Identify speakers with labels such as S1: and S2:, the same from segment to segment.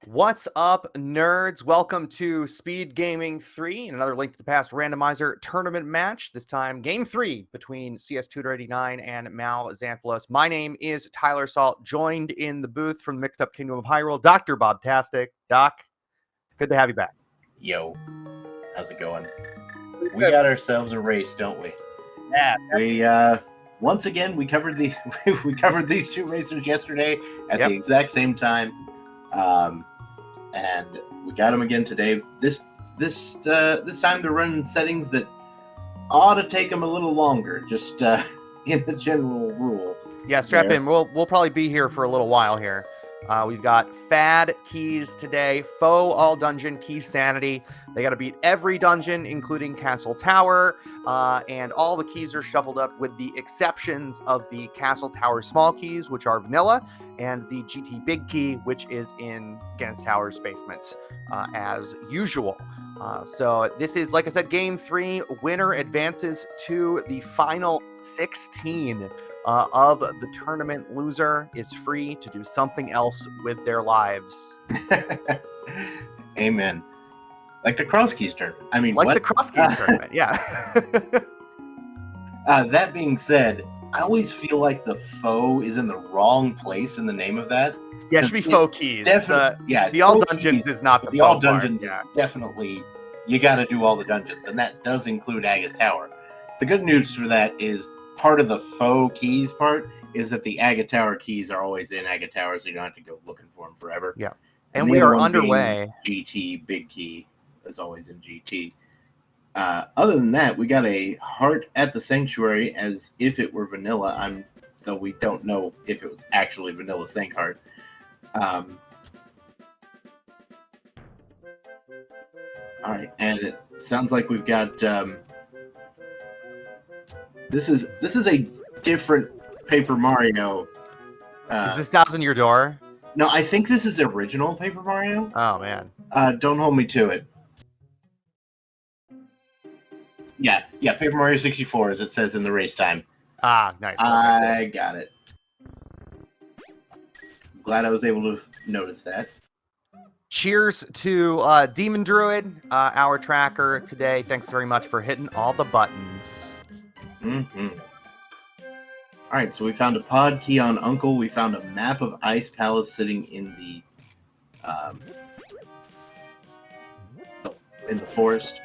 S1: What's up, nerds? Welcome to SpeedGaming 3, and another Link to the Past randomizer tournament match. This time, Game 3 between cstutor89 and MalXantholos. My name is Tyler Salt, joined in the booth from the Mixed Up Kingdom of Hyrule, Dr. Bobtastic. Doc, good to have you back.
S2: Yo, how's it going? We got ourselves a race, don't we?
S1: Yeah.
S2: We once again we covered these two racers yesterday at the exact same time. And we got them again today. This time they're running settings that ought to take them a little longer, just in the general rule.
S1: Yeah, strap in. We'll probably be here for a little while here. We've got Fad keys today, Foe all dungeon key sanity. They got to beat every dungeon, including Castle Tower, and all the keys are shuffled up with the exceptions of the Castle Tower small keys, which are vanilla, and the GT big key, which is in Ganon's Tower's basement, as usual. So this is, like I said, Game 3. Winner advances to the final 16 of the tournament. Loser is free to do something else with their lives.
S2: Amen. Like the Cross Keys tournament. I mean,
S1: like the Cross Keys tournament, yeah.
S2: That being said, I always feel like the foe is in the wrong place in the name of that.
S1: Yeah, it should be Foe Keys. The All Dungeons is not
S2: the All Dungeons. Yeah. Definitely, you got to do all the dungeons, and that does include Agah's Tower. The good news for that is part of the Foe Keys part is that the Agah Tower keys are always in Agah Tower, so you don't have to go looking for them forever.
S1: Yeah, and we are underway.
S2: GT Big Key is always in GT. Other than that, we got a heart at the sanctuary as if it were vanilla. Though we don't know if it was actually vanilla Sank Heart. All right, and it sounds like we've got. This is a different Paper Mario.
S1: Is this Thousand Year Door?
S2: No, I think this is original Paper Mario.
S1: Oh man.
S2: Don't hold me to it. Yeah, Paper Mario 64, as it says in the race time.
S1: Ah, nice. Okay,
S2: I got it. Glad I was able to notice that.
S1: Cheers to Demon Druid, our tracker today. Thanks very much for hitting all the buttons.
S2: Mm-hmm. All right, so we found a pod key on Uncle. We found a map of Ice Palace sitting in the forest.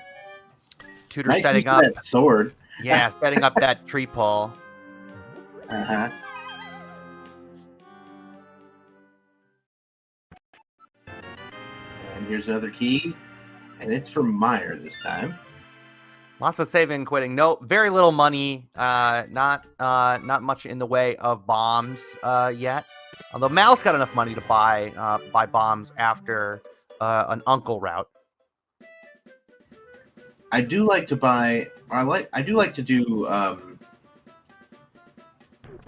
S1: Tutor
S2: nice
S1: setting up
S2: that sword.
S1: Yeah, setting up that tree pole.
S2: Uh-huh. And here's another key, and it's for Mire this time.
S1: Lots of saving and quitting. No, very little money. Not much in the way of bombs yet. Although Mal's got enough money to buy bombs after an Uncle route.
S2: I do like to buy. I do like to do. I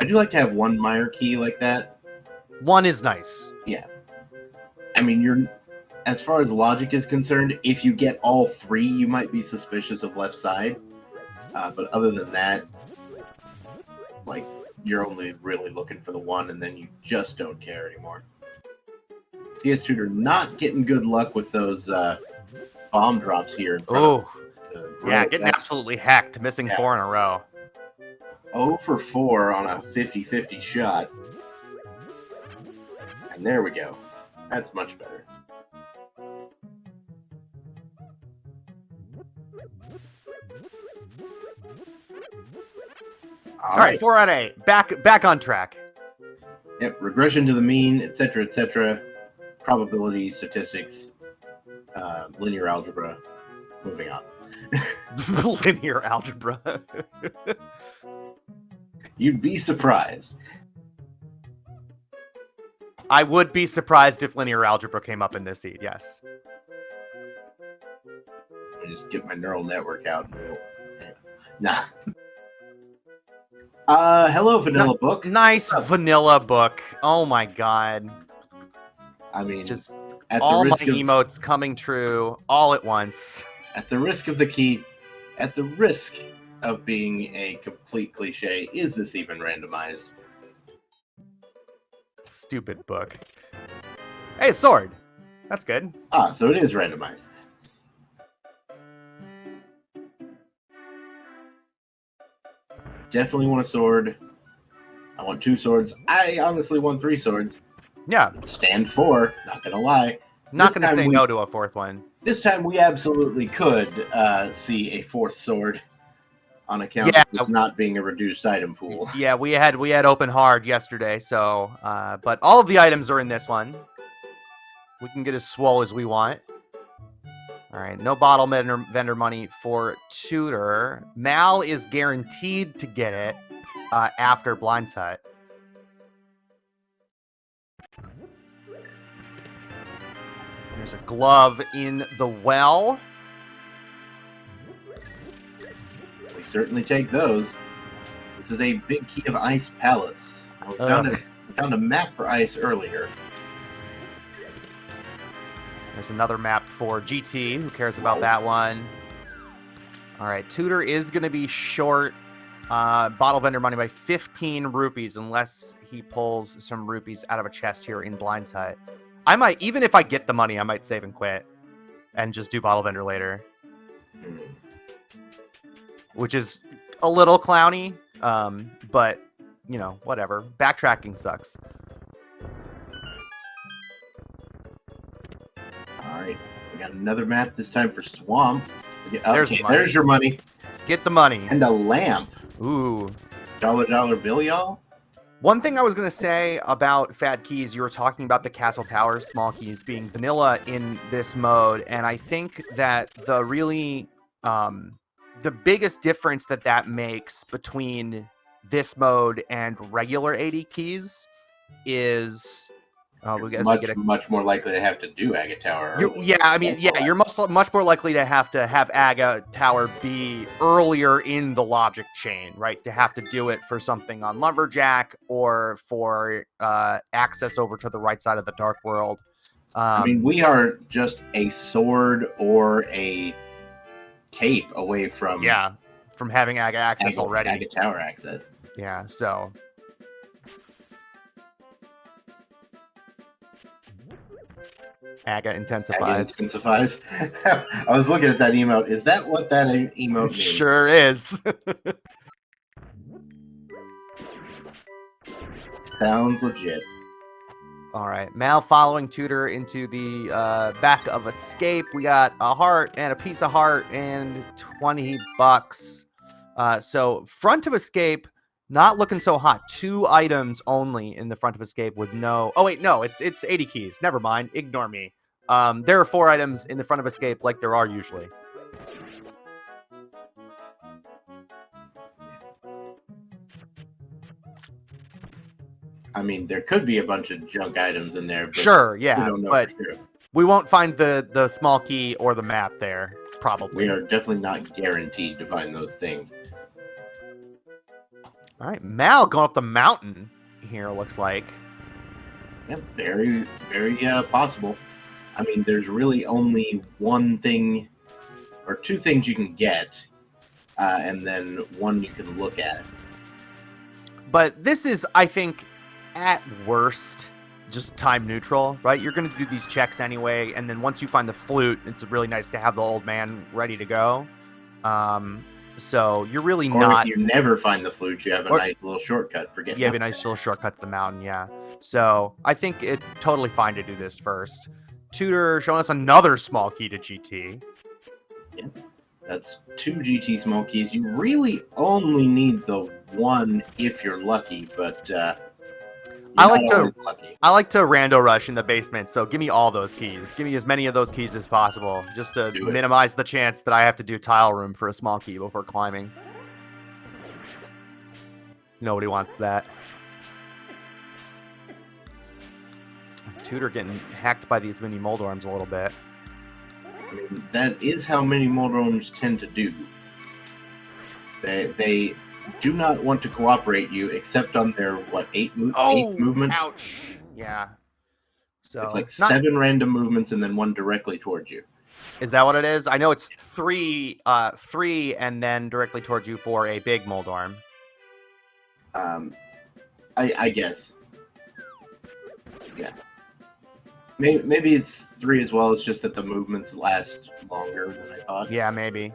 S2: do like to have one Mire key like that.
S1: One is nice.
S2: Yeah. I mean, as far as logic is concerned, if you get all three, you might be suspicious of left side. But other than that, like, you're only really looking for the one, and then you just don't care anymore. CS Tutor not getting good luck with those bomb drops here.
S1: Oh, yeah, getting absolutely hacked, missing 4 in a row.
S2: 0 for 4 on a 50-50 shot. And there we go. That's much better.
S1: All right, 4 out of 8. Back on track.
S2: Yep, regression to the mean, etc., etc. Probability, statistics, linear algebra. Moving on.
S1: Linear algebra.
S2: You'd be surprised.
S1: I would be surprised if linear algebra came up in this seed, yes.
S2: I just get my neural network out. Nah. Hello, Vanilla Book.
S1: Nice Vanilla Book. Oh my god.
S2: I mean,
S1: just all my emotes coming true all at once.
S2: At the risk of being a complete cliche, is this even randomized?
S1: Stupid book. Hey, sword. That's good.
S2: Ah, so it is randomized. Definitely want a sword. I want 2 swords. I honestly want 3 swords.
S1: Yeah.
S2: Stand 4, not gonna lie.
S1: Not going to say no to a 4th one.
S2: This time we absolutely could see a 4th sword on account of it not being a reduced item pool.
S1: Yeah, we had open hard yesterday, so but all of the items are in this one. We can get as swole as we want. All right, no bottle vendor money for Tutor. Mal is guaranteed to get it after Blind Hut. There's a glove in the well.
S2: We certainly take those. This is a big key of Ice Palace. We found a map for ice earlier.
S1: There's another map for GT. Who cares about that one? All right, Tutor is going to be short bottle vendor money by 15 rupees unless he pulls some rupees out of a chest here in Blind Hut. I might, even if I get the money, I might save and quit and just do bottle vendor later. Which is a little clowny, but, you know, whatever. Backtracking sucks.
S2: All right, we got another map, this time for Swamp.
S1: Okay,
S2: there's your money.
S1: Get the money.
S2: And a lamp.
S1: Ooh.
S2: $1 bill, y'all?
S1: One thing I was going to say about Fat Keys, you were talking about the Castle Tower small keys being vanilla in this mode, and I think that the really, the biggest difference that makes between this mode and regular 80 keys is...
S2: much more likely to have to do Aga Tower.
S1: You're much more likely to have Aga Tower be earlier in the logic chain, right? To have to do it for something on Lumberjack or for access over to the right side of the Dark World.
S2: I mean, we are just a sword or a cape away from
S1: having Aga access already.
S2: Aga Tower access.
S1: Yeah, so... Aga intensifies.
S2: I was looking at that emote. Is that what that emote means?
S1: Sure is.
S2: Sounds legit.
S1: All right. Mal following Tutor into the back of Escape. We got a heart and a piece of heart and $20. So front of Escape, not looking so hot. 2 items only in the front of Escape with no... Oh, wait, no. It's 80 keys. Never mind. Ignore me. There are 4 items in the front of Escape like there are usually.
S2: I mean, there could be a bunch of junk items in there. But
S1: sure, yeah.
S2: We don't know
S1: but
S2: for sure.
S1: We won't find the small key or the map there, probably.
S2: We are definitely not guaranteed to find those things.
S1: All right, Mal going up the mountain here, looks like.
S2: Yeah, very, very possible. I mean, there's really only one thing or 2 things you can get, and then 1 you can look at.
S1: But this is, I think, at worst, just time neutral, right? You're going to do these checks anyway, and then once you find the flute, it's really nice to have the old man ready to go. So you're really not...
S2: If you never find the flute, you have a nice little shortcut for getting...
S1: You have a nice little shortcut to the mountain, yeah. So I think it's totally fine to do this first. Tutor showing us another small key to GT.
S2: Yeah, that's 2 GT small keys. You really only need the 1 if you're lucky, but
S1: I like to rando rush in the basement, so give me all those keys. Give me as many of those keys as possible, just to minimize the chance that I have to do tile room for a small key before climbing. Nobody wants that. Tutor getting hacked by these mini Moldorms a little bit.
S2: I mean, that is how mini Moldorms tend to do. They do not want to cooperate you except on their, what, 8th movement?
S1: Ouch. Yeah. So
S2: it's like 7 random movements and then 1 directly towards you.
S1: Is that what it is? I know it's 3 and then directly towards you for a big Moldorm.
S2: I guess. Yeah. Maybe it's 3 as well. It's just that the movements last longer than I thought.
S1: Yeah, maybe.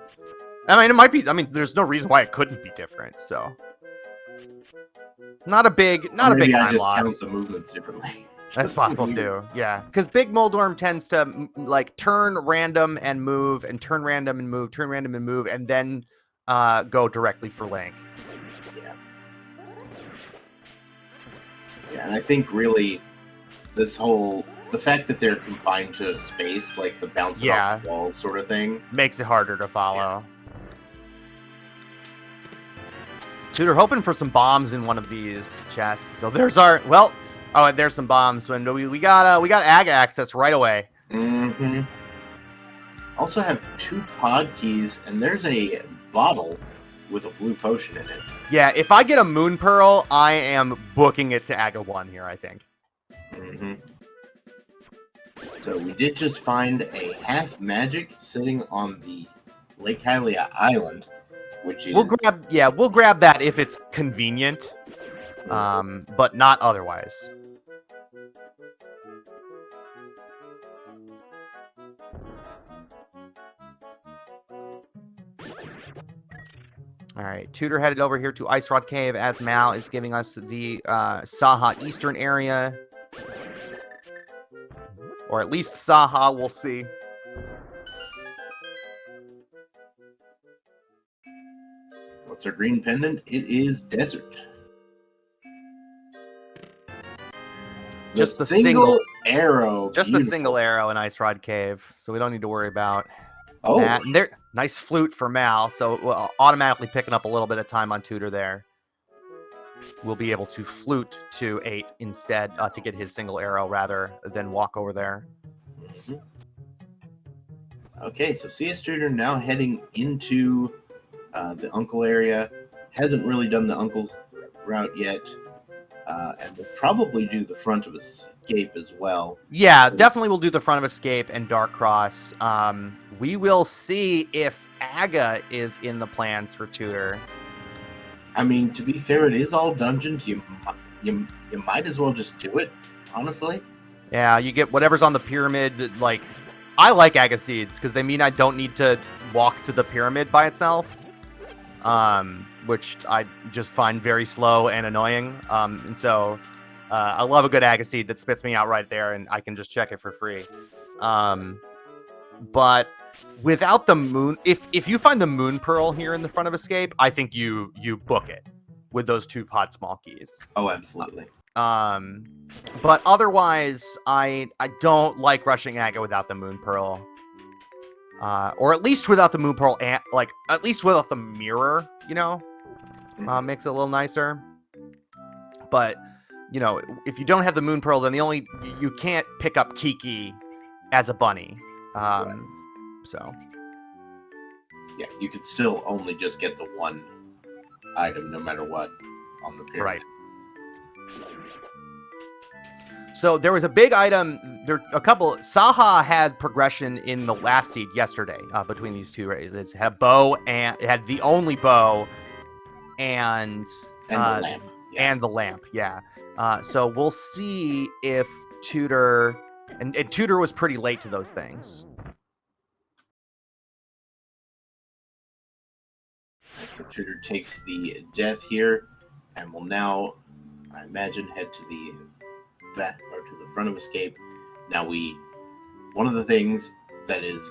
S1: I mean, it might be. I mean, there's no reason why it couldn't be different. So, not a big
S2: Maybe I
S1: time
S2: just count
S1: loss.
S2: the movements differently.
S1: That's possible too. Yeah, because Big Moldorm tends to like turn random and move, and turn random and move, turn random and move, and then go directly for Link.
S2: Yeah. Yeah, and I think really the fact that they're confined to space, like the bouncing off the walls sort of thing,
S1: makes it harder to follow. Tutor hoping for some bombs in one of these chests. So there's our and there's some bombs. When we got Aga access right away.
S2: Mm-hmm. Also have 2 pod keys, and there's a bottle with a blue potion in it.
S1: Yeah, if I get a Moon Pearl, I am booking it to Aga 1 here, I think.
S2: Mm-hmm. So we did just find a half magic sitting on the Lake Hylia Island, which is...
S1: We'll grab that if it's convenient, but not otherwise. All right, Tutor headed over here to Ice Rod Cave as Mal is giving us the Saha Eastern area. Or at least Saha, we'll see.
S2: What's our green pendant? It is desert.
S1: Just the single
S2: arrow.
S1: Just
S2: beautiful.
S1: the single arrow in Ice Rod Cave, so we don't need to worry about
S2: that.
S1: And there, nice flute for Mal, so we'll automatically picking up a little bit of time on Tutor there. We'll be able to flute to 8 instead to get his single arrow rather than walk over there.
S2: Mm-hmm. Okay, so CS Tutor now heading into the Uncle area. Hasn't really done the Uncle route yet. And we'll probably do the front of Escape as well.
S1: Yeah, definitely we'll do the front of Escape and Dark Cross. We will see if Aga is in the plans for Tutor.
S2: I mean, to be fair, it is all dungeons. You might as well just do it, honestly.
S1: Yeah, you get whatever's on the pyramid. Like, I like Aga Seeds because they mean I don't need to walk to the pyramid by itself. Which I just find very slow and annoying. And so I love a good Agaseed that spits me out right there, and I can just check it for free. But without the moon, if you find the Moon Pearl here in the front of Escape, I think you book it with those 2 pod small keys.
S2: Oh, absolutely.
S1: But otherwise, I don't like rushing Aga without the Moon Pearl. Or at least without the Moon Pearl, and at least without the mirror, makes it a little nicer. But, if you don't have the Moon Pearl, then you can't pick up Kiki as a bunny. So.
S2: Yeah, you could still only just get the 1 item no matter what on the pyramid.
S1: Right. So there was a big item. Saha had progression in the last seed yesterday between these 2 races. It had a bow, and it had the only bow, and
S2: the lamp. Yeah.
S1: And the lamp. Yeah. So we'll see if Tutor and Tutor was pretty late to those things.
S2: So Tutor takes the death here, and will now, I imagine, head to the back or to the front of Escape. Now one of the things that is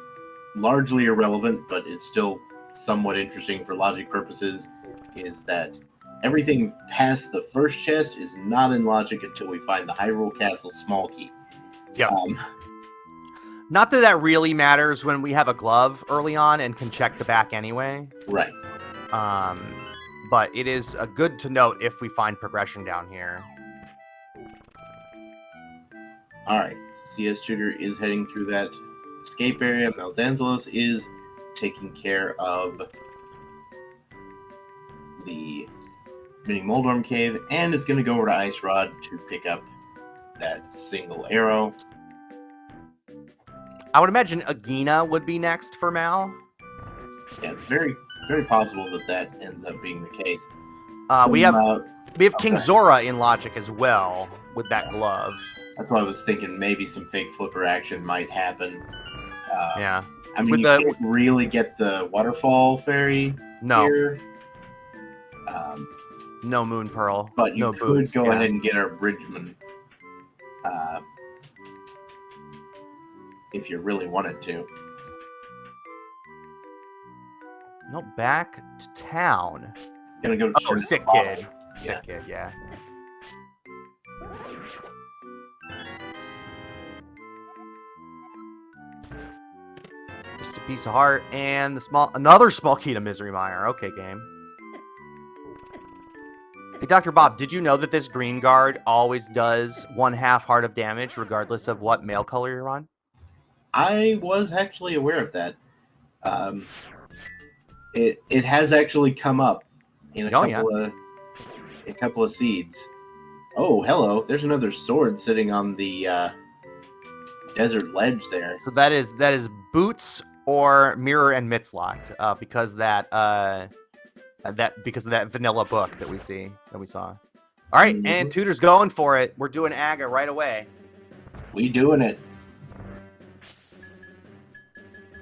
S2: largely irrelevant but is still somewhat interesting for logic purposes is that everything past the first chest is not in logic until we find the Hyrule Castle small key.
S1: Yeah. Not that really matters when we have a glove early on and can check the back anyway.
S2: Right.
S1: But it is good to note if we find progression down here.
S2: Alright, so CS Tutor is heading through that escape area. MalXantholos is taking care of the mini Moldorm cave and is going to go over to Ice Rod to pick up that single arrow.
S1: I would imagine Agahnim would be next for Mal.
S2: Yeah, it's very, very possible that ends up being the case.
S1: We have King Zora in logic as well with that glove.
S2: That's why I was thinking maybe some fake flipper action might hapen.
S1: Yeah.
S2: I mean,
S1: With
S2: you
S1: the-
S2: can't really get the waterfall fairy
S1: No.
S2: here.
S1: No Moon Pearl.
S2: But you
S1: no
S2: could
S1: boots.
S2: go
S1: Yeah.
S2: ahead and get our Bridgman. If you really wanted to.
S1: No, back to town.
S2: Gonna go
S1: Oh,
S2: turn
S1: sick
S2: the bottle.
S1: kid. Sick kid, yeah. Just a piece of heart and another small key to Misery Mire. Okay, game. Hey, Dr. Bob, did you know that this green guard always does 1/2 heart of damage regardless of what mail color you're on?
S2: I was actually aware of that. It has actually come up in a couple of seeds. Oh, hello! There's another sword sitting on the desert ledge there.
S1: So that is Boots or Mirror and Mitzlot, because because of that vanilla book that we saw. All right, and Tutor's going for it. We're doing Aga right away.
S2: We doing it.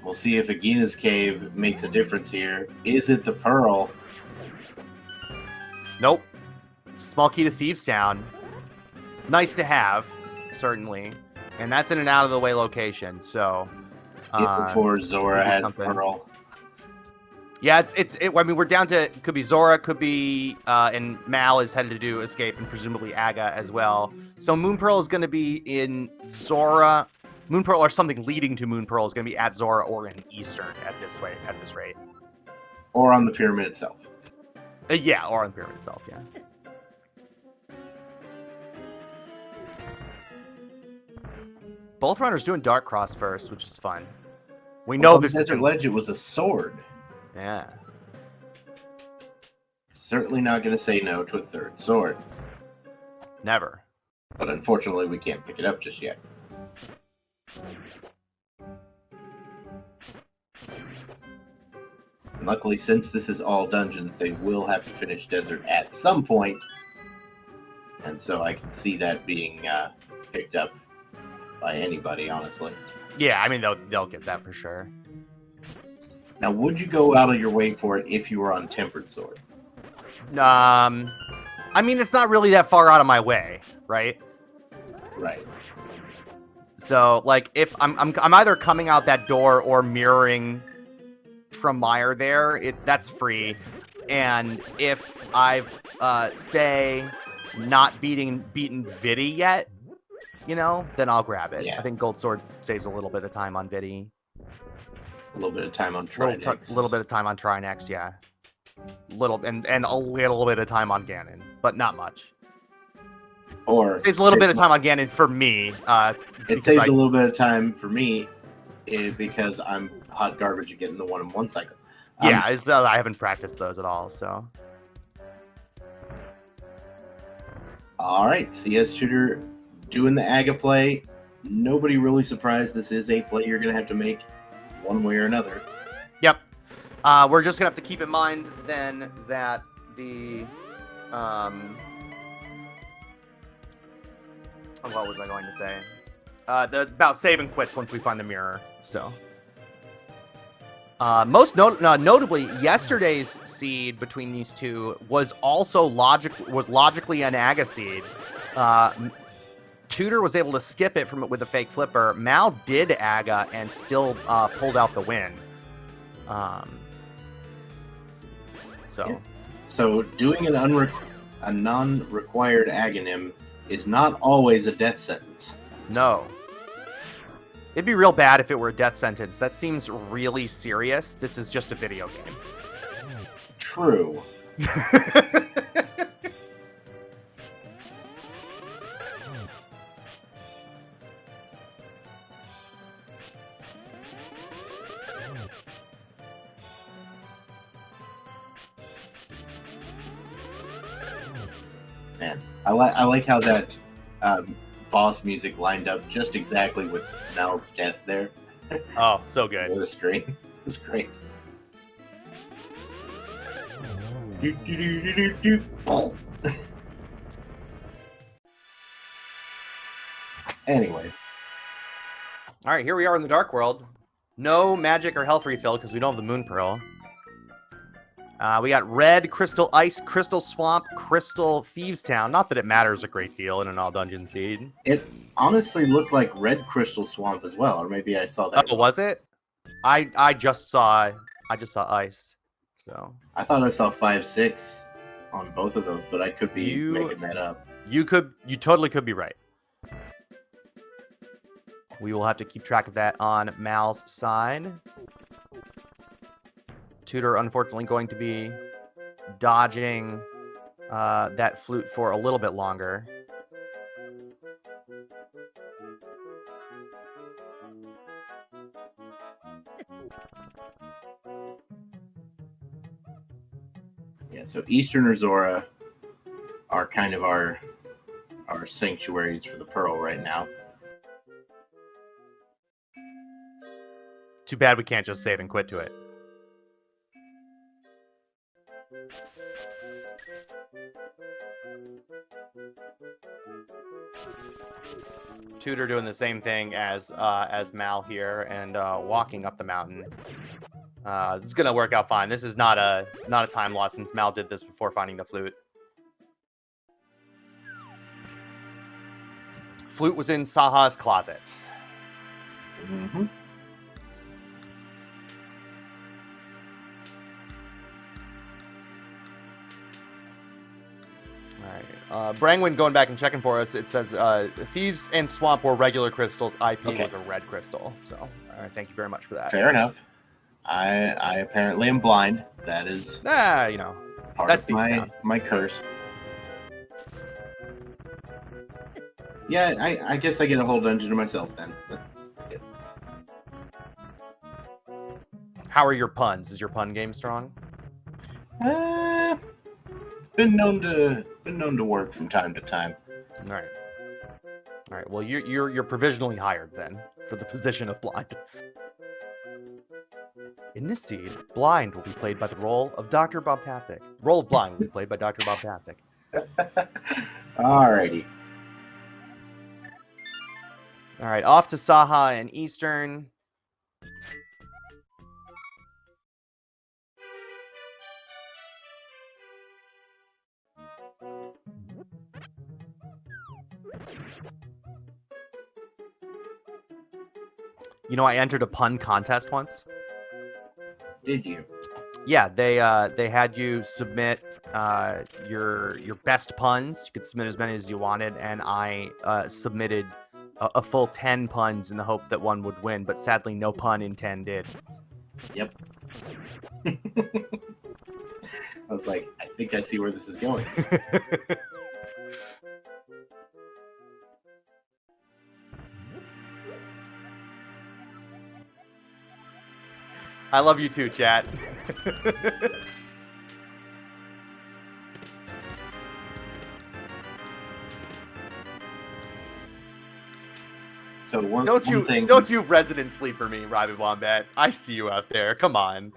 S2: We'll see if Agina's cave makes a difference here. Is it the pearl?
S1: Nope. Small key to Thieves Town. Nice to have, certainly. And that's in an out-of-the-way location, so...
S2: before Zora has pearl.
S1: Yeah, I mean, we're down to... Could be Zora, could be... and Mal is headed to do Escape, and presumably Aga as well. So Moon Pearl is going to be in Zora... Moon Pearl or something leading to Moon Pearl is going to be at Zora or in Eastern at this rate.
S2: Or on the pyramid itself.
S1: Yeah, or on the pyramid itself, yeah. Both runners doing Dark Cross first, which is fun. We know this
S2: Desert Ledge, it was a sword.
S1: Yeah.
S2: Certainly not going to say no to a third sword.
S1: Never.
S2: But unfortunately, we can't pick it up just yet. And luckily, since this is all dungeons, they will have to finish Desert at some point. And so I can see that being picked up by anybody, honestly.
S1: Yeah, I mean, they'll get that for sure.
S2: Now, would you go out of your way for it if you were on Tempered Sword?
S1: I mean, it's not really that far out of my way, right?
S2: Right.
S1: So, like, if I'm either coming out that door or mirroring from Mire there, that's free. And if I've say not beaten Viddy yet, then I'll grab it.
S2: Yeah.
S1: I think Gold Sword saves a little bit of time on Viddy.
S2: A little bit of time on Trinex.
S1: A little bit of time on Trinex, yeah. And a little bit of time on Ganon, but not much.
S2: Or
S1: saves a little bit of time on Ganon for me.
S2: It saves a little bit of time for me because I'm hot garbage at getting the 1-in-1 cycle.
S1: Yeah, I haven't practiced those at all, so.
S2: All right, CS Shooter doing the Aga play. Nobody really surprised. This is a play you're going to have to make one way or another.
S1: Yep. We're just going to have to keep in mind then that the... what was I going to say? About save and quits once we find the mirror, so... notably, yesterday's seed between these two was also logically an Aga seed. Tutor was able to skip it with a fake flipper. Mal did Aga and still pulled out the win.
S2: So doing a non-required Agahnim is not always a death sentence.
S1: No. It'd be real bad if it were a death sentence. That seems really serious. This is just a video game.
S2: True. Man, I like how that boss music lined up just exactly with Mal's death there.
S1: Oh, so good.
S2: The screen. It was great. Anyway.
S1: All right, here we are in the Dark World. No magic or health refill because we don't have the Moon Pearl. We got Red, Crystal Ice, Crystal Swamp, Crystal Thieves Town. Not that it matters a great deal in an all dungeon seed.
S2: It honestly looked like Red Crystal Swamp as well, or maybe I saw that.
S1: Oh, was it? I just saw ice. So
S2: I thought I saw 5-6 on both of those, but I could be making that up.
S1: You totally could be right. We will have to keep track of that on Mal's side. Tutor, unfortunately, going to be dodging that flute for a little bit longer.
S2: Yeah, so Eastern Razora are kind of our sanctuaries for the Pearl right now.
S1: Too bad we can't just save and quit to it. Tutor doing the same thing as Mal here and walking up the mountain. It's gonna work out fine. This is not a time loss since Mal did this before finding the flute. Flute was in Saha's closet.
S2: Mm-hmm.
S1: Brangwin going back and checking for us. It says Thieves and Swamp were regular crystals. IP was a red crystal. So thank you very much for that.
S2: Fair enough. I apparently am blind. That is
S1: you know,
S2: part
S1: that's
S2: of my curse. Yeah, I guess I get a whole dungeon to myself then. Yeah.
S1: How are your puns? Is your pun game strong?
S2: It's been known to work from time to time.
S1: All right. Well, you're provisionally hired then for the position of blind. In this seed, blind will be played by the role of Dr. Bobtastic. Role of blind will be played by Dr. Bobtastic.
S2: Alrighty.
S1: All right, off to Saha and Eastern. You know, I entered a pun contest once.
S2: Did you?
S1: Yeah, they had you submit your best puns. You could submit as many as you wanted, and I submitted a full 10 puns in the hope that one would win, but sadly no pun in 10 did.
S2: Yep. I was like, I think I see where this is going.
S1: I love you too, chat.
S2: So
S1: don't you resident sleeper me, Robbie Wombat. I see you out there. Come on.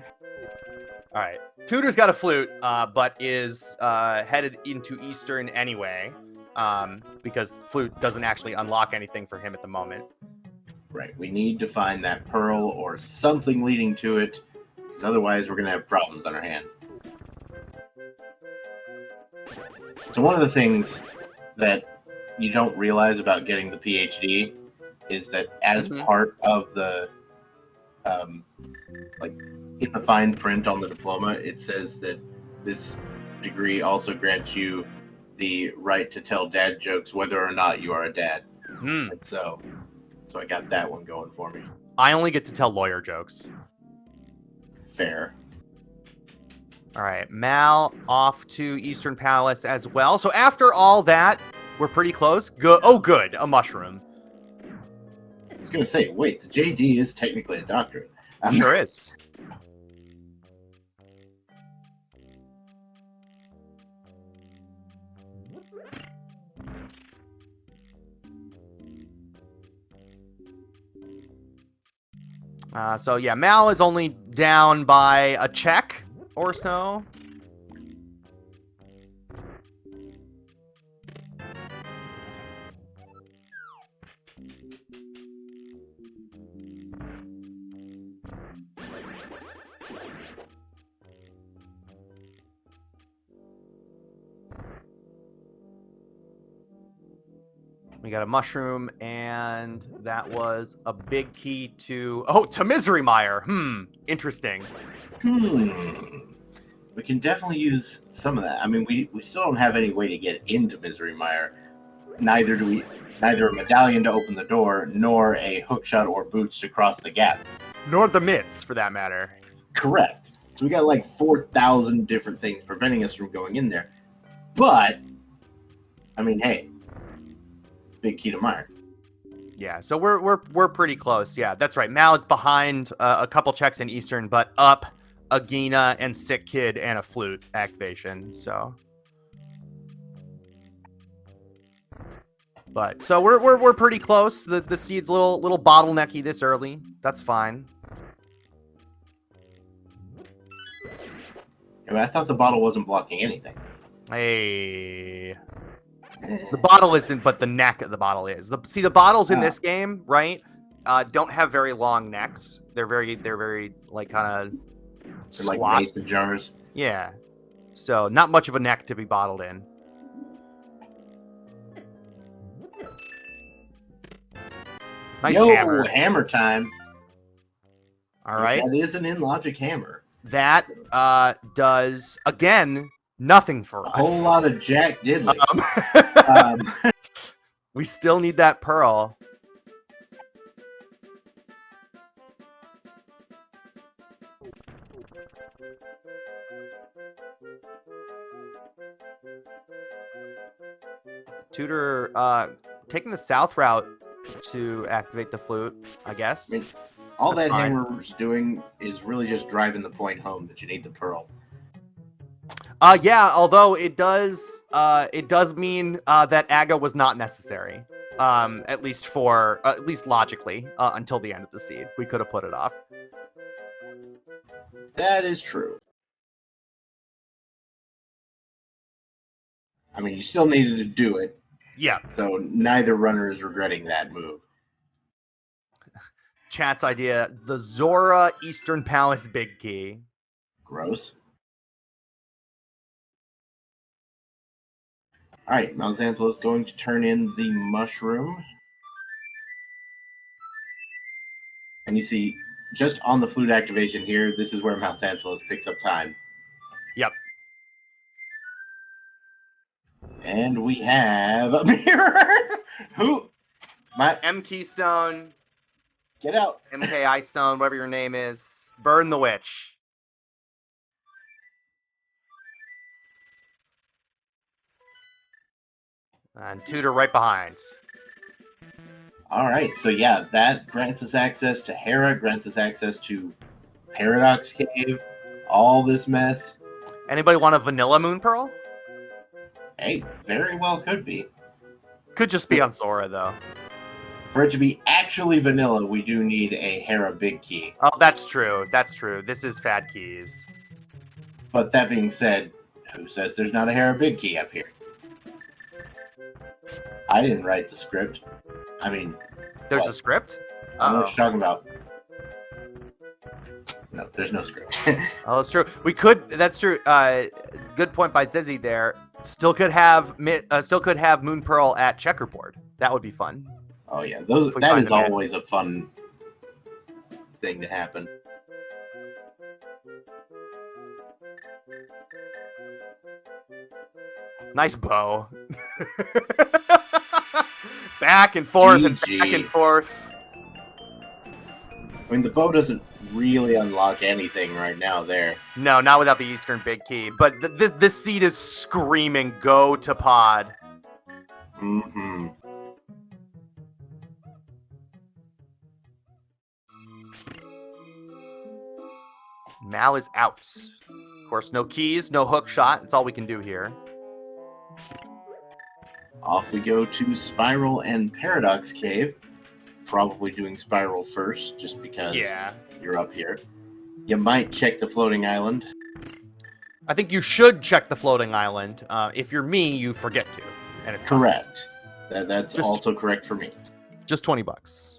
S1: All right. Tutor's got a flute, but is headed into Eastern anyway, because flute doesn't actually unlock anything for him at the moment.
S2: Right. We need to find that pearl or something leading to it, because otherwise we're going to have problems on our hands. So one of the things that you don't realize about getting the PhD is that as part of the, like, in the fine print on the diploma, it says that this degree also grants you the right to tell dad jokes whether or not you are a dad. And so I got that one going for me.
S1: I only get to tell lawyer jokes.
S2: Fair.
S1: All right, Mal off to Eastern Palace as well. So after all that, we're pretty close. Good. Oh, good. A mushroom.
S2: I was going to say, wait, the JD is technically a doctorate.
S1: Sure is. So yeah, Mal is only down by a check or so. We got a mushroom, and that was a big key to to Misery Mire. Interesting.
S2: We can definitely use some of that. I mean, we still don't have any way to get into Misery Mire. Neither a medallion to open the door, nor a hookshot or boots to cross the gap.
S1: Nor the mitts, for that matter.
S2: Correct. So we got like 4,000 different things preventing us from going in there. But, I mean, hey, big key to Mire.
S1: Yeah, so we're pretty close. Yeah, that's right. Mal's behind a couple checks in Eastern, but up a Gina and Sick Kid and a Flute activation. So, but so we're pretty close. The seed's little bottlenecky this early. That's fine.
S2: I mean, I thought the bottle wasn't blocking anything.
S1: Hey. The bottle isn't, but the neck of the bottle is. The bottles in this game, right, don't have very long necks. They're very like kind of squat.
S2: Like mason jars.
S1: Yeah. So not much of a neck to be bottled in. Nice hammer.
S2: Hammer time.
S1: All right.
S2: That is an in-logic hammer.
S1: That does, again, nothing for us.
S2: A whole lot of Jack Diddley.
S1: We still need that pearl. Tutor taking the south route to activate the flute, I guess.
S2: I mean, all
S1: That's
S2: that
S1: fine.
S2: hammer's doing is really just driving the point home that you need the pearl.
S1: Yeah, although it does mean that Aga was not necessary. At least logically, until the end of the seed. We could have put it off.
S2: That is true. I mean, you still needed to do it.
S1: Yeah.
S2: So neither runner is regretting that move.
S1: Chat's idea, the Zora Eastern Palace Big Key.
S2: Gross. Alright, MalXantholos is going to turn in the mushroom. And you see, just on the flute activation here, this is where MalXantholos picks up time.
S1: Yep.
S2: And we have a mirror! Who?
S1: M Keystone.
S2: Get out.
S1: MKI Stone, whatever your name is. Burn the witch. And Tutor right behind.
S2: Alright, so yeah, that grants us access to Hera, grants us access to Paradox Cave, all this mess.
S1: Anybody want a vanilla moon pearl?
S2: Hey, very well could be.
S1: Could just be on Zora, though.
S2: For it to be actually vanilla, we do need a Hera big key.
S1: Oh, that's true. That's true. This is Fad Keys.
S2: But that being said, who says there's not a Hera big key up here? I didn't write the script. I mean...
S1: There's a script?
S2: I don't know what you're talking about. No, there's no script.
S1: Oh, that's true. We could... That's true. Good point by Zizzy there. Still could have Moon Pearl at checkerboard. That would be fun.
S2: Oh yeah, that is always a fun thing to happen.
S1: Nice bow. Back and forth and back and forth.
S2: I mean, the bow doesn't really unlock anything right now there.
S1: No, not without the Eastern Big Key. But this seed is screaming, go to pod.
S2: Mm-hmm.
S1: Mal is out. Of course, no keys, no hook shot. That's all we can do here.
S2: Off we go to Spiral and Paradox Cave. Probably doing Spiral first, just because you're up here. You might check the floating island.
S1: I think you should check the floating island. If you're me, you forget to. And it's
S2: correct. That's also correct for me.
S1: Just $20.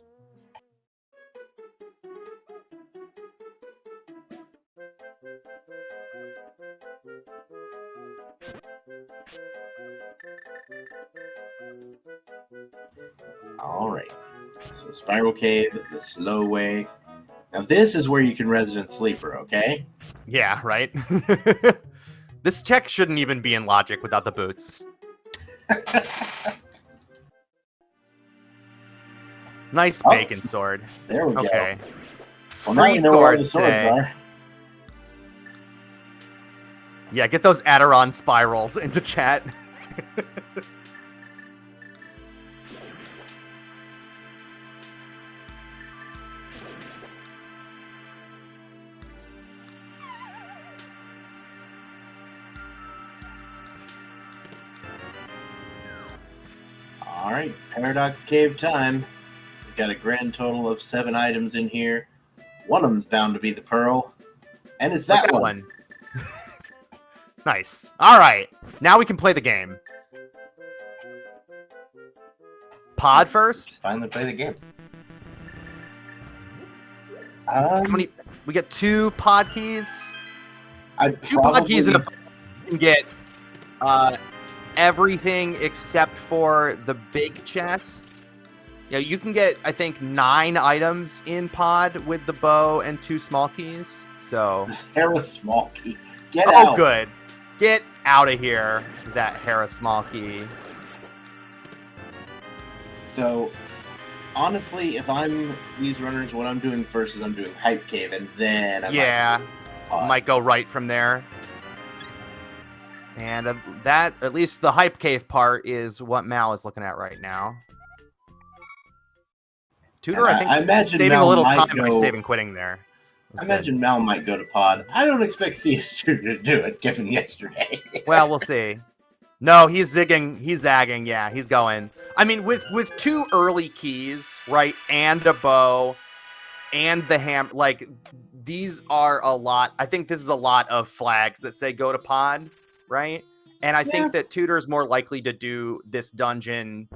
S2: All right. So Spiral Cave, the slow way. Now this is where you can Resident Sleeper, okay?
S1: Yeah, right? This check shouldn't even be in logic without the boots. Nice bacon sword.
S2: There we
S1: Okay.
S2: go. Well, now
S1: Free
S2: we know where all the
S1: swords
S2: swords
S1: today.
S2: are.
S1: Yeah, get those Adiron spirals into chat.
S2: All right, Paradox Cave time. We've got a grand total of 7 items in here. One of them's bound to be the pearl, and it's that one.
S1: Nice. All right, now we can play the game. Pod first.
S2: Finally play the game.
S1: How many? We get 2 pod keys.
S2: I'd
S1: 2 pod keys in a
S2: probably-
S1: can get everything except for the big chest. Yeah, you can get, I think, 9 items in pod with the bow and 2 small keys. So.
S2: This Hera small key. Get
S1: Oh,
S2: out.
S1: good. Get out of here, that Hera small key.
S2: So, honestly, if I'm these runners, what I'm doing first is I'm doing Hype Cave, and then I
S1: might go right from there. And that, at least the Hype Cave part, is what Mal is looking at right now. Tutor, I think,
S2: I imagine
S1: saving
S2: Mal
S1: a little
S2: might
S1: time by saving quitting there.
S2: I imagine Mal might go to pod. I don't expect cstutor to do it, given yesterday.
S1: Well, we'll see. No, he's zigging. He's zagging. Yeah, he's going. I mean, with 2 early keys, right, and a bow, and the ham, like, these are a lot. I think this is a lot of flags that say go to pod, right? And I think that Tutor's more likely to do this dungeon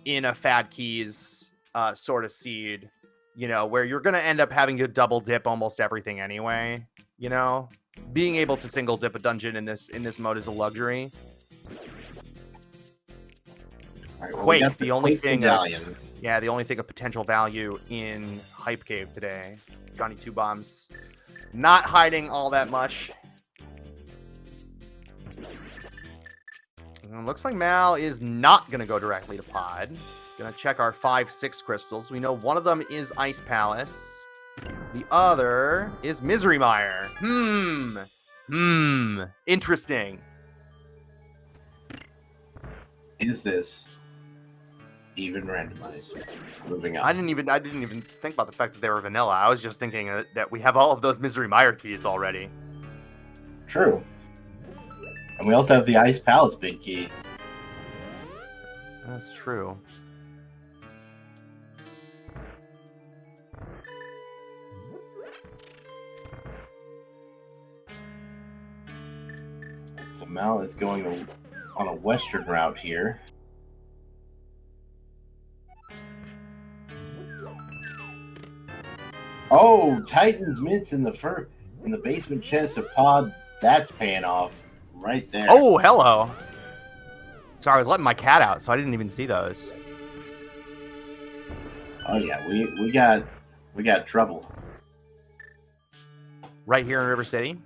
S1: in a Fad Keys sort of seed, you know, where you're going to end up having to double dip almost everything anyway, you know? Being able to single dip a dungeon in this mode is a luxury.
S2: Right, well,
S1: Quake, the only thing of,
S2: medallion.
S1: yeah, the only thing of potential value in Hype Cave today. Johnny 2 Bombs not hiding all that much. And looks like Mal is not going to go directly to pod. Going to check our 5-6 crystals. We know one of them is Ice Palace. The other is Misery Mire. Interesting.
S2: Is this even randomized? Moving on.
S1: I didn't even think about the fact that they were vanilla. I was just thinking that we have all of those Misery Mire keys already.
S2: True. And we also have the Ice Palace big key.
S1: That's true.
S2: So Mal is going on a western route here. Oh, Titan's Mints in the basement chest of pod. That's paying off right there.
S1: Oh, hello. Sorry, I was letting my cat out, so I didn't even see those.
S2: Oh yeah, we got trouble
S1: Right here in River City.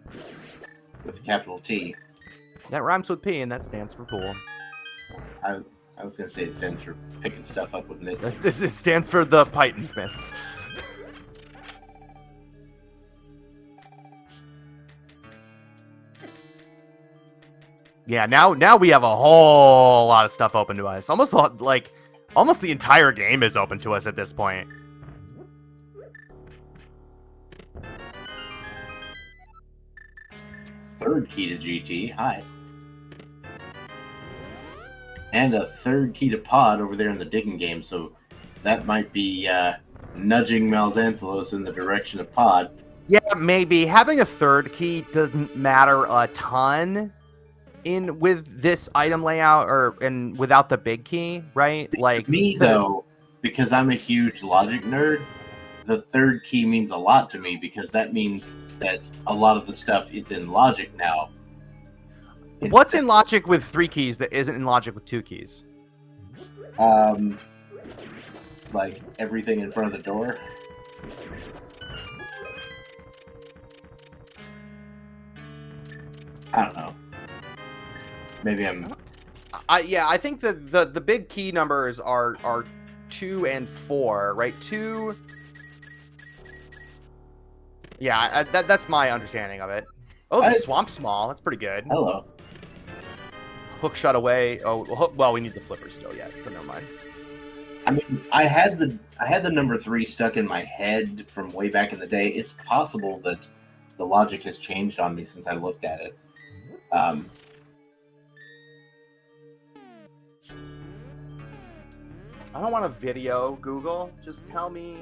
S2: with a capital T.
S1: That rhymes with P, and that stands for pool.
S2: I was gonna say it stands for picking stuff up with mitts.
S1: It stands for the Python Smiths. Yeah, now we have a whole lot of stuff open to us. Almost the entire game is open to us at this point.
S2: Third key to GT. Hi. And a third key to pod over there in the digging game, so that might be nudging MalXantholos in the direction of pod.
S1: Yeah, maybe. Having a third key doesn't matter a ton with this item layout and without the big key, right? Like
S2: me though, because I'm a huge logic nerd, the third key means a lot to me because that means that a lot of the stuff is in logic now.
S1: What's in logic with 3 keys that isn't in logic with 2 keys?
S2: Like everything in front of the door. I don't know. Maybe I'm.
S1: Yeah, I think the big key numbers are 2 and 4, right? 2. Yeah, that's my understanding of it. Oh, the swamp's small. That's pretty good.
S2: Hello.
S1: Hook shut away. Oh, well, we need the flipper still yet, so never mind.
S2: I mean, I had the number 3 stuck in my head from way back in the day. It's possible that the logic has changed on me since I looked at it.
S1: I don't want a video, Google. Just tell me.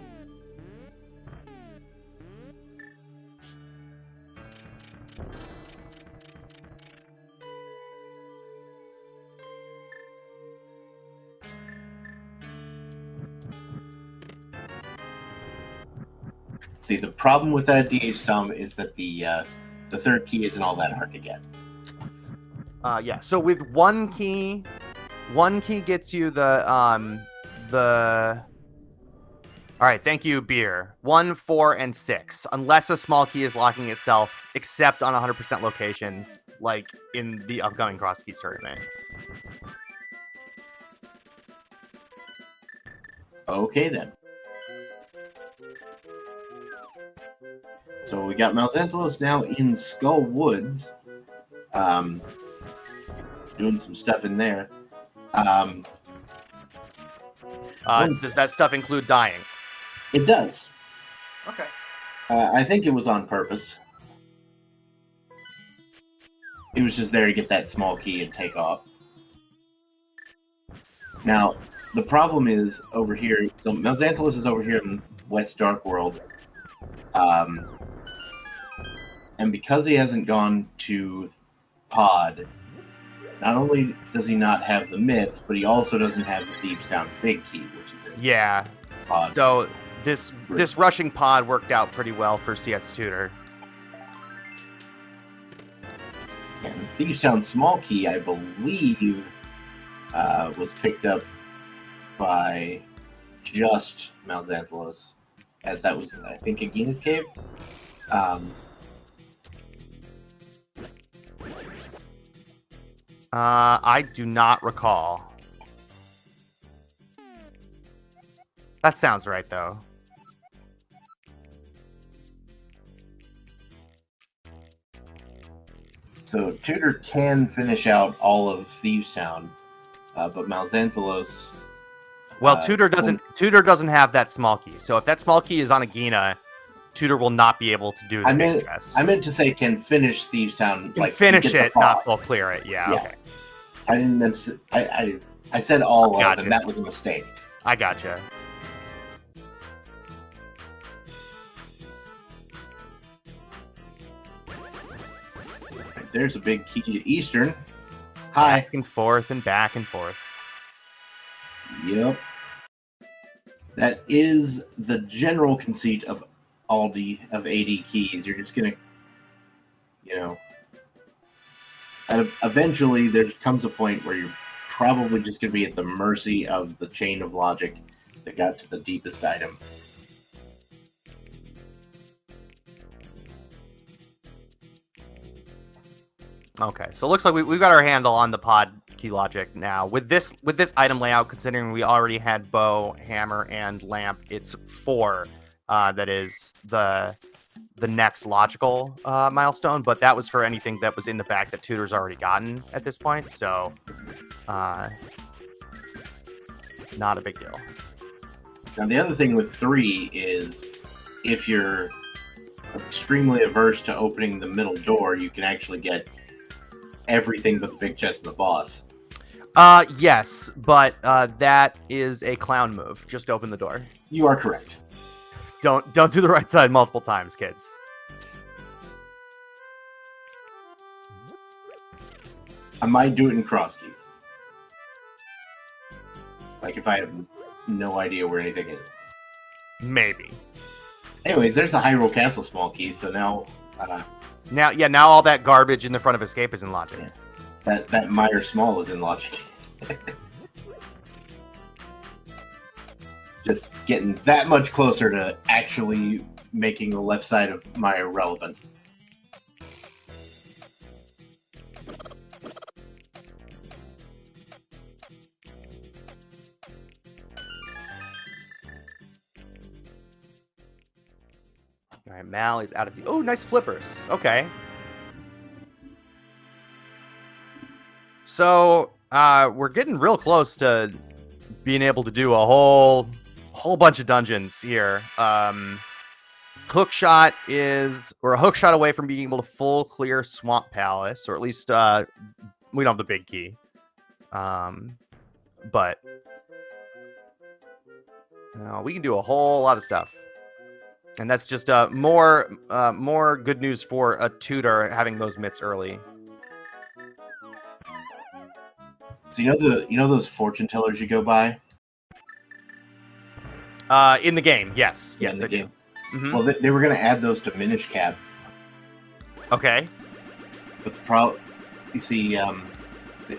S2: See, the problem with that DH Tom is that the third key isn't all that hard to get.
S1: Yeah. So with one key gets you the. All right, thank you, beer. 1, 4, and 6. Unless a small key is locking itself, except on 100% locations, like in the upcoming Cross Keys tournament.
S2: Okay then. So we got MalXantholos now in Skull Woods, doing some stuff in there.
S1: Does that stuff include dying?
S2: It does.
S1: Okay.
S2: I think it was on purpose. It was just there to get that small key and take off. Now, the problem is over here. So MalXantholos is over here in West Dark World. And because he hasn't gone to Pod, not only does he not have the myths, but he also doesn't have the Thieves Town Big Key, which is Pod.
S1: So this rushing pod worked out pretty well for CS Tutor.
S2: And Thieves Town Small Key, I believe, was picked up by just MalXantholos, as that was, I think, Agahnim's cave.
S1: I do not recall. That sounds right, though.
S2: So Tutor can finish out all of Thieves Town, but MalXantholos.
S1: Well, Tutor doesn't have that small key. So if that small key is on Agahnim, Tutor will not be able to do the big chest.
S2: I meant to say can finish Thieves Town.
S1: Can finish it, not full clear it. Yeah. Okay.
S2: I didn't meant to, I said all of, and that was a mistake.
S1: I gotcha.
S2: There's a big key to Eastern. Hi.
S1: Back and forth and back and forth.
S2: Yep. That is the general conceit of AD keys. You're just gonna, and eventually there comes a point where you're probably just gonna be at the mercy of the chain of logic that got to the deepest item.
S1: Okay, so it looks like we've got our handle on the pod key logic now. With this item layout, considering we already had bow, hammer, and lamp, it's 4 that is the next logical milestone, but that was for anything that was in the back that Tutor's already gotten at this point, so not a big deal.
S2: Now the other thing with 3 is if you're extremely averse to opening the middle door, you can actually get everything but the big chest and the boss.
S1: Yes, but that is a clown move. Just open the door.
S2: You are correct.
S1: Don't do the right side multiple times, kids.
S2: I might do it in cross keys. Like if I have no idea where anything is.
S1: Maybe.
S2: Anyways, there's the Hyrule Castle small key, so now...
S1: Now all that garbage in the front of Escape is in logic.
S2: Yeah. That Mire small is in logic. getting that much closer to actually making the left side of Mire relevant.
S1: All right, Mal is out of the... Oh, nice flippers. Okay. So, we're getting real close to being able to do a whole bunch of dungeons here. Hookshot is... We're a hookshot away from being able to full clear Swamp Palace, or at least, we don't have the big key. But... we can do a whole lot of stuff. And that's just more good news for a tutor having those mitts early.
S2: So you know those fortune tellers you go by?
S1: In the game, yes.
S2: Yeah,
S1: Yes,
S2: in the game.
S1: Mm-hmm.
S2: Well, they were going to add those to Minish Cap.
S1: Okay.
S2: But the problem, you see,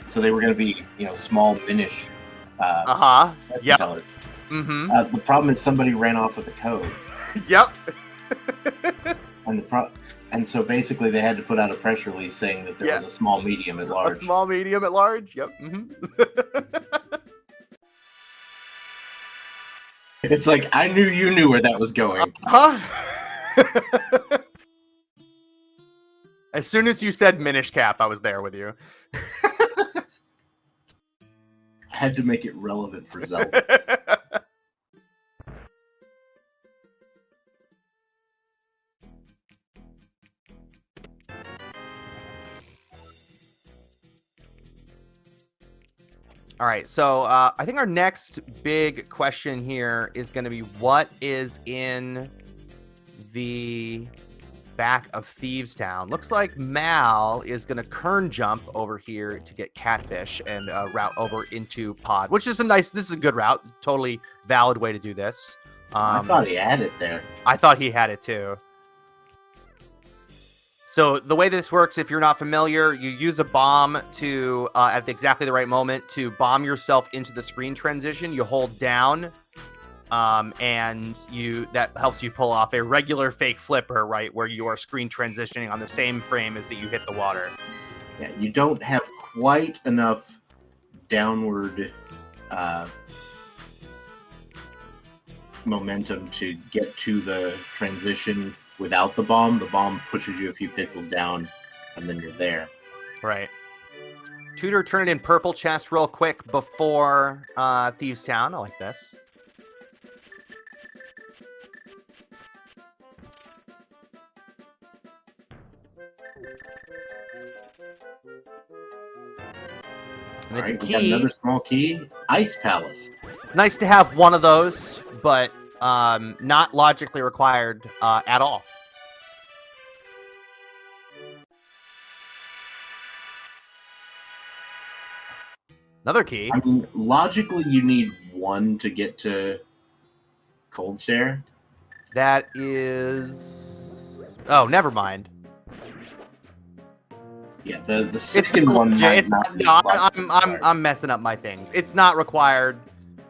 S2: so they were going to be, small Minish.
S1: Yep.
S2: Tellers.
S1: Mm-hmm.
S2: The problem is somebody ran off with the code.
S1: Yep.
S2: And so basically they had to put out a press release saying that there was a small, medium, at large.
S1: A small, medium, at large. Yep. Mm-hmm.
S2: It's like, I knew you knew where that was going.
S1: As soon as you said Minish Cap, I was there with you.
S2: I had to make it relevant for Zelda.
S1: All right, so I think our next big question here is going to be what is in the back of Thieves Town. Looks like Mal is going to kern jump over here to get catfish and route over into Pod, which is this is a good route. Totally valid way to do this.
S2: I thought he had it there.
S1: I thought he had it too. So the way this works, if you're not familiar, you use a bomb to, at exactly the right moment, to bomb yourself into the screen transition. You hold down, and that helps you pull off a regular fake flipper, right, where you are screen transitioning on the same frame as that you hit the water.
S2: Yeah, you don't have quite enough downward momentum to get to the transition. Without the bomb pushes you a few pixels down, and then you're there.
S1: Right. Tutor, turn it in purple chest real quick before Thieves Town. I like this. And
S2: All
S1: it's
S2: right,
S1: a
S2: we got
S1: key.
S2: another small key. Ice Palace.
S1: Nice to have one of those, but not logically required at all. Another key.
S2: I mean, logically, you need one to get to Cold Stare.
S1: That is... Oh, never mind.
S2: Yeah, the second one might not be
S1: I'm messing up my things. It's not required.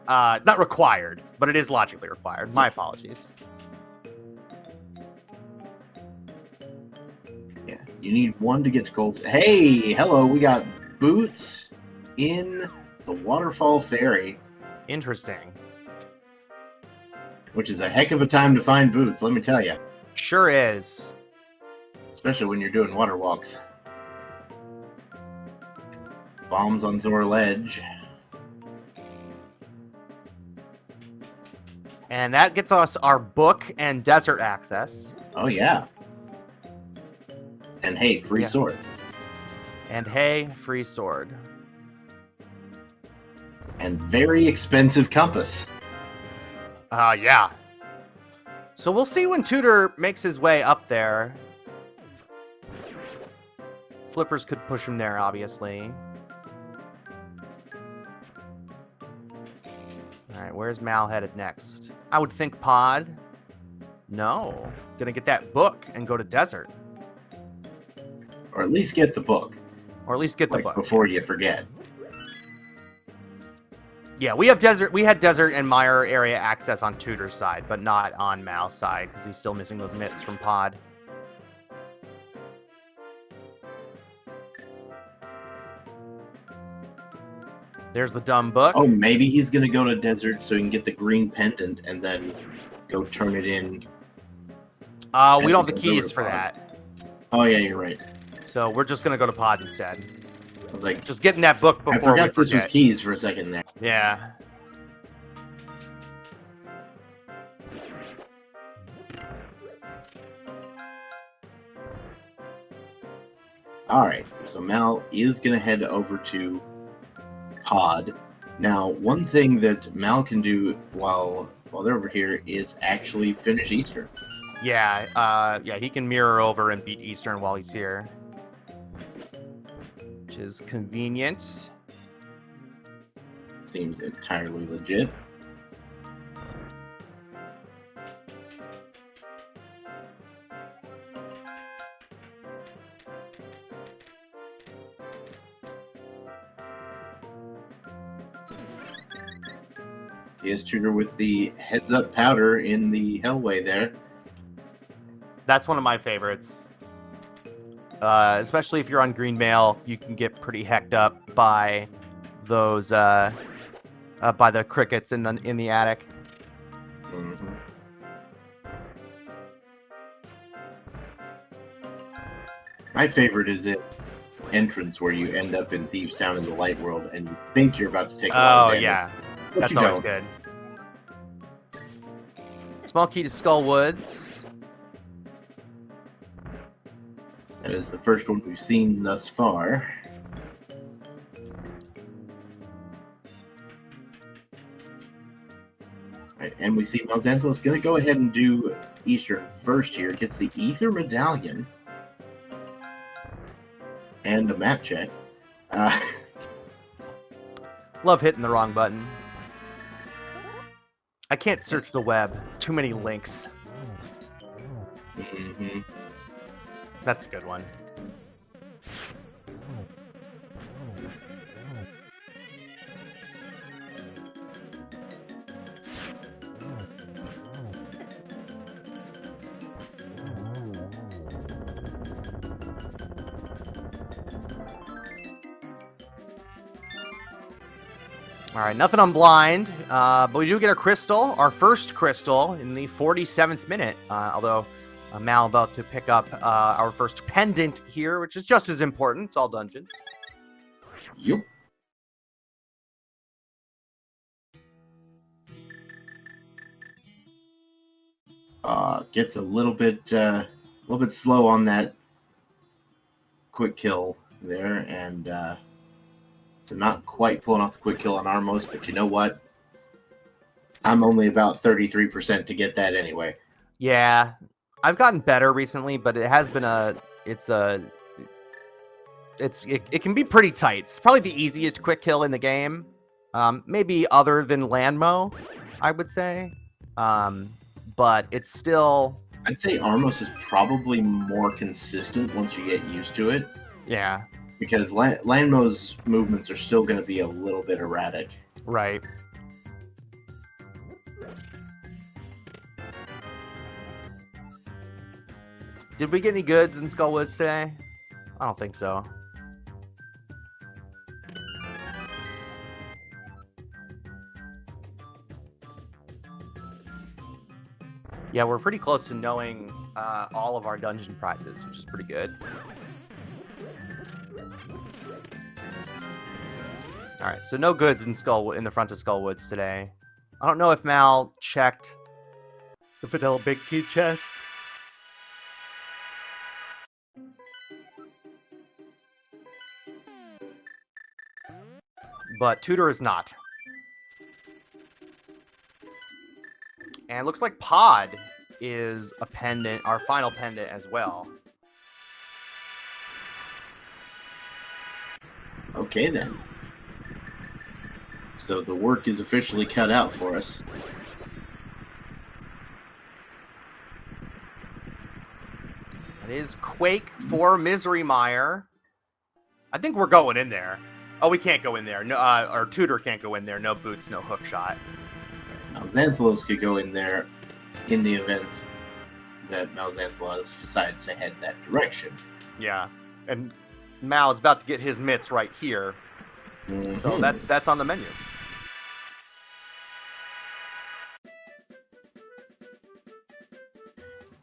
S1: It's not required, but it is logically required. My apologies.
S2: Yeah, you need one to get to Cold Stare. Hey, hello, we got boots in the Waterfall Ferry.
S1: Interesting.
S2: Which is a heck of a time to find boots, let me tell you.
S1: Sure is.
S2: Especially when you're doing water walks. Bombs on Zor Ledge.
S1: And that gets us our book and desert access.
S2: Oh, yeah. And hey, free sword.
S1: And hey, free sword.
S2: And very expensive compass.
S1: Yeah. So we'll see when Tutor makes his way up there. Flippers could push him there, obviously. Alright, where's Mal headed next? I would think Pod. No. Gonna get that book and go to desert.
S2: Or at least get the book.
S1: Or at least get the book.
S2: Before you forget.
S1: Yeah, we have desert. We had desert and mire area access on Tutor's side, but not on Mal's side because he's still missing those mitts from Pod. There's the dumb book.
S2: Oh, maybe he's gonna go to desert so he can get the green pendant and then go turn it in.
S1: We don't have the keys for that.
S2: Oh yeah, you're right.
S1: So we're just gonna go to Pod instead.
S2: I was like,
S1: Just getting that book before
S2: I forgot
S1: we
S2: this
S1: forget.
S2: was keys for a second there.
S1: Yeah.
S2: All right, so Mal is gonna head over to Pod. Now, one thing that Mal can do while they're over here is actually finish Eastern.
S1: Yeah, yeah, he can mirror over and beat Eastern while he's here. Which is convenient.
S2: Seems entirely legit. CS Tutor with the heads-up powder in the Hellway there.
S1: That's one of my favorites. Especially if you're on Green Mail, you can get pretty hecked up by those by the crickets in the attic.
S2: Mm-hmm. My favorite is it entrance where you end up in Thieves Town in the light world and you think you're about to take a lot of damage.
S1: Yeah,
S2: But
S1: that's
S2: you
S1: always
S2: don't.
S1: good. Small key to Skull Woods.
S2: That is the first one we've seen thus far. Right, and we see MalXantholos going to go ahead and do Eastern first here. Gets the Ether Medallion. And a map check.
S1: Love hitting the wrong button. I can't search the web. Too many links.
S2: Mm-hmm.
S1: That's a good one. All right, nothing on blind, but we do get a crystal, our first crystal in the 47th minute, although Mal about to pick up our first pendant here, which is just as important. It's all dungeons.
S2: Yup. Gets a little bit slow on that quick kill there, and so not quite pulling off the quick kill on Armos, but you know what? I'm only about 33% to get that anyway.
S1: Yeah, I've gotten better recently, but it has been it can be pretty tight. It's probably the easiest quick kill in the game, maybe other than Landmo, I would say, but it's still.
S2: I'd say Armos is probably more consistent once you get used to it.
S1: Yeah.
S2: Because Landmo's movements are still going to be a little bit erratic.
S1: Right. Did we get any goods in Skullwoods today? I don't think so. Yeah, we're pretty close to knowing all of our dungeon prizes, which is pretty good. All right, so no goods in the front of Skullwoods today. I don't know if Mal checked the Fidel Big Key chest. But Tutor is not. And looks like Pod is a pendant, our final pendant as well.
S2: Okay, then. So the work is officially cut out for us.
S1: It is Quake for Misery Mire. I think we're going in there. Oh, we can't go in there. No, our tutor can't go in there. No boots, no hook shot.
S2: MalXantholos could go in there in the event that MalXantholos decides to head that direction.
S1: Yeah, and Mal is about to get his mitts right here, so that's on the menu.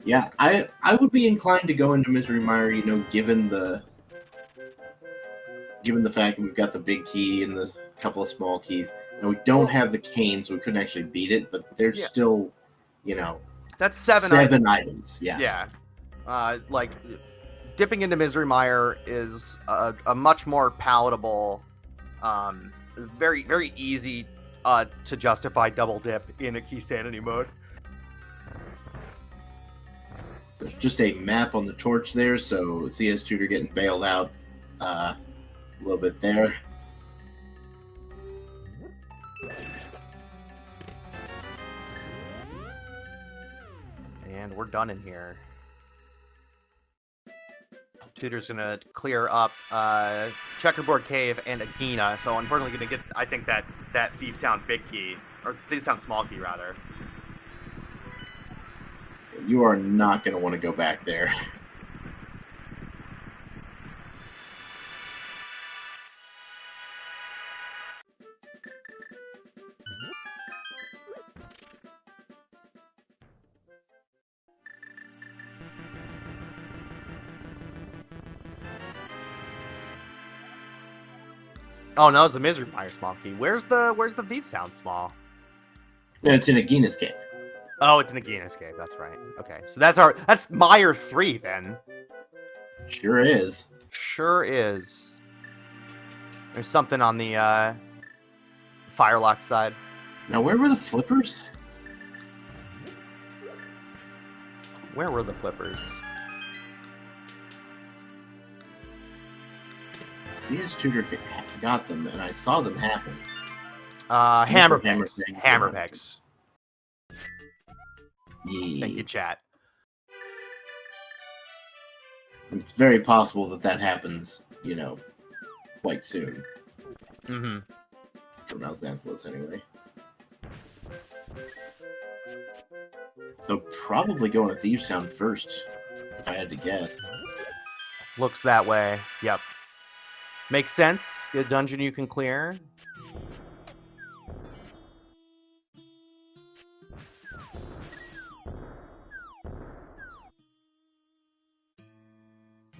S2: Yeah, I would be inclined to go into Misery Mire, you know, given the fact that we've got the big key and the couple of small keys. And we don't have the cane, so we couldn't actually beat it, but there's still, you know,
S1: that's seven
S2: items. Yeah.
S1: Yeah. Like, dipping into Misery Mire is a much more palatable, very, very easy to justify double dip in a key sanity mode.
S2: There's just a map on the torch there, so CS Tutor getting bailed out a little bit there.
S1: And we're done in here. Tutor's gonna clear up Checkerboard Cave and Agahnim, so unfortunately gonna get, I think, that Thieves Town big key, or Thieves Town small key rather.
S2: You are not going to want to go back there.
S1: Oh no, it's a Misery Mire small key. Where's the Thieves Town small?
S2: No, it's in Agahnim's cave.
S1: Oh, it's an Agahnim Cave. That's right. Okay, so that's Mire 3 then.
S2: Sure is.
S1: Sure is. There's something on the Firelock side.
S2: Now, where were the flippers?
S1: Where were the flippers?
S2: CS Tutor got them, and I saw them happen.
S1: Hammer pegs. Hammer pegs.
S2: Yeah.
S1: Thank you, chat.
S2: It's very possible that happens, you know, quite soon.
S1: Mm-hmm.
S2: For MalXantholos, anyway. So probably going to Thieves Town first, if I had to guess.
S1: Looks that way. Yep. Makes sense. Good dungeon you can clear.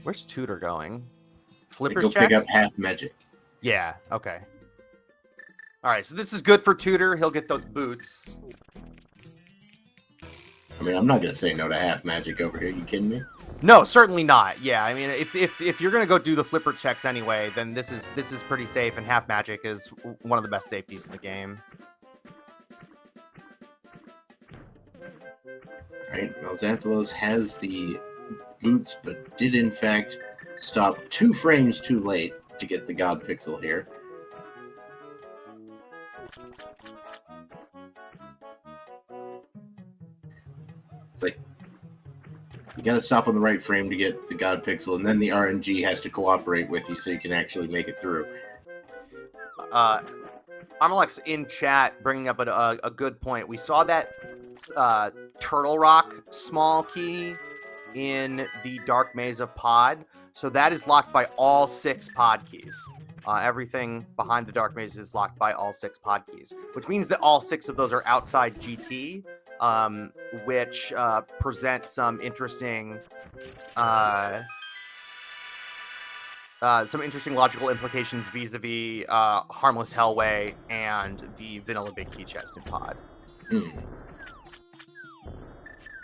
S1: Where's Tutor going? Flippers
S2: go
S1: checks?
S2: pick up half magic.
S1: Yeah, okay. Alright, so this is good for Tutor. He'll get those boots.
S2: I mean, I'm not going to say no to half magic over here. You kidding me?
S1: No, certainly not. Yeah, I mean, if you're going to go do the flipper checks anyway, then this is pretty safe, and half magic is one of the best safeties in the game.
S2: Alright, MalXantholos has the boots, but did in fact stop 2 frames too late to get the God Pixel here. It's like, you gotta stop on the right frame to get the God Pixel, and then the RNG has to cooperate with you so you can actually make it through.
S1: Alex in chat bringing up a good point. We saw that Turtle Rock small key in the Dark Maze of Pod, so that is locked by all 6 pod keys. Everything behind the Dark Maze is locked by all 6 pod keys, which means that all 6 of those are outside GT, which present some interesting logical implications vis-a-vis Harmless Hellway and the Vanilla Big Key Chest in Pod.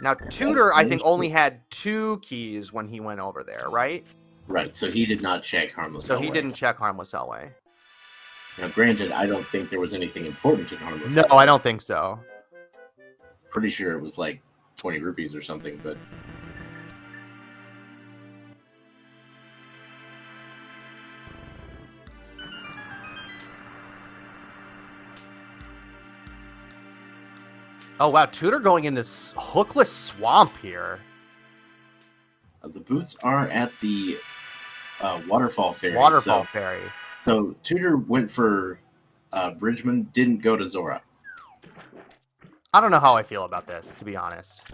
S1: Now, Tutor, I think, only had 2 keys when he went over there, right?
S2: Right, so he did not check Harmless Hellway.
S1: So he didn't check Harmless Hellway.
S2: Now, granted, I don't think there was anything important in Harmless
S1: No,
S2: Hellway.
S1: I don't think so.
S2: Pretty sure it was like 20 rupees or something, but...
S1: Oh, wow. Tutor going into Hookless Swamp here.
S2: The boots are at the Waterfall Ferry.
S1: Waterfall Ferry.
S2: So Tutor went for Bridgman, didn't go to Zora.
S1: I don't know how I feel about this, to be honest.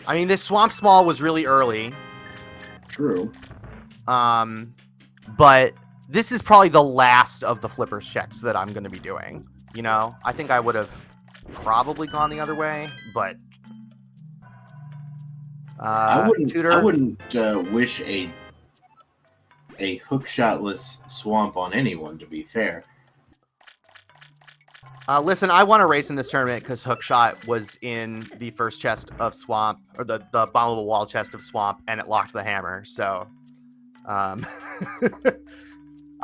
S1: I mean, this Swamp Small was really early.
S2: True.
S1: But this is probably the last of the Flippers checks that I'm going to be doing. You know, I think I would have probably gone the other way, but
S2: I
S1: Tutor.
S2: wouldn't wish a hookshotless swamp on anyone, to be fair.
S1: Listen, I want to race in this tournament because Hookshot was in the first chest of Swamp, or the bottom of the wall chest of Swamp, and it locked the hammer. So, I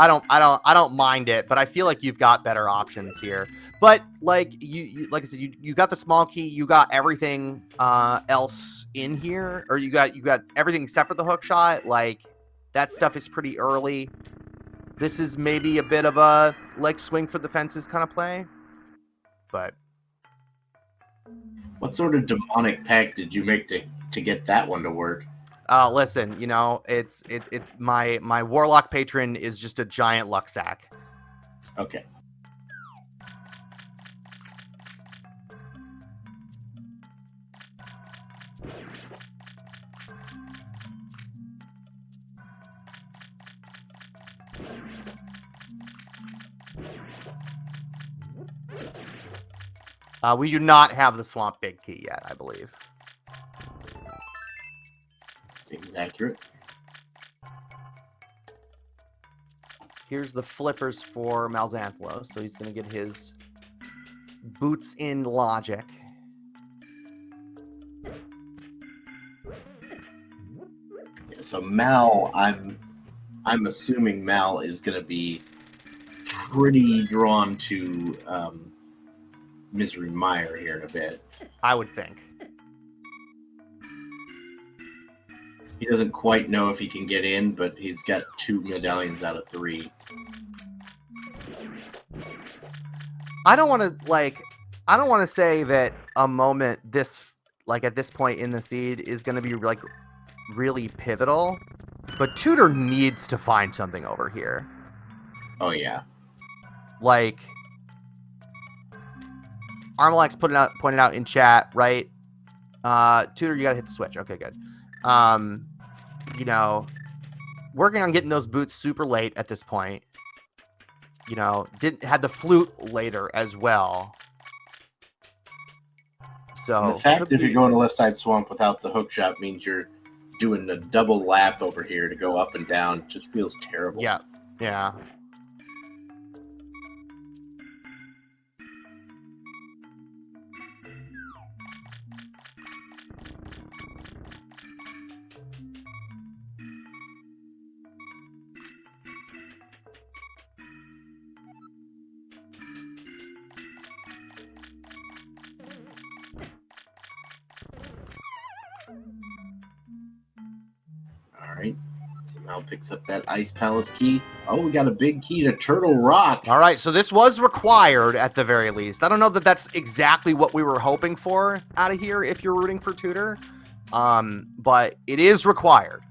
S1: don't mind it, but I feel like you've got better options here. But like like I said, you got the small key, you got everything else in here, or you got everything except for the Hookshot. Like that stuff is pretty early. This is maybe a bit of a like swing for the fences kind of play. But
S2: what sort of demonic pact did you make to get that one to work?
S1: Listen, you know, my warlock patron is just a giant luck sack.
S2: Okay.
S1: We do not have the Swamp Big Key yet, I believe.
S2: Seems accurate.
S1: Here's the flippers for MalXantholos, so he's going to get his boots in logic.
S2: Yeah, so Mal, I'm assuming Mal is going to be pretty drawn to Misery Mire here in a bit.
S1: I would think.
S2: He doesn't quite know if he can get in, but he's got 2 medallions out of 3.
S1: I don't want to say that a moment this, like at this point in the seed, is going to be like really pivotal, but Tutor needs to find something over here.
S2: Oh yeah.
S1: Like Armalex pointed out in chat, right? Tutor, you gotta hit the switch. Okay, good. You know, working on getting those boots super late at this point. You know, had the flute later as well. So
S2: and the fact if you're going to left side swamp without the hook shot means you're doing a double lap over here to go up and down. Just feels terrible.
S1: Yeah, yeah.
S2: All right. So Mal picks up that Ice Palace key. Oh, we got a big key to Turtle Rock.
S1: All right, so this was required at the very least. I don't know that that's exactly what we were hoping for out of here if you're rooting for Tutor, but it is required.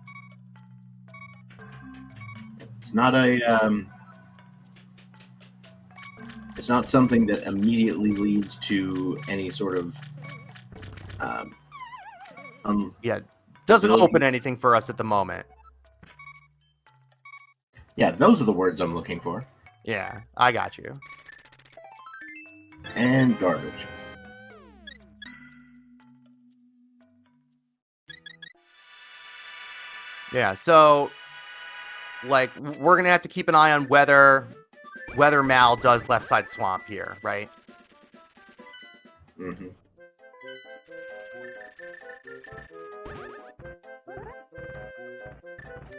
S2: It's not it's not something that immediately leads to any sort of
S1: Doesn't open anything for us at the moment.
S2: Yeah, those are the words I'm looking for.
S1: Yeah, I got you.
S2: And garbage.
S1: Yeah, so like we're gonna have to keep an eye on whether Mal does left side swamp here, right?
S2: Mm-hmm.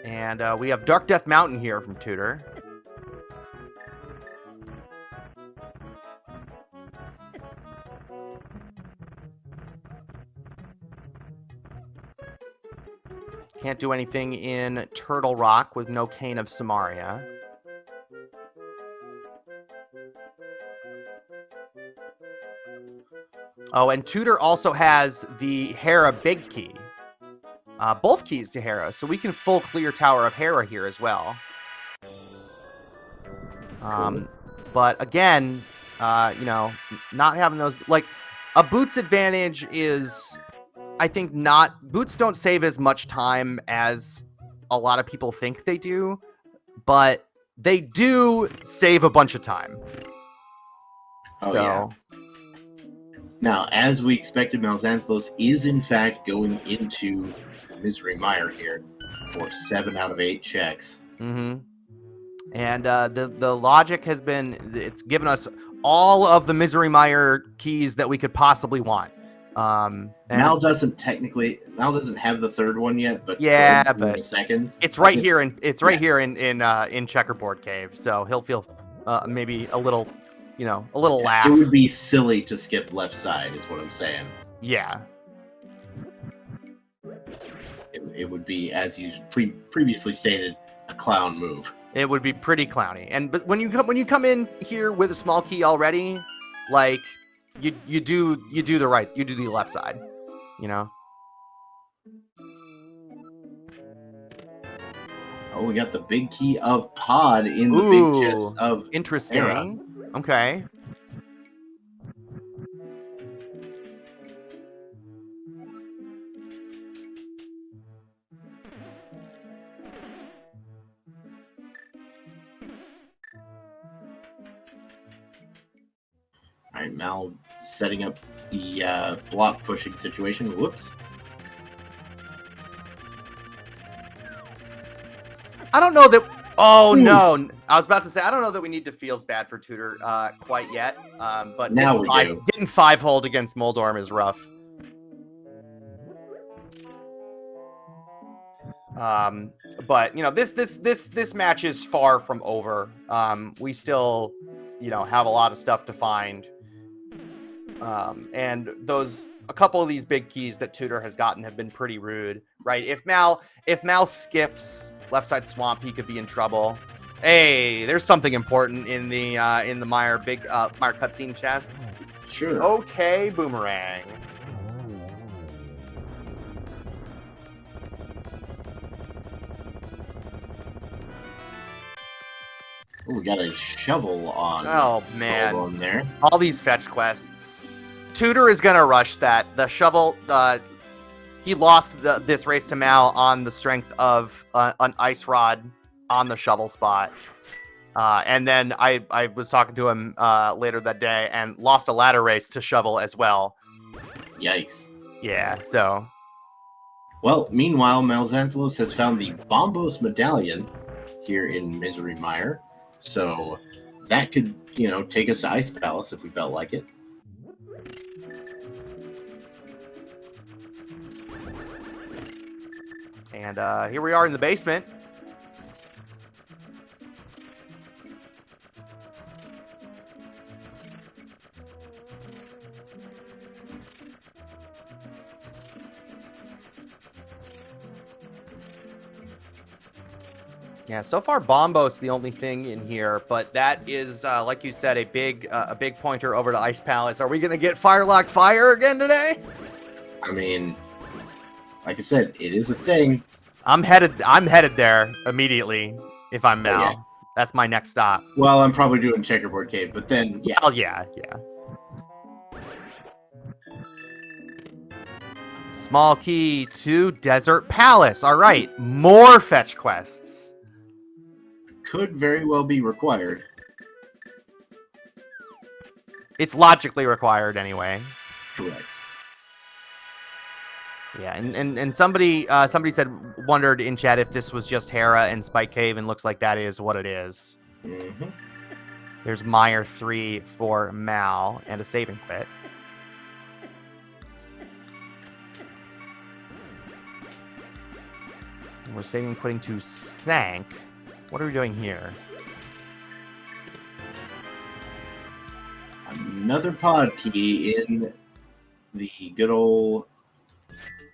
S1: And we have Dark Death Mountain here from Tutor. Can't do anything in Turtle Rock with no Cane of Samaria. Oh, and Tutor also has the Hera Big Key. Both keys to Hera, so we can full clear Tower of Hera here as well.
S2: Cool.
S1: But again, you know, not having those, like, a boots advantage is, I think, not, boots don't save as much time as a lot of people think they do, but they do save a bunch of time.
S2: Oh,
S1: So,
S2: yeah. Now, as we expected, MalXantholos is in fact going into Misery Mire here for 7 out of 8 checks.
S1: and the logic has been, it's given us all of the Misery Mire keys that we could possibly want. And
S2: Mal doesn't have the third one yet, but
S1: yeah,
S2: could
S1: but
S2: in a second.
S1: it's right here, and it's right here in Checkerboard Cave, so he'll feel maybe a little, you know, a little laugh.
S2: It would be silly to skip left side, is what I'm saying.
S1: Yeah.
S2: It would be, as you previously stated, a clown move.
S1: It would be pretty clowny. But when you come in here with a small key already, like you do the left side, you know.
S2: Oh, we got the big key of Pod in the big chest of
S1: interesting.
S2: Era.
S1: Okay.
S2: All right, Mal setting up the block pushing situation. Whoops.
S1: I don't know that. Oh,
S2: Oof.
S1: no. I was about to say, I don't know that we need to feels bad for Tutor quite yet. But
S2: now we do.
S1: Getting 5-hold against Moldorm is rough. But you know, this match is far from over. We still, you know, have a lot of stuff to find. And a couple of these big keys that Tutor has gotten have been pretty rude, right? If Mal skips left side swamp, he could be in trouble. Hey, there's something important in the Mire Mire cutscene chest.
S2: Sure.
S1: Okay, boomerang.
S2: Oh, we got a shovel on.
S1: Oh man,
S2: on there.
S1: All these fetch quests. Tutor is gonna rush that. The shovel. He lost this race to Mal on the strength of an ice rod on the shovel spot. And then I was talking to him later that day and lost a ladder race to shovel as well.
S2: Yikes.
S1: Yeah, so.
S2: Well, meanwhile, MalXantholos has found the Bombos medallion here in Misery Mire. So that could, you know, take us to Ice Palace if we felt like it.
S1: And here we are in the basement. Yeah, so far Bombo's the only thing in here, but that is, like you said, a big pointer over to Ice Palace. Are we gonna get Firelocked Fire again today?
S2: I mean, like I said, it is a thing.
S1: I'm headed there immediately if I'm Mal.
S2: Yeah.
S1: That's my next stop.
S2: Well, I'm probably doing Checkerboard Cave, but then, yeah.
S1: Oh, yeah. Small key to Desert Palace. All right, more fetch quests.
S2: Could very well be required.
S1: It's logically required anyway.
S2: Correct.
S1: Yeah, and somebody wondered in chat if this was just Hera and Spike Cave, and looks like that is what it is.
S2: Mm-hmm.
S1: There's Mire 3 for Mal and a save and quit. And we're saving and quitting to Sank. What are we doing here?
S2: Another pod key in the good old...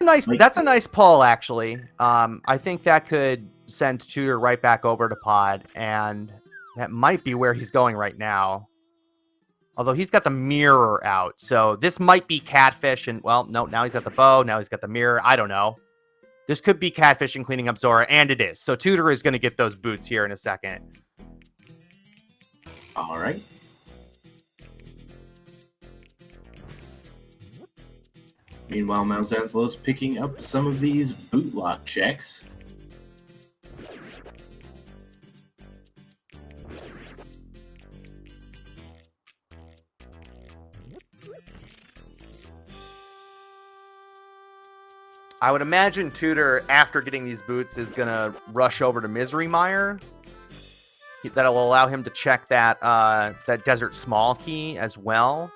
S1: That's a nice pull, actually. I think that could send Tutor right back over to Pod, and that might be where he's going right now. Although he's got the mirror out, so this might be Catfish, and, well, no, now he's got the bow, now he's got the mirror. I don't know. This could be Catfish and cleaning up Zora, and it is. So Tutor is going to get those boots here in a second.
S2: All right. Meanwhile, MalXantholos picking up some of these bootlock checks.
S1: I would imagine Tutor, after getting these boots, is going to rush over to Misery Mire. That'll allow him to check that that Desert Small Key as well.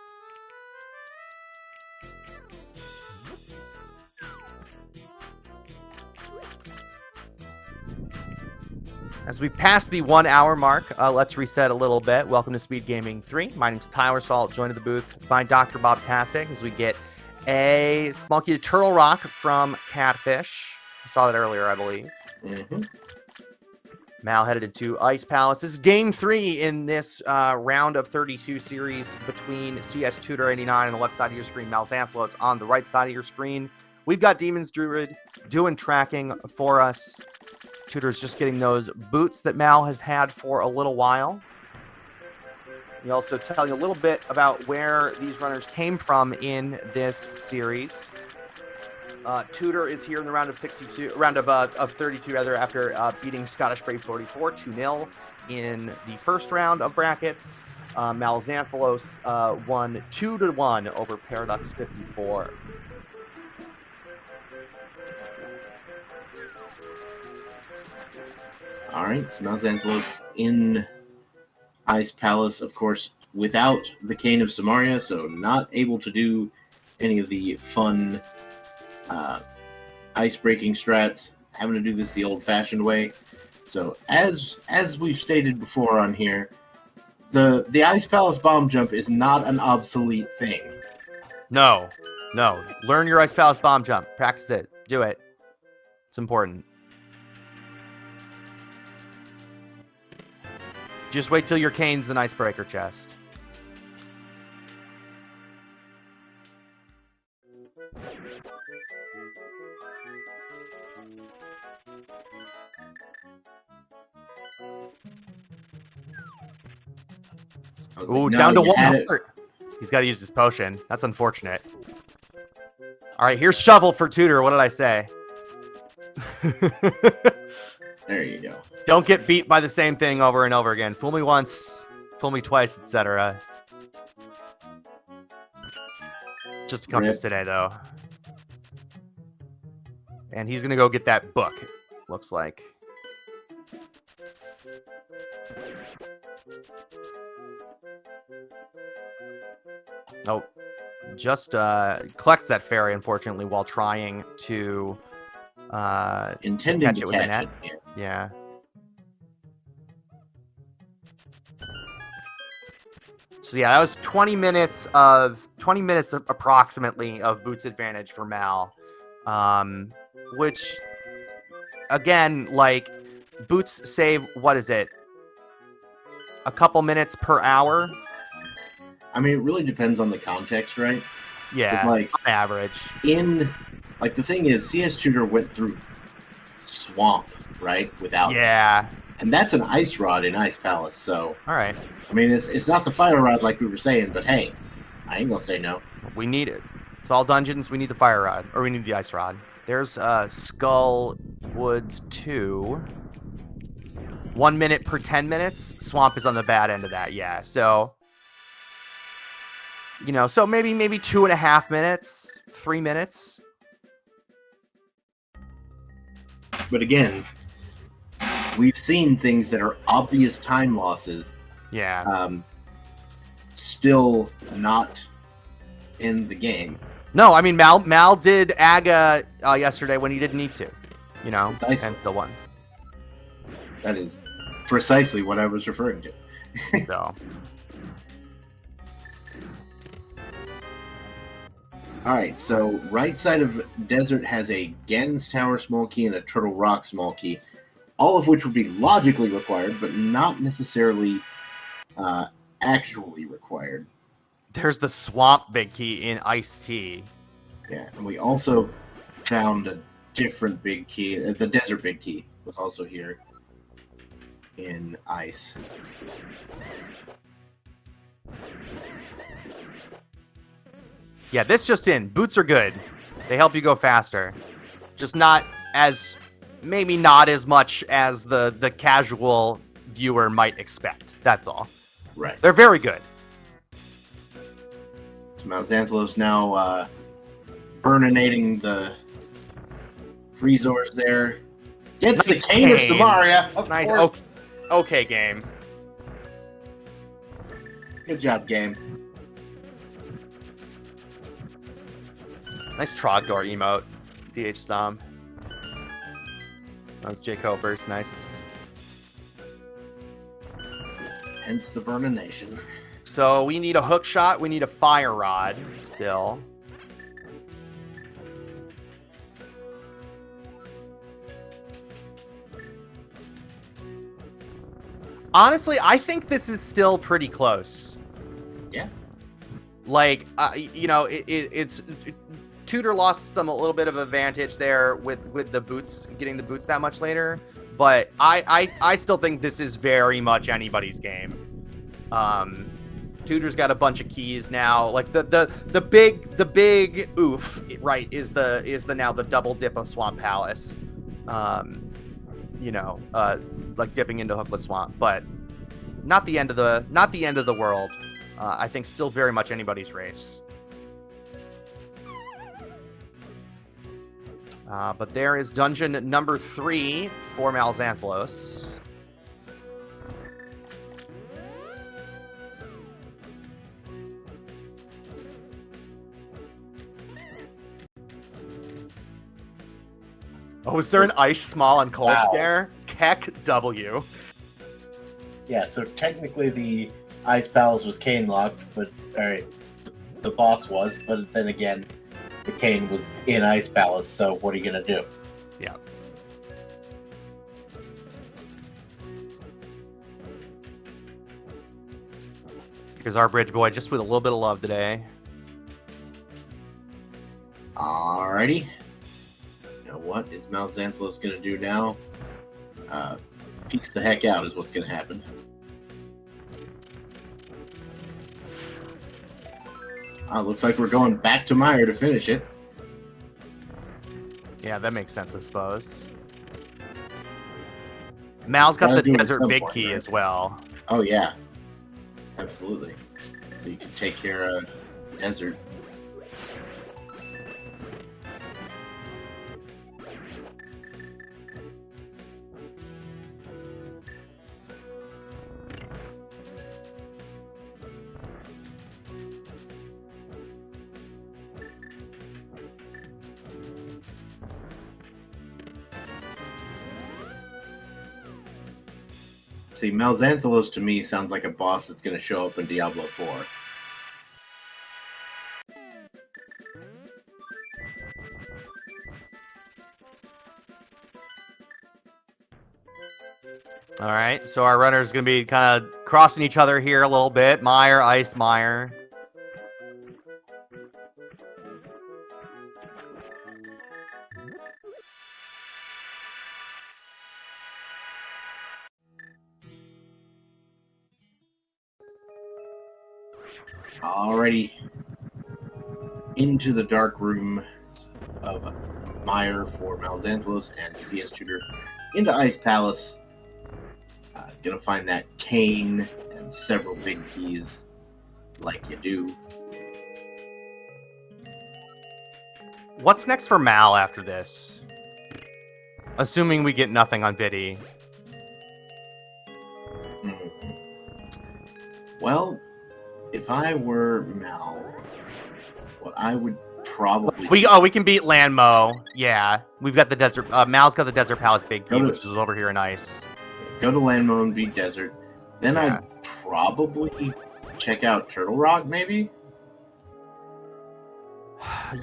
S1: As we pass the 1 hour mark, let's reset a little bit. Welcome to Speed Gaming 3. My name's Tyler Salt, joined at the booth by Dr. Bob Tastic as we get a small key to Turtle Rock from Catfish. I saw that earlier, I believe.
S2: Mm-hmm.
S1: Mal headed into Ice Palace. This is game 3 in this round of 32 series between cstutor89 on the left side of your screen, MalXantholos on the right side of your screen. We've got Demon's Druid doing tracking for us. Tutor's just getting those boots that Mal has had for a little while. He also tell you a little bit about where these runners came from in this series. Tutor is here in the round of 32, round of 32 rather, after beating Scottish Brave 44 2-0 in the first round of brackets. MalXantholos won 2-1 over Paradox 54.
S2: All right, so MalXantholos in Ice Palace, of course, without the Cane of Samaria, so not able to do any of the fun ice-breaking strats, having to do this the old-fashioned way. So as we've stated before on here, the Ice Palace bomb jump is not an obsolete thing.
S1: No. Learn your Ice Palace bomb jump. Practice it. Do it. It's important. Just wait till your Cane's an icebreaker chest. Ooh,
S2: like,
S1: down to
S2: you
S1: 1
S2: had it.
S1: heart. He's got to use his potion. That's unfortunate. All right, here's Shovel for Tutor. What did I say?
S2: There you go.
S1: Don't get beat by the same thing over and over again. Fool me once, fool me twice, etc. Just a compass today, though. And he's going to go get that book, looks like. Oh, just collects that fairy, unfortunately, while trying to
S2: Intending
S1: catch
S2: to
S1: it with the
S2: catch
S1: net.
S2: it.
S1: Yeah. So yeah, that was 20 minutes approximately of Boots advantage for Mal. Which again, like, Boots save, what is it? A couple minutes per hour?
S2: I mean, it really depends on the context, right?
S1: Yeah,
S2: like
S1: on average.
S2: Like, the thing is, CS Tutor went through swamp, right? Without and that's an ice rod in Ice Palace, so
S1: all right.
S2: I mean, it's not the fire rod like we were saying, but hey, I ain't gonna say no.
S1: We need it. It's all dungeons. We need the fire rod, or we need the ice rod. There's Skull Woods 2. 1 minute per 10 minutes. Swamp is on the bad end of that. Yeah. So, you know, so maybe 2.5 minutes, 3 minutes.
S2: But again, we've seen things that are obvious time losses.
S1: Yeah.
S2: Still not in the game.
S1: No, I mean, Mal did Aga yesterday when he didn't need to, you know,
S2: Precisely.
S1: and still won.
S2: That is precisely what I was referring to.
S1: So.
S2: Alright, so right side of Desert has a Ganon's Tower small key and a Turtle Rock small key, all of which would be logically required, but not necessarily actually required.
S1: There's the Swamp big key in Ice Tea.
S2: Yeah, and we also found a different big key. The Desert big key was also here in Ice.
S1: Yeah, this just in. Boots are good. They help you go faster. Just not as... Maybe not as much as the casual viewer might expect. That's all.
S2: Right.
S1: They're very good.
S2: So MalXantholos now burninating the Freezors there. Gets
S1: Nice
S2: the cane of
S1: cane.
S2: Samaria, of
S1: Nice.
S2: course.
S1: Okay, game.
S2: Good job, game.
S1: Nice Trogdor emote. DH Stom. That was Jake Hopers. Nice.
S2: Hence the burnination.
S1: So we need a hook shot. We need a fire rod still. Honestly, I think this is still pretty close.
S2: Yeah.
S1: Like, you know, Tutor lost a little bit of advantage there with the boots, getting the boots that much later. But I still think this is very much anybody's game. Tutor's got a bunch of keys now. Like the big oof, right, is now the double dip of Swamp Palace. You know, like dipping into Hookless Swamp, but not the end of the world. I think still very much anybody's race. But there is dungeon number 3 for MalXantholos. Oh, is there an ice, small, and cold scare? Keck W.
S2: Yeah, so technically the Ice Palace was cane locked, but the boss was, but then again, the cane was in Ice Palace, so what are you gonna do?
S1: Yeah. Here's our bridge boy, just with a little bit of love today.
S2: Alrighty. Now what is MalXantholos gonna do now? Peeks the heck out is what's gonna happen. Looks like we're going back to Mire to finish it.
S1: Yeah, that makes sense, I suppose. Mal's got the desert big key
S2: right?
S1: as well.
S2: Oh yeah, absolutely. So you can take care of desert. See, MalXantholos to me sounds like a boss that's going to show up in Diablo 4.
S1: All right, so our runner's going to be kind of crossing each other here a little bit. Mire, Ice, Mire.
S2: Already into the dark room of Mire for MalXantholos and CS Tutor into Ice Palace. Gonna find that cane and several big keys like you do.
S1: What's next for Mal after this? Assuming we get nothing on Biddy.
S2: Well, if I were Mal, what I would probably
S1: We can beat Landmo. Yeah, we've got the desert. Mal's got the Desert Palace big key,
S2: Go to-
S1: which is over here in Ice.
S2: go to Landmo and beat Desert. Then
S1: Yeah.
S2: I'd probably check out Turtle Rock, maybe?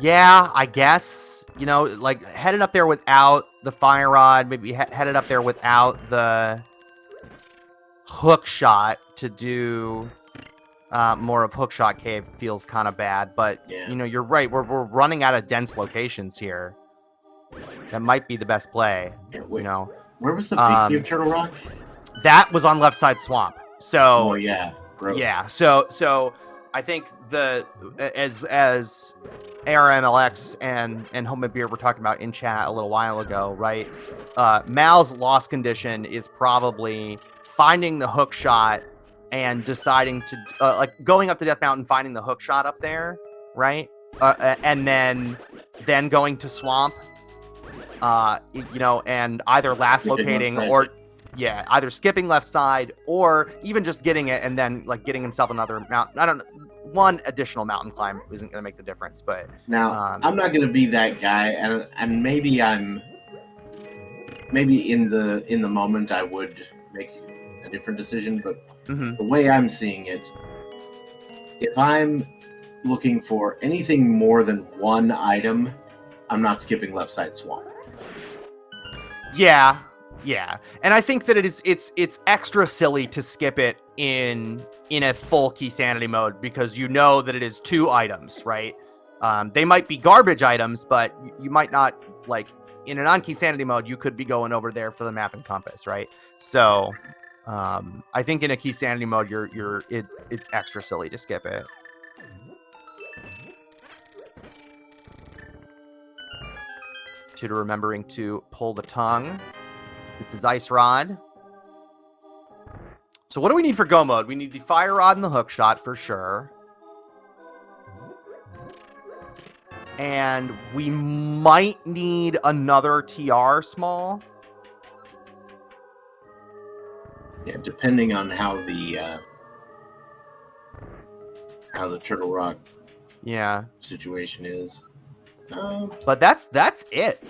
S1: Yeah, I guess. You know, like headed up there without the fire rod, maybe headed up there without the hook shot to do more of Hookshot Cave feels kind of bad. But
S2: Yeah.
S1: you know, you're right. We're running out of dense locations here. That might be the best play.
S2: Yeah,
S1: You
S2: wait,
S1: know,
S2: where was the big key of Turtle Rock?
S1: that was on left side swamp. So
S2: Oh, yeah. Gross.
S1: Yeah, so I think as ARMLX and Home and Beer were talking about in chat a little while ago, right? Mal's lost condition is probably finding the hook shot and deciding to like going up to Death Mountain, finding the hook shot up there, right? And then going to Swamp, and either last
S2: Skipping
S1: locating
S2: left side.
S1: or either skipping left side or even just getting it and then like getting himself another mountain. I don't know. One additional mountain climb isn't going to make the difference, but
S2: Now I'm not going to be that guy, and maybe in the moment I would make a different decision, but the way I'm seeing it, if I'm looking for anything more than one item, I'm not skipping left side swamp.
S1: Yeah, and I think that it's extra silly to skip it in a full key sanity mode because you know that it is 2 items, right? They might be garbage items, but you might not, like, in a non-key sanity mode, you could be going over there for the map and compass, right? So I think in a key sanity mode, it's extra silly to skip it. Tutor remembering to pull the tongue. It's his ice rod. So what do we need for go mode? We need the fire rod and the hook shot for sure. And we might need another TR small.
S2: Yeah, depending on how the Turtle Rock situation is.
S1: But that's it.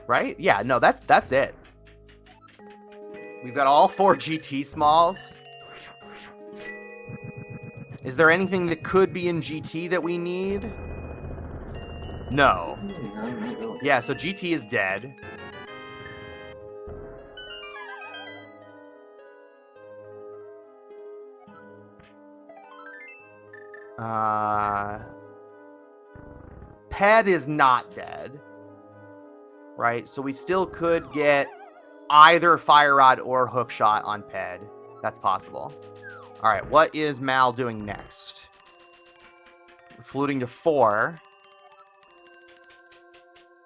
S1: Right? Yeah, no, that's it. We've got all 4 GT smalls. Is there anything that could be in GT that we need? No. Yeah, so GT is dead. Ped is not dead. Right? So we still could get either fire rod or hook shot on Ped. That's possible. All right, what is Mal doing next? We're fluting to 4.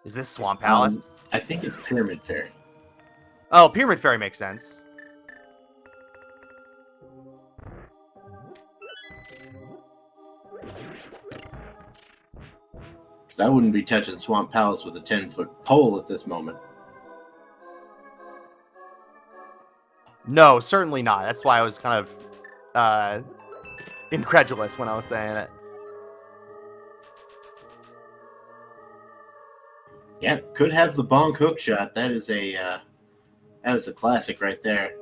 S1: Is this Swamp Palace?
S2: I think it's Pyramid Fairy.
S1: Oh, Pyramid Fairy makes sense.
S2: I wouldn't be touching Swamp Palace with a 10-foot pole at this moment.
S1: No, certainly not. That's why I was kind of incredulous when I was saying it.
S2: Yeah, could have the bonk hook shot. That is a classic right there.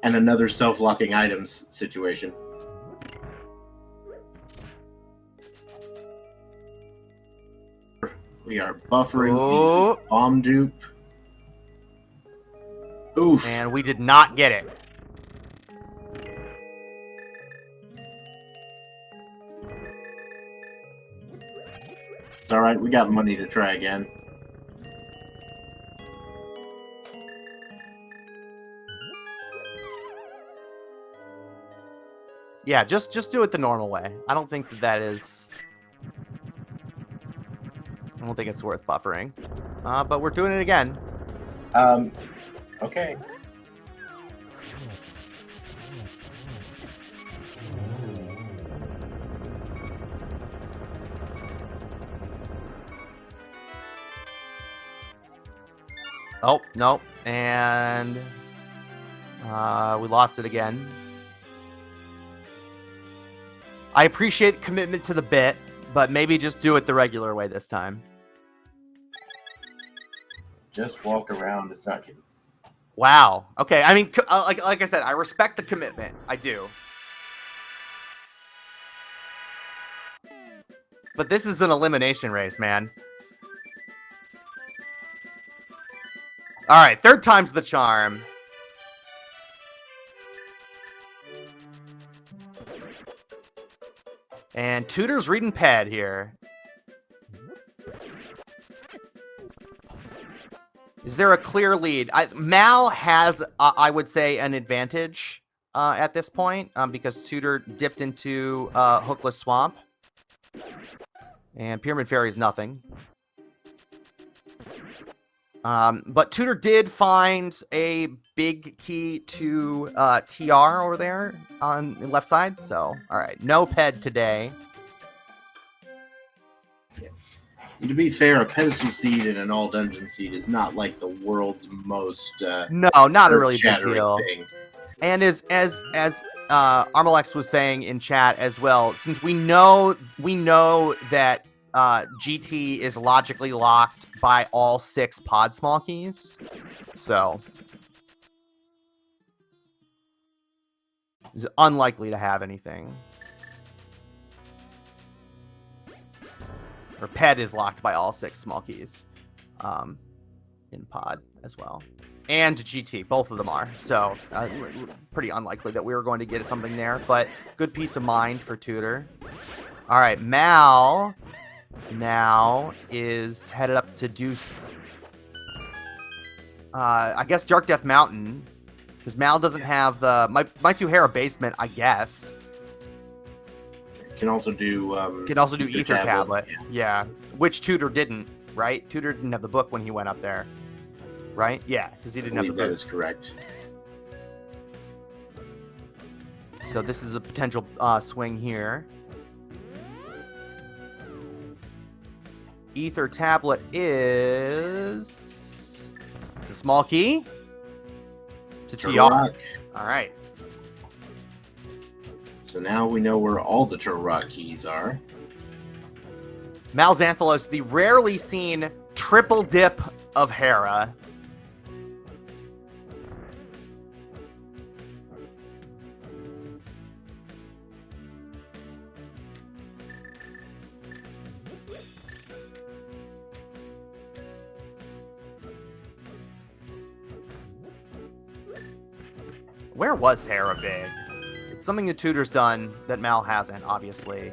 S2: And another self-locking items situation. We are buffering the bomb dupe. Oof.
S1: And we did not get it.
S2: It's alright, we got money to try again.
S1: Yeah, just do it the normal way. I don't think that is... I don't think it's worth buffering. But we're doing it again.
S2: Okay.
S1: Oh, no. And we lost it again. I appreciate the commitment to the bit, but maybe just do it the regular way this time.
S2: Just walk around. It's not kidding.
S1: Wow. Okay. I mean, like I said, I respect the commitment. I do. But this is an elimination race, man. All right. 3rd time's the charm. And Tutor's reading Ped here. Is there a clear lead? Mal has, I would say, an advantage at this point because Tutor dipped into Hookless Swamp. And Pyramid Fairy is nothing. But Tutor did find a big key to TR over there on the left side. So, all right. No Ped today.
S2: And to be fair, a pedestal seed and an all dungeon seed is not like the world's most
S1: no, not a really big deal.
S2: Thing.
S1: And as Armalex was saying in chat as well, since we know that GT is logically locked by all 6 pod small keys, so it's unlikely to have anything. Or Ped is locked by all 6 small keys in pod as well. And GT, both of them are. So, pretty unlikely that we were going to get something there. But good peace of mind for Tutor. All right, Mal now is headed up to do, I guess, Dark Death Mountain. Because Mal doesn't have the... Might do Hera Basement, I guess.
S2: Can also do
S1: Ether Tablet. Yeah. Which Tutor didn't, right? Tutor didn't have the book when he went up there. Right? Yeah, because he didn't have the book.
S2: That is correct.
S1: So this is a potential swing here. Ether Tablet is... It's a small key. To TR. All right.
S2: So now we know where all the Turtle Rock keys are.
S1: MalXantholos, the rarely seen triple dip of Hera. Where was Hera big? It's something the Tutor's done that Mal hasn't, obviously.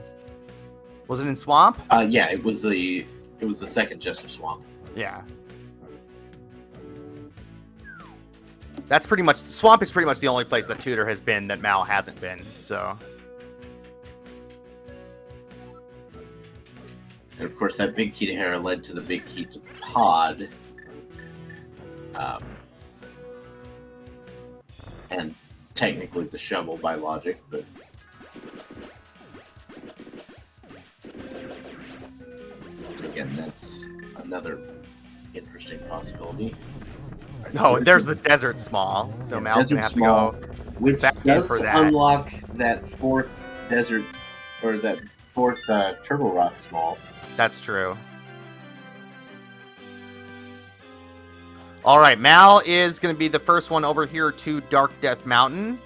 S1: Was it in Swamp?
S2: Yeah, it was the second chest of Swamp.
S1: Yeah. That's pretty much... Swamp is pretty much the only place that Tutor has been that Mal hasn't been, so...
S2: And of course, that big key to Hera led to the big key to Pod. And technically the shovel by logic, but... Again, that's another interesting possibility.
S1: Oh, there's the Desert Small, so yeah, Mal's gonna have to go
S2: which
S1: back in for that.
S2: Unlock that fourth desert, or that fourth Turtle Rock Small.
S1: That's true. All right, Mal is going to be the first one over here to Dark Death Mountain.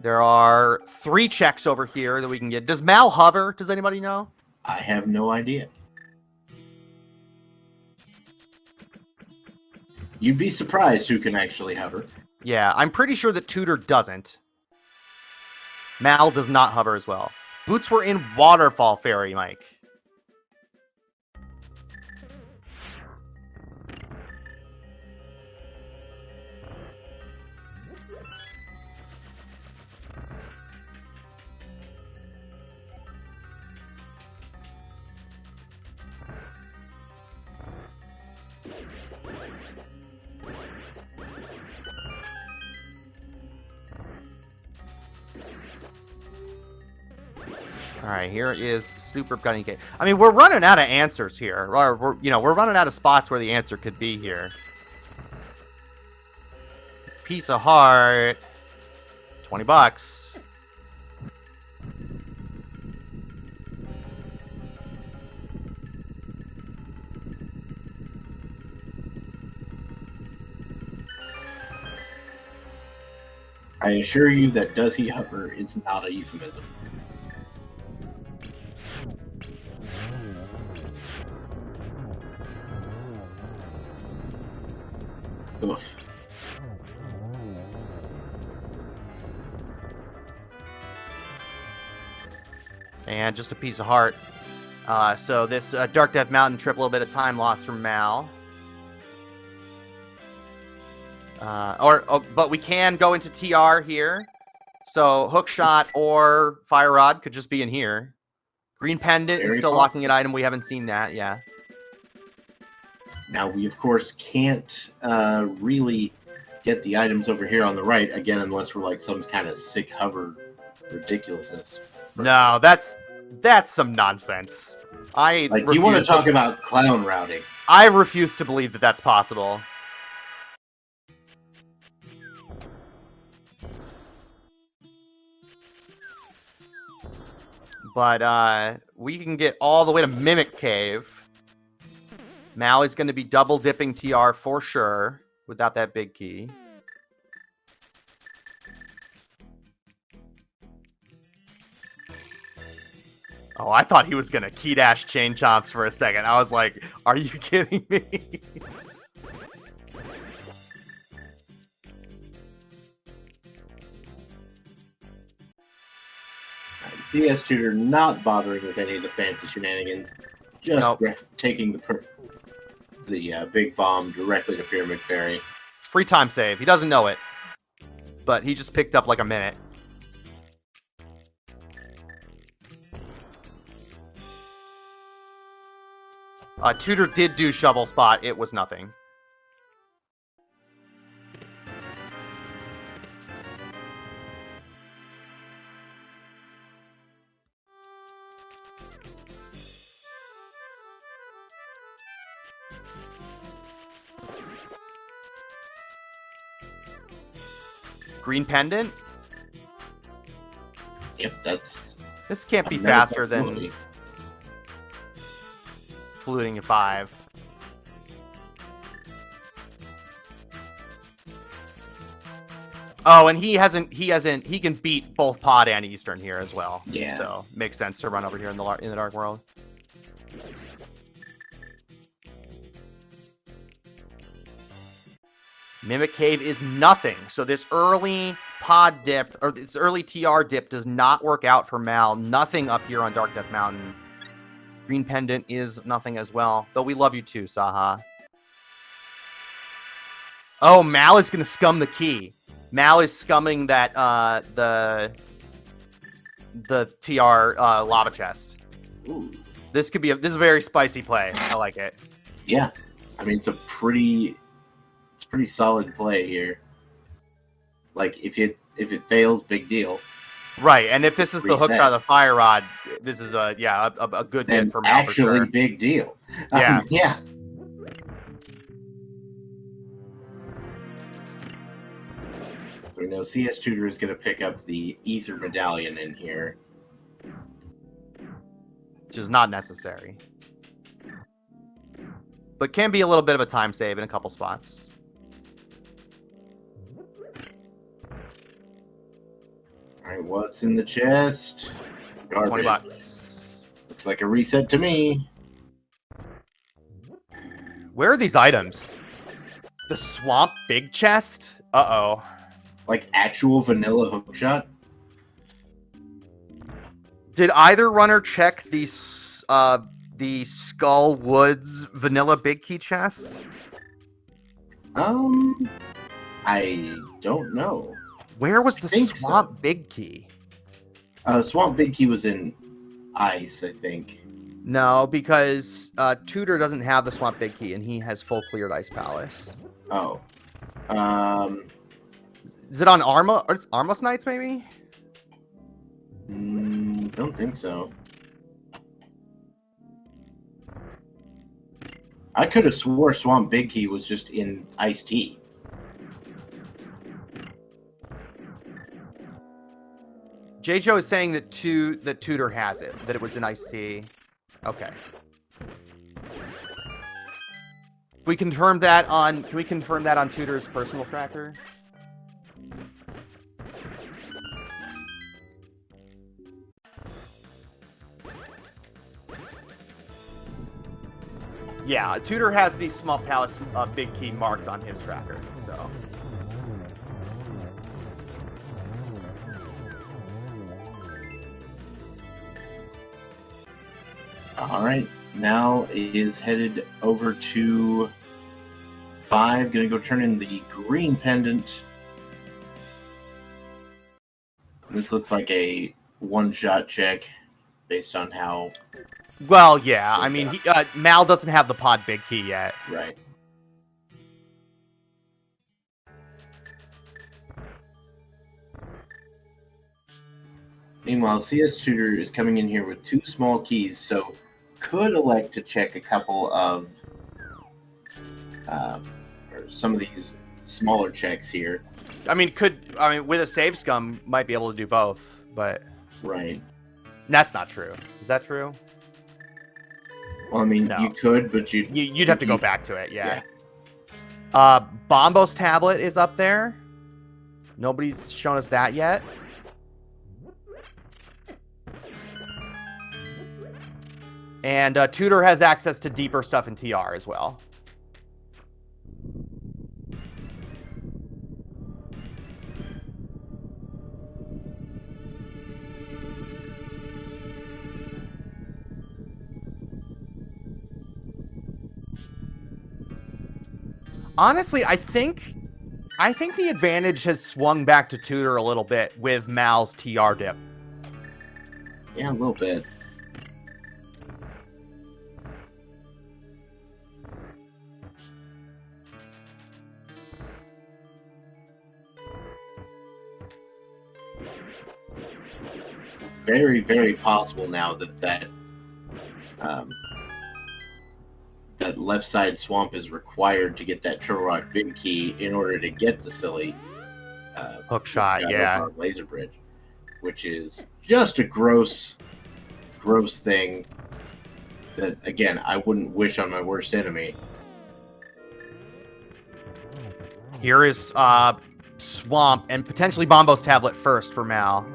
S1: There are 3 checks over here that we can get. Does Mal hover? Does anybody know?
S2: I have no idea. You'd be surprised who can actually hover.
S1: Yeah, I'm pretty sure that Tutor doesn't. Mal does not hover as well. Boots were in Waterfall Fairy, Mike. All right, here is Super Gunny Cake. I mean, we're running out of answers here. We're running out of spots where the answer could be here. Piece of Heart. $20.
S2: I assure you that does he hover is not a euphemism. Oof.
S1: And just a piece of heart. So this Dark Death Mountain trip, a little bit of time lost from Mal. But we can go into TR here. So Hookshot or Fire Rod could just be in here. Green Pendant is still locking an item. We haven't seen that, yeah.
S2: Now, we, of course, can't really get the items over here on the right, again, unless we're like some kind of sick hover ridiculousness.
S1: No, that's some nonsense.
S2: Like, you want to talk about clown routing.
S1: I refuse to believe that that's possible. But we can get all the way to Mimic Cave. Mal is going to be double dipping TR for sure without that big key. Oh, I thought he was going to key dash chain chomps for a second. I was like, are you kidding me?
S2: CS Tutor not bothering with any of the fancy shenanigans, just taking the big bomb directly to Pyramid Fairy.
S1: Free time save. He doesn't know it, but he just picked up like a minute. Tutor did do Shovel Spot. It was nothing. Green Pendant?
S2: Yep, that's...
S1: This can't be faster than fluting at 5. Oh, and he can beat both Pod and Eastern here as well.
S2: Yeah.
S1: So makes sense to run over here in the Dark World. Mimic Cave is nothing. So this early pod dip, or this early TR dip does not work out for Mal. Nothing up here on Dark Death Mountain. Green Pendant is nothing as well. Though we love you too, Saha. Oh, Mal is going to scum the key. Mal is scumming that, the TR lava chest.
S2: Ooh.
S1: This is a very spicy play. I like it.
S2: Yeah. I mean, it's pretty solid play here. Like, if it fails, big deal.
S1: Right, and if this is the hookshot of the Fire Rod, this is a good hit for Mal.
S2: Actually,
S1: for sure.
S2: Big deal.
S1: Yeah.
S2: Yeah. We know CS Tutor is going to pick up the Ether Medallion in here,
S1: which is not necessary, but can be a little bit of a time save in a couple spots.
S2: All right, what's in the chest? Garbage.
S1: 20 bucks.
S2: Looks like a reset to me.
S1: Where are these items? The Swamp Big Chest? Uh-oh.
S2: Like actual vanilla hookshot?
S1: Did either runner check the Skull Woods vanilla Big Key chest?
S2: I don't know.
S1: Where was the Swamp Big Key?
S2: Swamp Big Key was in Ice, I think.
S1: No, because Tutor doesn't have the Swamp Big Key, and he has full cleared Ice Palace.
S2: Oh.
S1: Is it on Arma? Or it's Armless Knights, maybe?
S2: Don't think so. I could have swore Swamp Big Key was just in Iced Tea.
S1: J-Joe is saying that Tutor has it, that it was in Iced Tea. Okay. Can we confirm that on Tutor's personal tracker? Yeah, Tutor has the Small Palace Big Key marked on his tracker, so.
S2: All right. Mal is headed over to 5. Gonna go turn in the green pendant. This looks like a one-shot check based on how...
S1: Well, yeah. I mean, Mal doesn't have the pod big key yet.
S2: Right. Meanwhile, CS Tutor is coming in here with 2 small keys, so could elect to check a couple of or some of these smaller checks here.
S1: I mean, with a save scum, might be able to do both, but
S2: Right.
S1: that's not true. Is that true?
S2: Well, I mean,
S1: No.
S2: you could, but
S1: you'd have to go back to it. Yeah. Bombo's tablet is up there. Nobody's shown us that yet. And Tutor has access to deeper stuff in TR as well. Honestly, I think the advantage has swung back to Tutor a little bit with Mal's TR dip.
S2: Yeah, a little bit. Very, very possible now that left side swamp is required to get that Turtle Rock big key in order to get the silly
S1: Hook shot, yeah.
S2: laser bridge, which is just a gross thing that, again, I wouldn't wish on my worst enemy.
S1: Here is Swamp and potentially Bombo's tablet first for Mal.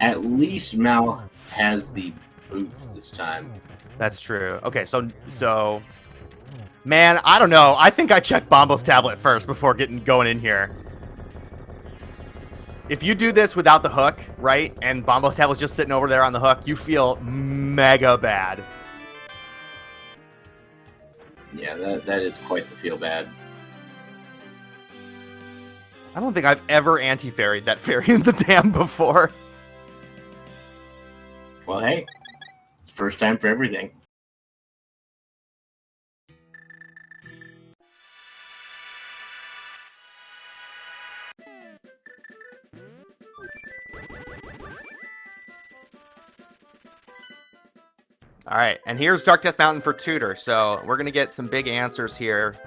S2: At least Mal has the boots this time.
S1: That's true. Okay, so man, I don't know. I think I checked Bombo's tablet first before going in here. If you do this without the hook, right, and Bombo's tablet's just sitting over there on the hook, you feel mega bad.
S2: Yeah, that is quite the feel bad.
S1: I don't think I've ever anti-ferried that ferry in the dam before.
S2: Well, hey, it's first time for everything.
S1: All right, and here's Dark Death Mountain for Tutor. So we're going to get some big answers here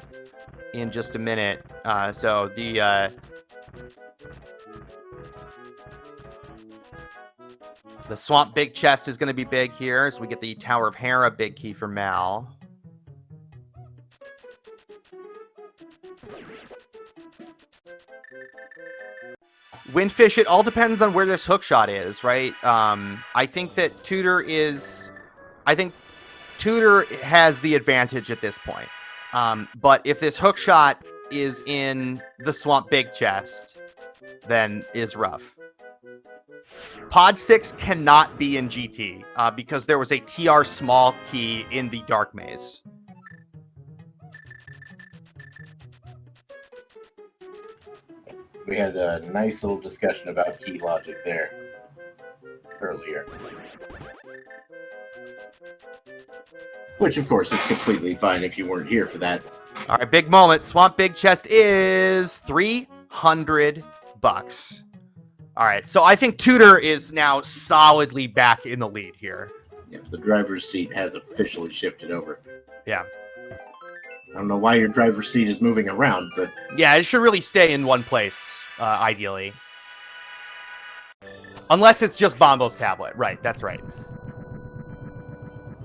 S1: in just a minute. So the Swamp Big Chest is going to be big here. So we get the Tower of Hera big key for Mal. Windfish, it all depends on where this hook shot is, right? I think that Tutor has the advantage at this point. But if this hook shot is in the Swamp Big Chest, then is rough. Pod 6 cannot be in GT because there was a TR small key in the Dark Maze.
S2: We had a nice little discussion about key logic there earlier. Which, of course, is completely fine if you weren't here for that.
S1: All right, big moment. Swamp Big Chest is $300. All right, so I think Tutor is now solidly back in the lead here.
S2: Yeah, the driver's seat has officially shifted over.
S1: Yeah.
S2: I don't know why your driver's seat is moving around, but...
S1: Yeah, it should really stay in one place, ideally. Unless it's just Bombo's tablet. Right, that's right.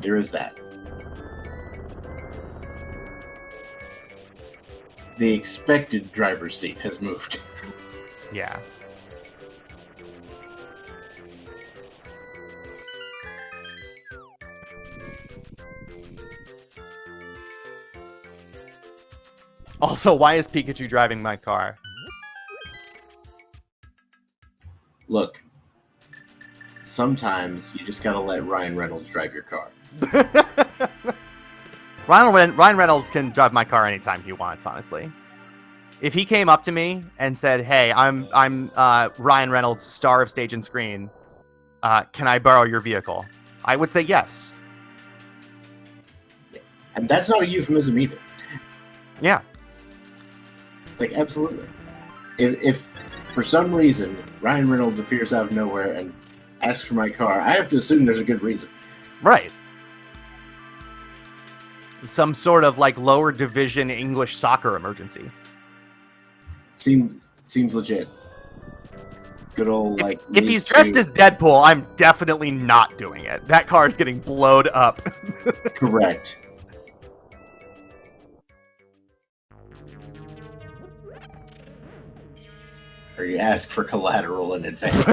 S2: There is that. The expected driver's seat has moved.
S1: Yeah. Also, why is Pikachu driving my car?
S2: sometimes you just gotta let Ryan Reynolds drive your car.
S1: Ryan Reynolds can drive my car anytime he wants, honestly. If he came up to me and said, "Hey, I'm Ryan Reynolds, star of stage and screen. Can I borrow your vehicle?" I would say yes.
S2: Yeah. And that's not a euphemism either.
S1: Yeah.
S2: It's like, absolutely. If for some reason Ryan Reynolds appears out of nowhere and asks for my car, I have to assume there's a good reason.
S1: Right. Some sort of like lower division English soccer emergency.
S2: Seems legit. Good old like.
S1: If he's dressed as Deadpool, I'm definitely not doing it. That car is getting blowed up.
S2: Correct. Or you ask for collateral in advance.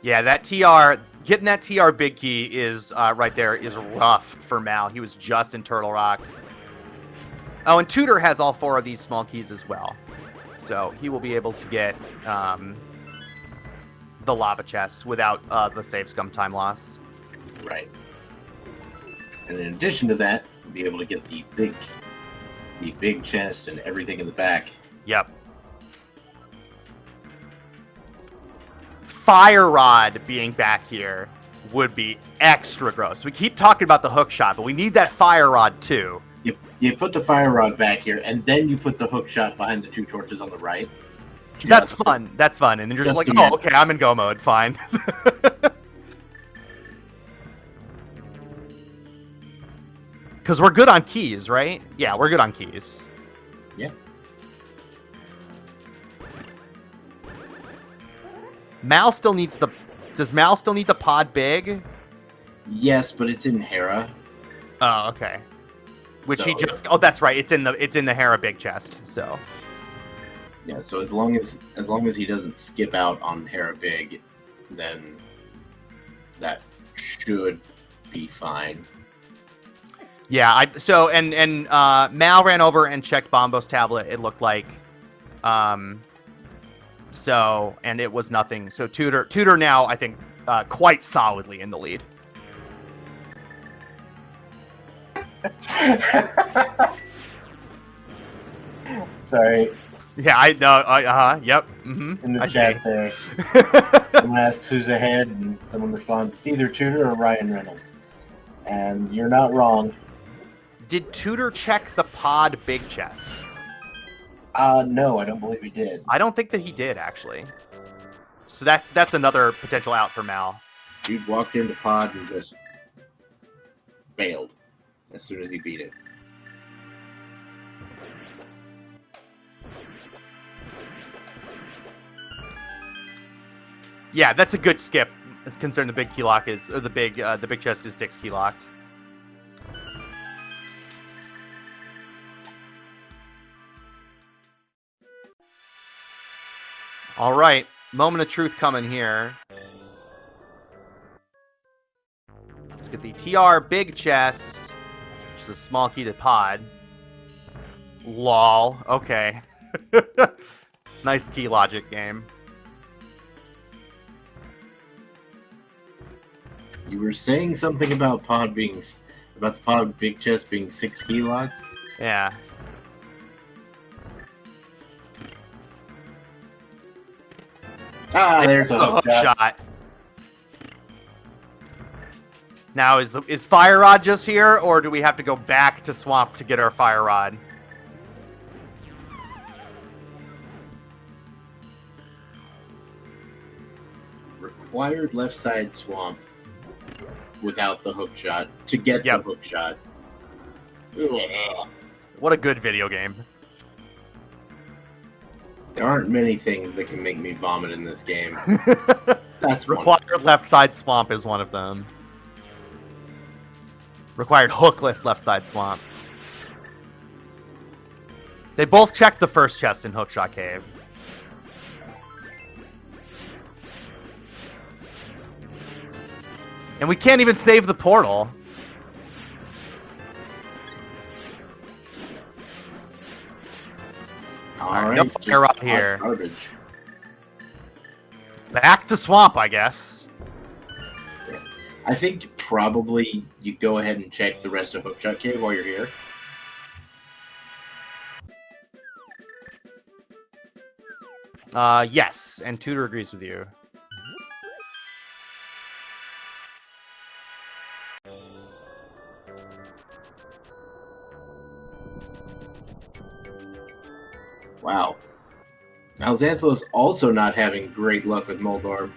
S1: Yeah, that TR, getting that TR big key is right there is rough for Mal. He was just in Turtle Rock. Oh, and Tutor has all 4 of these small keys as well. So he will be able to get the lava chests without the save scum time loss.
S2: Right. And in addition to that, we'll be able to get the big chest and everything in the back.
S1: Yep. Fire Rod being back here would be extra gross. We keep talking about the hook shot, but we need that Fire Rod too.
S2: You put the Fire Rod back here, and then you put the hook shot behind the 2 torches on the right.
S1: That's fun. That's fun. And then you're just like, oh, okay, I'm in go mode. Fine. Because we're good on keys, right? Yeah, we're good on keys.
S2: Yeah.
S1: Mal still needs the... Does Mal still need the pod big?
S2: Yes, but it's in Hera.
S1: Oh, okay. Which
S2: So,
S1: he just... Oh, that's right. It's in the Hera big chest, so...
S2: Yeah, so as long as he doesn't skip out on Hera big, then that should be fine.
S1: Yeah, Mal ran over and checked Bombo's tablet, it looked like. So, and it was nothing. So Tutor now, I think, quite solidly in the lead.
S2: Sorry.
S1: Yeah, I know. Yep. Mm-hmm.
S2: In the
S1: I
S2: chat
S1: see.
S2: there. Someone asks who's ahead, and someone responds, it's either Tutor or Ryan Reynolds. And you're not wrong.
S1: Did Tutor check the pod big chest?
S2: No, I don't believe he did.
S1: I don't think that he did, actually. So that's another potential out for Mal.
S2: Dude walked into pod and just bailed as soon as he beat it.
S1: Yeah, that's a good skip. It's concerned the big key lock is, or the big chest is 6 key locked. All right, moment of truth coming here. Let's get the TR big chest, which is a small key to pod. Lol. Okay. Nice key logic game.
S2: You were saying something about the pod big chest being 6 key locked?
S1: Yeah.
S2: There's a hook
S1: shot. Now, is Fire Rod just here, or do we have to go back to Swamp to get our Fire Rod?
S2: Required left side swamp without the hook shot to get the hook shot. Ugh.
S1: What a good video game.
S2: There aren't many things that can make me vomit in this game. That's
S1: required left side swamp is one of them. Required hookless left side swamp. They both checked the first chest in Hookshot Cave. And we can't even save the portal.
S2: All right,
S1: no fire rod here.
S2: Garbage.
S1: Back to swamp, I guess.
S2: I think probably you go ahead and check the rest of Hookshot Cave while you're here.
S1: Yes, and Tutor agrees with you.
S2: Wow. MalXantholos also not having great luck with Moldorm.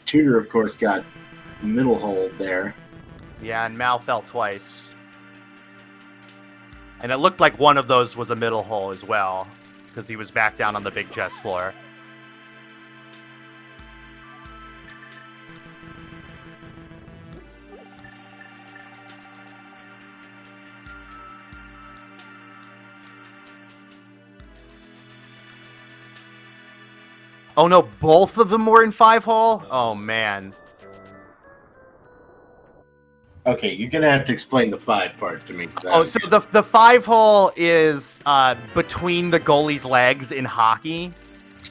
S2: Tutor, of course, got middle hole there.
S1: Yeah, and Mal fell twice. And it looked like one of those was a middle hole as well, because he was back down on the big chest floor. Oh no, both of them were in 5-hole? Oh man.
S2: Okay, you're gonna have to explain the 5 part to me.
S1: Oh, so the 5-hole is between the goalie's legs in hockey.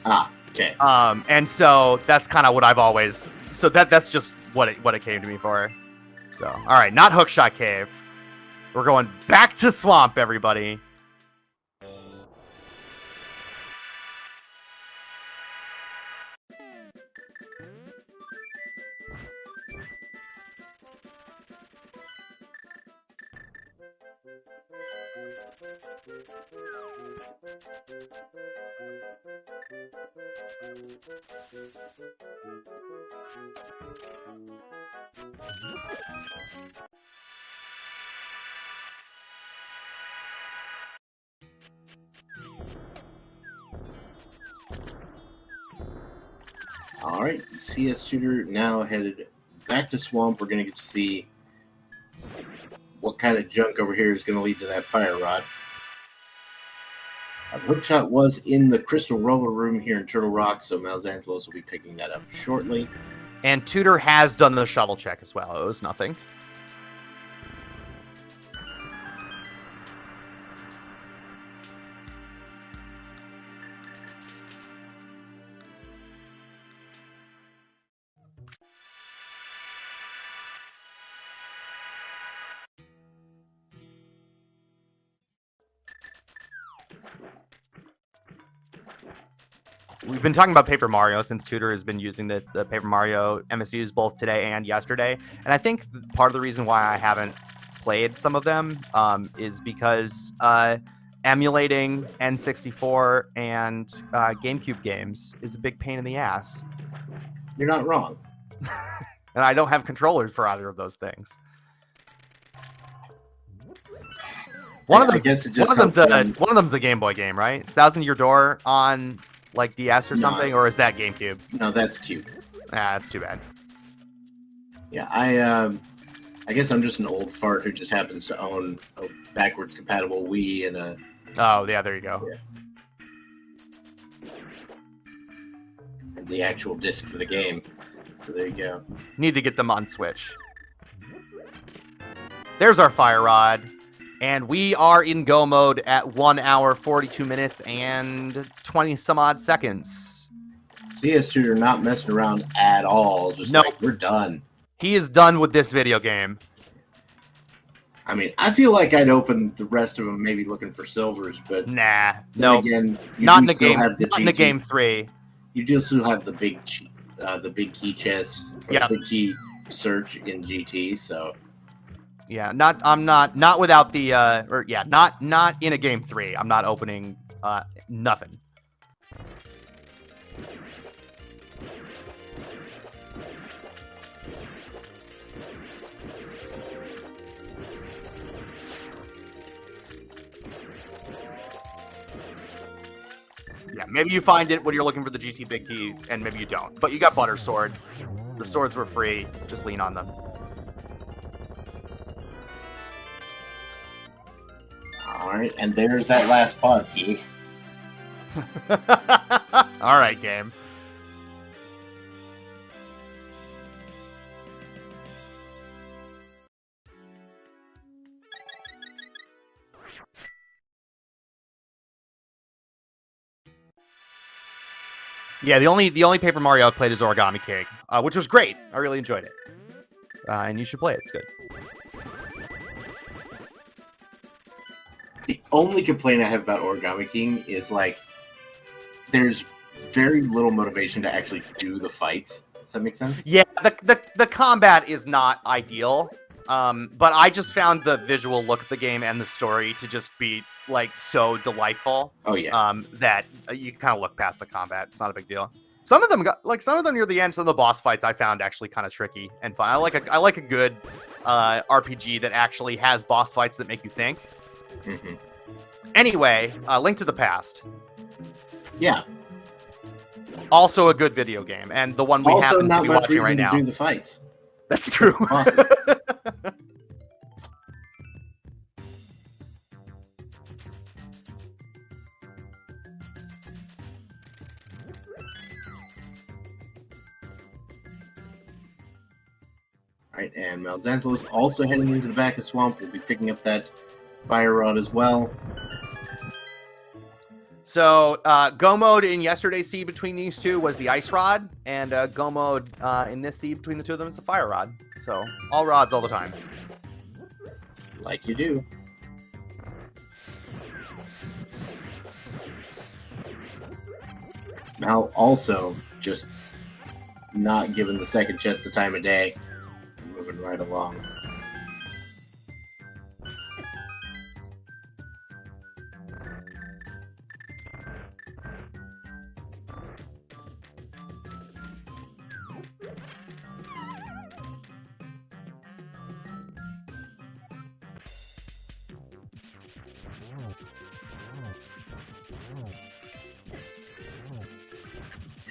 S2: Ah, okay.
S1: And so that's kind of what I've always. So that's just what it came to me for. So all right, not Hookshot Cave. We're going back to swamp, everybody.
S2: All right, CS Tutor now headed back to swamp. We're gonna get to see what kind of junk over here is gonna lead to that fire rod. Hookshot was in the Crystal Roller Room here in Turtle Rock, so MalXantholos will be picking that up shortly.
S1: And Tutor has done the shuttle check as well. It was nothing. We've been talking about Paper Mario since Tutor has been using the Paper Mario MSUs both today and yesterday. And I think part of the reason why I haven't played some of them is because emulating N64 and GameCube games is a big pain in the ass.
S2: You're not wrong.
S1: And I don't have controllers for either of those things. One of them's a Game Boy game, right? It's Thousand Year Door on like DS or something, or is that GameCube?
S2: No, that's cute.
S1: Ah, that's too bad.
S2: Yeah, I guess I'm just an old fart who just happens to own a backwards compatible Wii and a.
S1: Oh yeah, there you go.
S2: Yeah. And the actual disc for the game. So there you go.
S1: Need to get them on Switch. There's our fire rod. And we are in go mode at 1 hour, 42 minutes, and 20 some odd seconds.
S2: CS Tutor not messing around at all. Just like, we're done.
S1: He is done with this video game.
S2: I mean, I feel like I'd open the rest of them maybe looking for silvers, but
S1: nah, no.
S2: Again,
S1: not in the game. Not in the game 3.
S2: You just still have the big key chest, the big key search in GT. So.
S1: Yeah, not without the not in a game 3. I'm not opening nothing. Yeah, maybe you find it when you're looking for the GT big key, and maybe you don't. But you got Butter Sword. The swords were free. Just lean on them.
S2: All right, and there's that last pod key.
S1: All right, game. Yeah, the only Paper Mario I played is Origami King, which was great. I really enjoyed it. And you should play it. It's good.
S2: The only complaint I have about Origami King is, like, there's very little motivation to actually do the fights. Does that make sense?
S1: Yeah, the combat is not ideal. But I just found the visual look of the game and the story to just be, like, so delightful.
S2: Oh, yeah.
S1: That you kind of look past the combat. It's not a big deal. Some of them near the end, some of the boss fights I found actually kind of tricky and fun. I like a good RPG that actually has boss fights that make you think.
S2: Mm-hmm.
S1: Anyway, Link to the Past.
S2: Yeah.
S1: Also a good video game, and the one we happen to be watching right now.
S2: To do the fights.
S1: That's true.
S2: Awesome. Alright, and MalXantholos also heading into the back of the swamp. We'll be picking up that fire rod as well.
S1: So, go mode in yesterday's seed between these two was the ice rod, and go mode in this seed between the two of them is the fire rod. So, all rods all the time.
S2: Like you do. Mal also just not giving the second chest the time of day. Moving right along.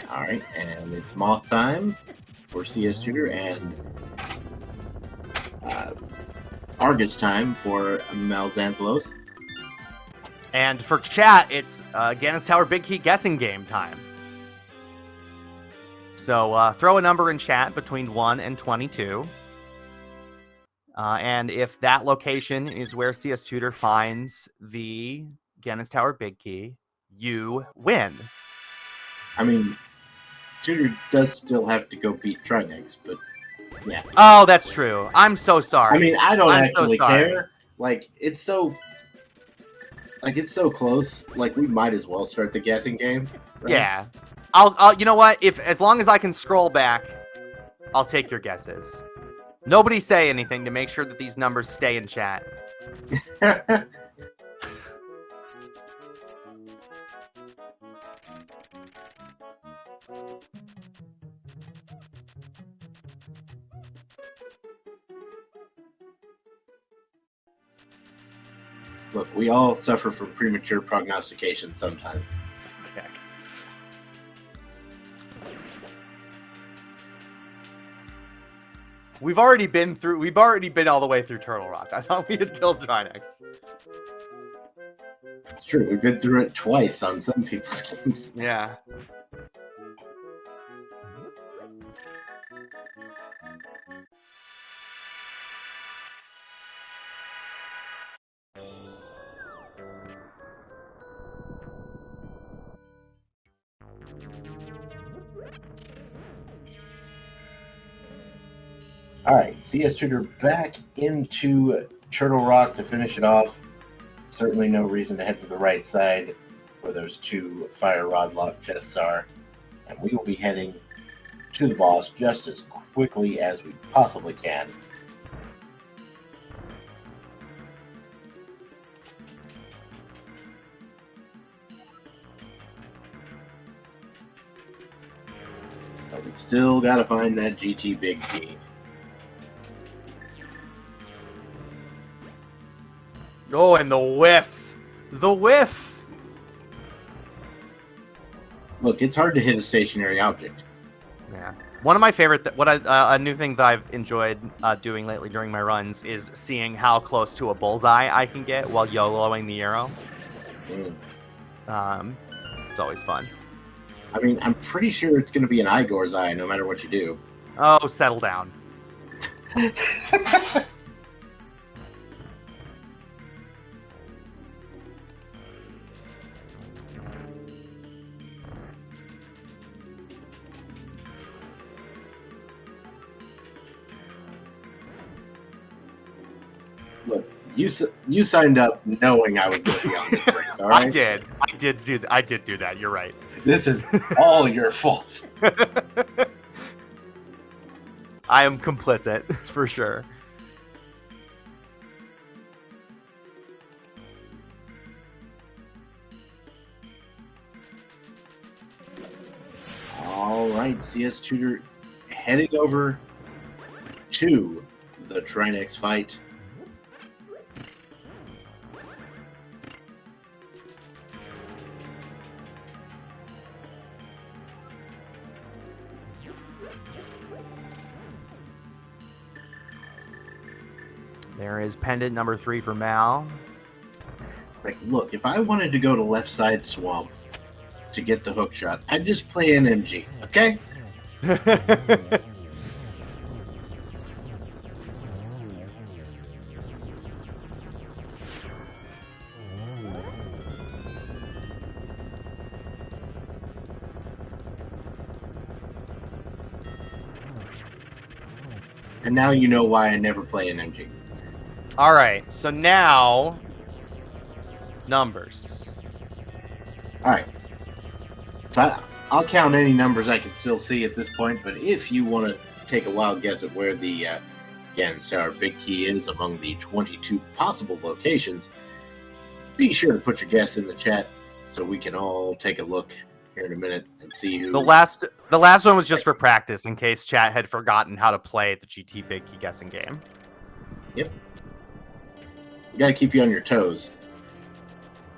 S2: Alright, and it's moth time for CS Tutor, and Argus time for MalXantholos.
S1: And for chat, it's Ganon's Tower Big Key guessing game time. So throw a number in chat between 1 and 22. And if that location is where CS Tutor finds the Ganon's Tower Big Key, you win.
S2: I mean, Tutor does still have to go beat Trinex, but yeah.
S1: Oh, that's true. I'm so sorry.
S2: I mean, I don't actually
S1: so
S2: care. Like, it's so close. Like, we might as well start the guessing game. Right?
S1: Yeah. I'll you know what? As long as I can scroll back, I'll take your guesses. Nobody say anything to make sure that these numbers stay in chat.
S2: Look, we all suffer from premature prognostication sometimes.
S1: Okay. We've already been all the way through Turtle Rock. I thought we had killed Trinex.
S2: It's true, we've been through it twice on some people's games.
S1: Yeah.
S2: Alright, CS Tutor back into Turtle Rock to finish it off. Certainly no reason to head to the right side where those two fire rod lock chests are. And we will be heading to the boss just as quickly as we possibly can. But we still gotta find that GT Big Key.
S1: Oh, and the whiff. The whiff.
S2: Look, it's hard to hit a stationary object.
S1: Yeah. One of my favorite, a new thing that I've enjoyed doing lately during my runs is seeing how close to a bullseye I can get while YOLOing the arrow. It's always fun.
S2: I mean, I'm pretty sure it's going to be an Igor's eye no matter what you do.
S1: Oh, settle down.
S2: Look, you signed up knowing I was going to be on this race, all right?
S1: I did do that. You're right.
S2: This is all your fault.
S1: I am complicit, for sure.
S2: All right, CS Tutor heading over to the Trinex fight.
S1: There is pendant number 3 for Mal.
S2: Like, look, if I wanted to go to left side swamp to get the hook shot, I'd just play NMG, okay? And now you know why I never play NMG.
S1: All right, so now numbers.
S2: All right. So I'll count any numbers I can still see at this point, but if you want to take a wild guess at where the Ganon Star Big Key is among the 22 possible locations, be sure to put your guess in the chat so we can all take a look here in a minute and see who...
S1: The last one was just for practice, in case chat had forgotten how to play the GT Big Key guessing game.
S2: Yep. We got to keep you on your toes.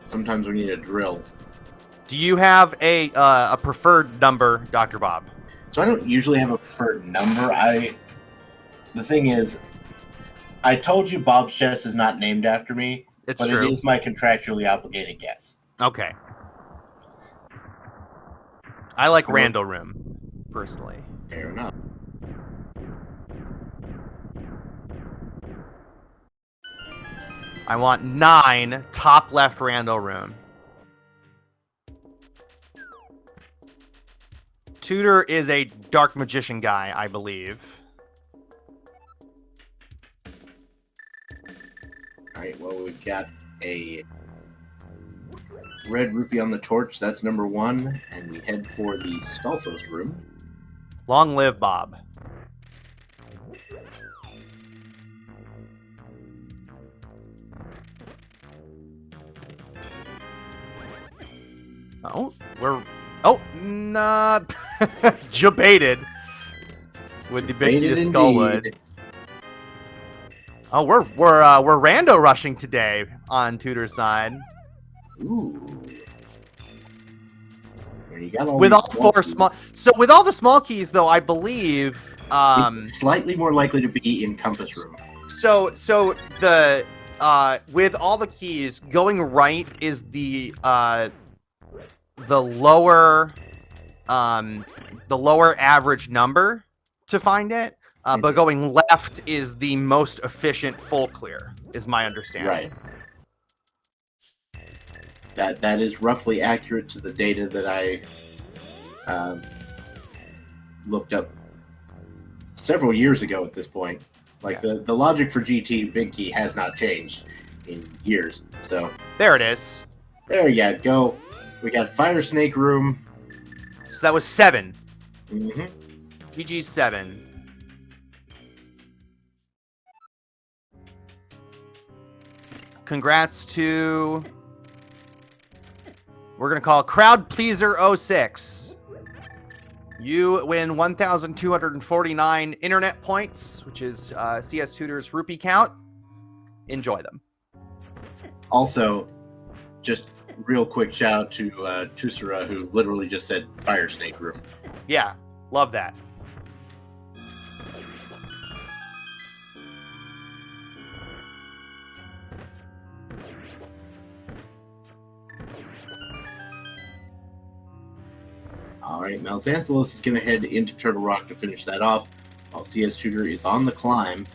S2: Sometimes we need a drill.
S1: Do you have a preferred number, Dr. Bob?
S2: So I don't usually have a preferred number. The thing is, I told you Bob's Chess is not named after me,
S1: It's
S2: but
S1: true.
S2: it is my contractually obligated guess.
S1: Okay. I like Randall Room, personally.
S2: Fair enough.
S1: I want 9 top left Randall Room. Tutor is a dark magician guy, I believe.
S2: Alright, well, we've got a red rupee on the torch. That's number 1. And we head for the Stolfos room.
S1: Long live Bob. Oh, not debated with the big key to Skullwood. Oh, we're rando rushing today on Tutor's side.
S2: Ooh. And you got all
S1: With
S2: these
S1: all 4 small, so with all the small keys, though, I believe
S2: it's slightly more likely to be in Compass room.
S1: So the with all the keys, going right is the lower average number to find it, but going left is the most efficient full clear, is my understanding.
S2: Right. That is roughly accurate to the data that I looked up several years ago at this point. Like,
S1: yeah.
S2: the logic for GT Big Key has not changed in years. So
S1: there it is.
S2: There you go. We got Fire Snake room.
S1: So that was 7.
S2: Mm-hmm.
S1: GG 7. Congrats to... We're going to call Crowd Pleaser 06. You win 1,249 internet points, which is CS Tutor's rupee count. Enjoy them.
S2: Also, just real quick shout out to Tusara, who literally just said Fire Snake room.
S1: Yeah, love that.
S2: All right, MalXantholos is going to head into Turtle Rock to finish that off, while CS Tutor is on the climb.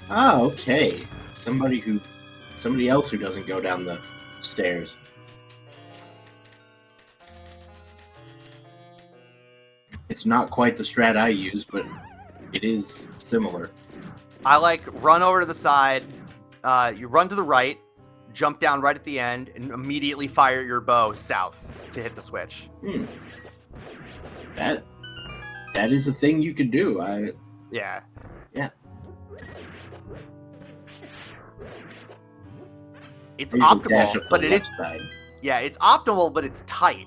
S2: Ah, okay. Somebody else who doesn't go down the stairs. It's not quite the strat I use, but it is similar.
S1: I like run over to the side. You run to the right, jump down right at the end, and immediately fire your bow south to hit the switch.
S2: That is a thing you can do.
S1: Yeah. It's optimal, but it is.
S2: Side.
S1: Yeah, it's optimal, but it's tight.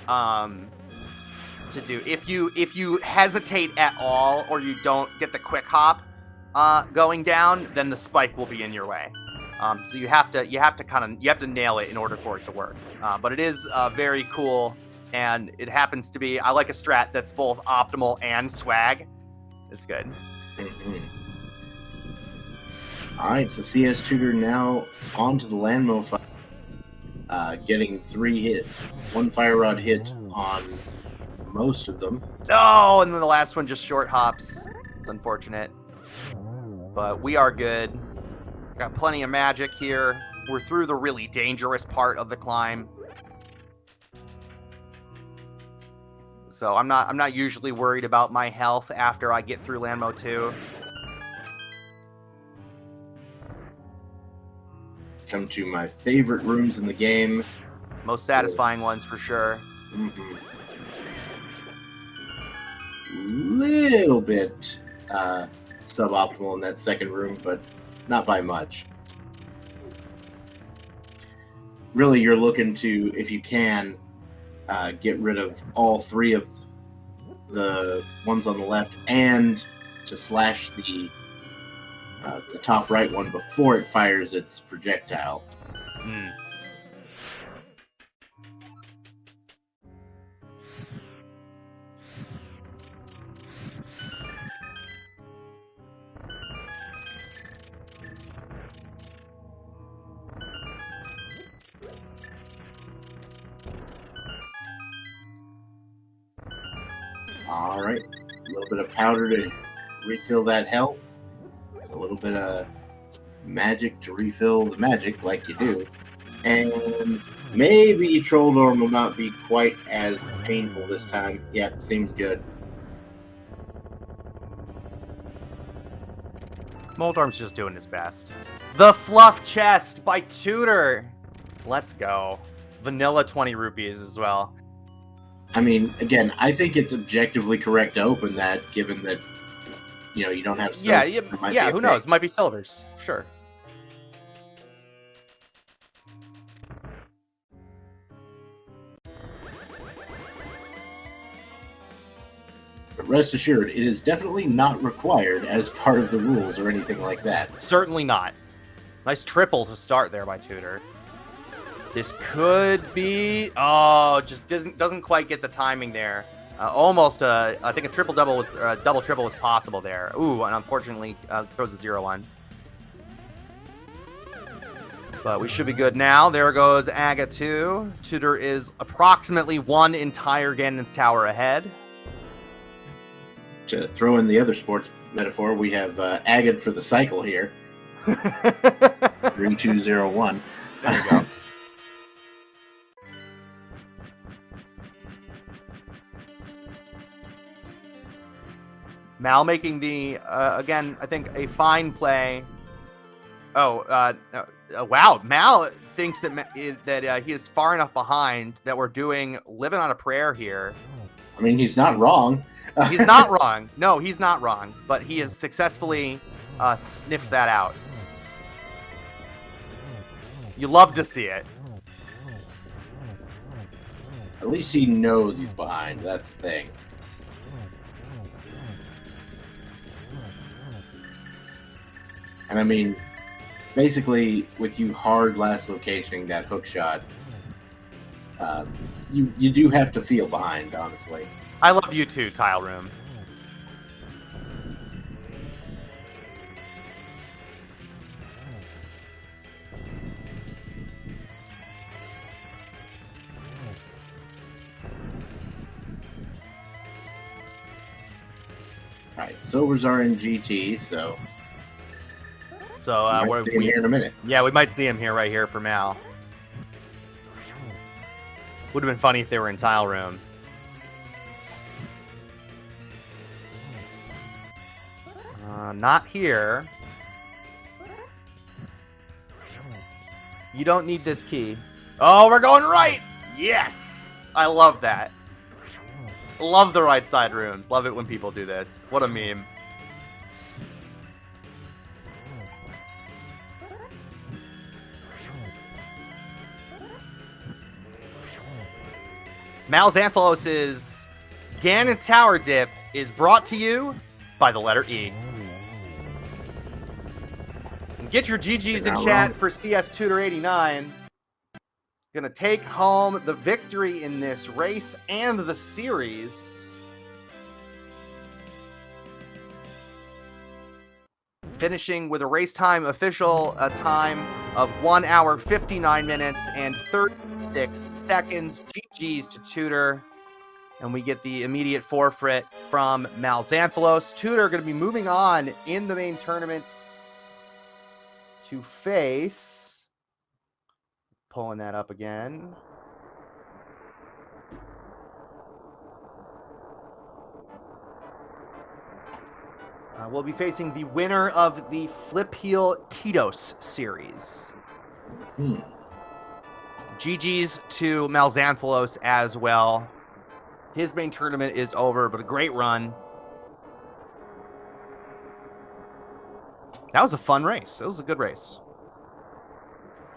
S1: To do if you hesitate at all or you don't get the quick hop going down, then the spike will be in your way. So you have to nail it in order for it to work. But it is very cool, and it happens to be, I like a strat that's both optimal and swag. It's good.
S2: All right, so CS Tutor now onto the Landmo fight, getting 3 hits, 1 fire rod hit on most of them.
S1: Oh, and then the last one just short hops. It's unfortunate, but we are good. Got plenty of magic here. We're through the really dangerous part of the climb, so I'm not usually worried about my health after I get through Landmo 2.
S2: Come to my favorite rooms in the game.
S1: Most satisfying ones for sure.
S2: Little bit suboptimal in that second room, but not by much. Really, you're looking to, if you can, get rid of all 3 of the ones on the left, and to slash the top right one before it fires its projectile. All right, a little bit of powder to refill that health. A little bit of magic to refill the magic, like you do. And maybe Troll Dorm will not be quite as painful this time. Yeah, seems good.
S1: Moldorm's just doing his best. The Fluff Chest by Tutor. Let's go. Vanilla 20 rupees as well.
S2: I mean, again, I think it's objectively correct to open that, given that, you know, you don't have silvers.
S1: Yeah, who knows? It might be silvers. Sure.
S2: But rest assured, it is definitely not required as part of the rules or anything like that.
S1: Certainly not. Nice triple to start there by Tutor. This could be... Oh, just doesn't quite get the timing there. Almost, I think a triple-double was... double-triple was possible there. Ooh, and unfortunately throws a 0-1. But we should be good now. There goes Aga 2. Tutor is approximately 1 entire Ganon's Tower ahead.
S2: To throw in the other sports metaphor, we have Agad for the cycle here. 3201.
S1: There you go. Mal making the, again, I think a fine play. Oh, wow. Mal thinks that he is far enough behind that we're doing Living on a Prayer here.
S2: I mean, he's not wrong.
S1: He's not wrong. No, he's not wrong. But he has successfully sniffed that out. You love to see it.
S2: At least he knows he's behind. That's the thing. And I mean, basically, with you hard last locationing that hook shot, you do have to feel behind, honestly.
S1: I love you too, Tile Room.
S2: Alright, silvers are in GT, so...
S1: So,
S2: we might see him here in a minute.
S1: Yeah, we might see him here, right here for Mal. Would have been funny if they were in Tile Room. Not here. You don't need this key. Oh, we're going right! Yes! I love that. Love the right side rooms. Love it when people do this. What a meme. MalXantholos' Ganon's Tower Dip is brought to you by the letter E. And get your GGs in chat for cstutor89. Gonna take home the victory in this race and the series. Finishing with a race time official time of 1 hour 59 minutes and 36 seconds. GG's to Tutor. And we get the immediate forfeit from MalXantholos. Tutor going to be moving on in the main tournament to face... Pulling that up again. We'll be facing the winner of the Flip Heel Tito's series. GG's to MalXantholos as well. His main tournament is over, but a great run. That was a fun race. It was a good race.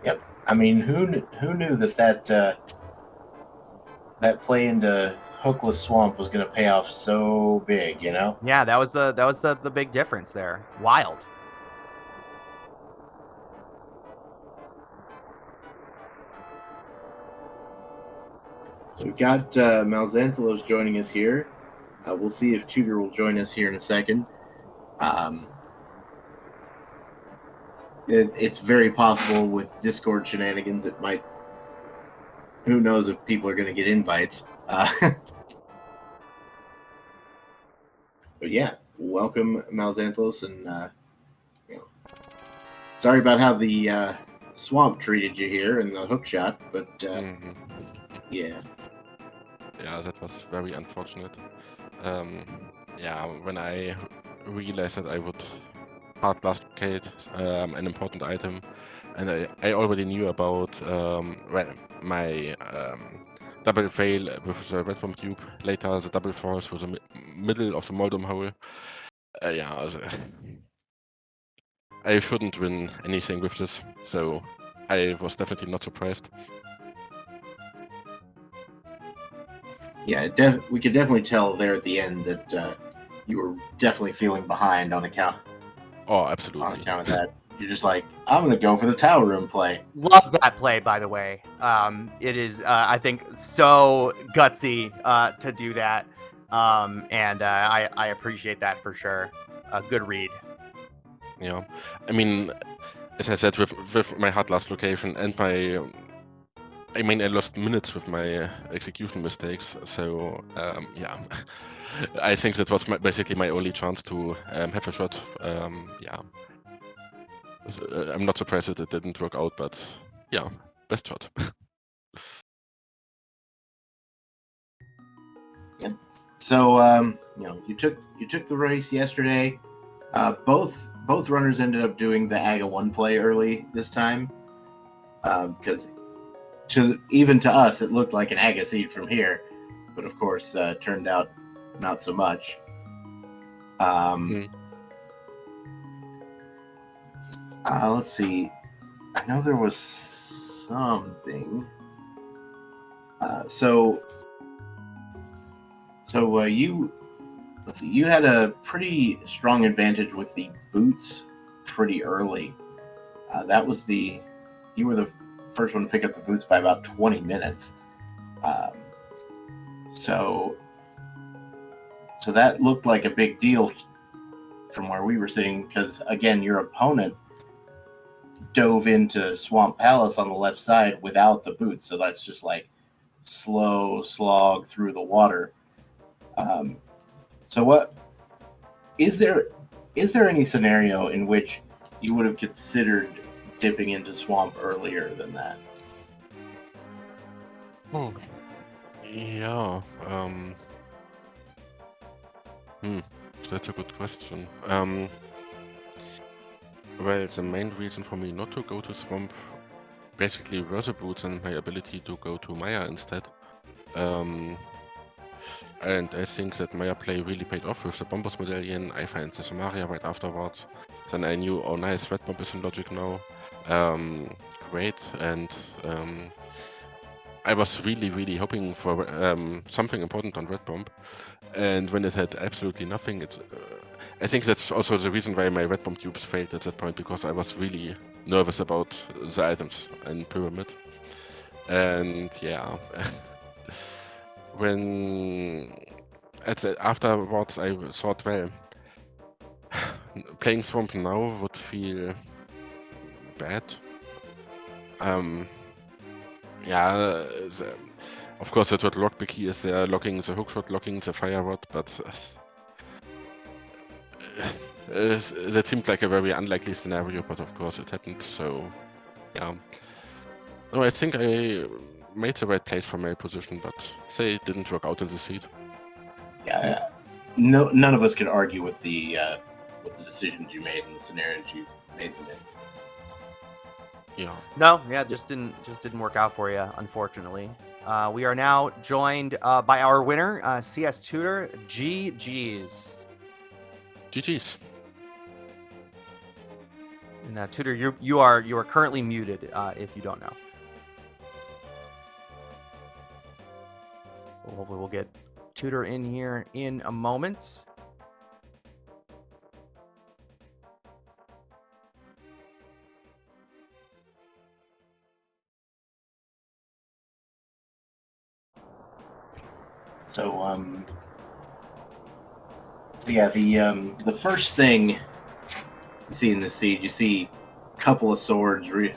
S2: Yep. I mean, who knew that play into Hookless Swamp was going to pay off so big, you know?
S1: Yeah, that was the big difference there. Wild.
S2: So we've got MalXantholos joining us here. We'll see if Tutor will join us here in a second. It's very possible with Discord shenanigans it might... Who knows if people are going to get invites. But yeah, welcome MalXantholos, and sorry about how the swamp treated you here in the hook shot, but yeah.
S3: Yeah, that was very unfortunate. Yeah, when I realized that I would hard last locate an important item, and I already knew about my double fail with the red bomb tube, later the double force with the middle of the moldom hole. Yeah, I shouldn't win anything with this, so I was definitely not surprised.
S2: Yeah, we could definitely tell there at the end that you were definitely feeling behind on account.
S3: Oh, absolutely.
S2: On account of that, you're just like, I'm gonna go for the tower room play.
S1: Love that play, by the way. It is, I think, so gutsy to do that, and I appreciate that for sure. A good read.
S3: Yeah, I mean, as I said, with my hard last location and my, I mean, I lost minutes with my execution mistakes. So yeah, I think that was basically my only chance to have a shot. Yeah, I'm not surprised that it didn't work out, but yeah, best shot.
S2: Yeah. So you took the race yesterday. Both runners ended up doing the Aga 1 play early this time, because even to us it looked like an Aga seed from here, but of course turned out not so much. Let's see. I know there was something. So you had a pretty strong advantage with the boots pretty early. You were the first one to pick up the boots by about 20 minutes. So that looked like a big deal from where we were sitting, because again, your opponent dove into Swamp Palace on the left side without the boots, so that's just like slow slog through the water. So what is there any scenario in which you would have considered dipping into Swamp earlier than that?
S3: Oh, yeah. That's a good question. Well, the main reason for me not to go to Swamp basically Versa Boots and my ability to go to Mire instead. And I think that Maya play really paid off with the Bombers Medallion. I find the Samaria right afterwards. Then I knew, oh nice, Red Bomb is in logic now. Great, and I was really hoping for something important on Red Bomb. And when it had absolutely nothing, I think that's also the reason why my Red Bomb tubes failed at that point, because I was really nervous about the items in Pyramid. And yeah, afterwards I thought, well, playing Swamp now would feel bad. Of course the total lock key is there, locking the hookshot, locking the fire rod, but that seemed like a very unlikely scenario, but of course it happened, so yeah. No, I think I made the right place for my position, but say it didn't work out in the seat.
S2: Yeah, none of us could argue with the decisions you made and the scenarios you made them in.
S3: Yeah.
S1: No, yeah, just didn't work out for you, unfortunately. We are now joined by our winner, CS Tutor. GG's.
S3: GG's.
S1: And Tutor, you are currently muted. If you don't know. We'll get Tutor in here in a moment.
S2: So yeah, the first thing you see in the seed, you see a couple of swords. You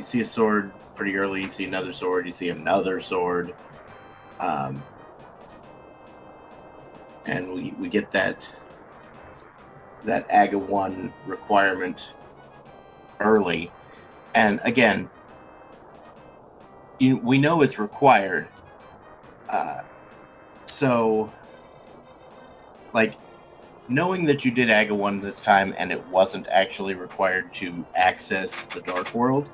S2: see a sword pretty early. You see another sword. You see another sword. And we get that Aga 1 requirement early. And again, we know it's required. So, like, knowing that you did Aga 1 this time and it wasn't actually required to access the Dark World,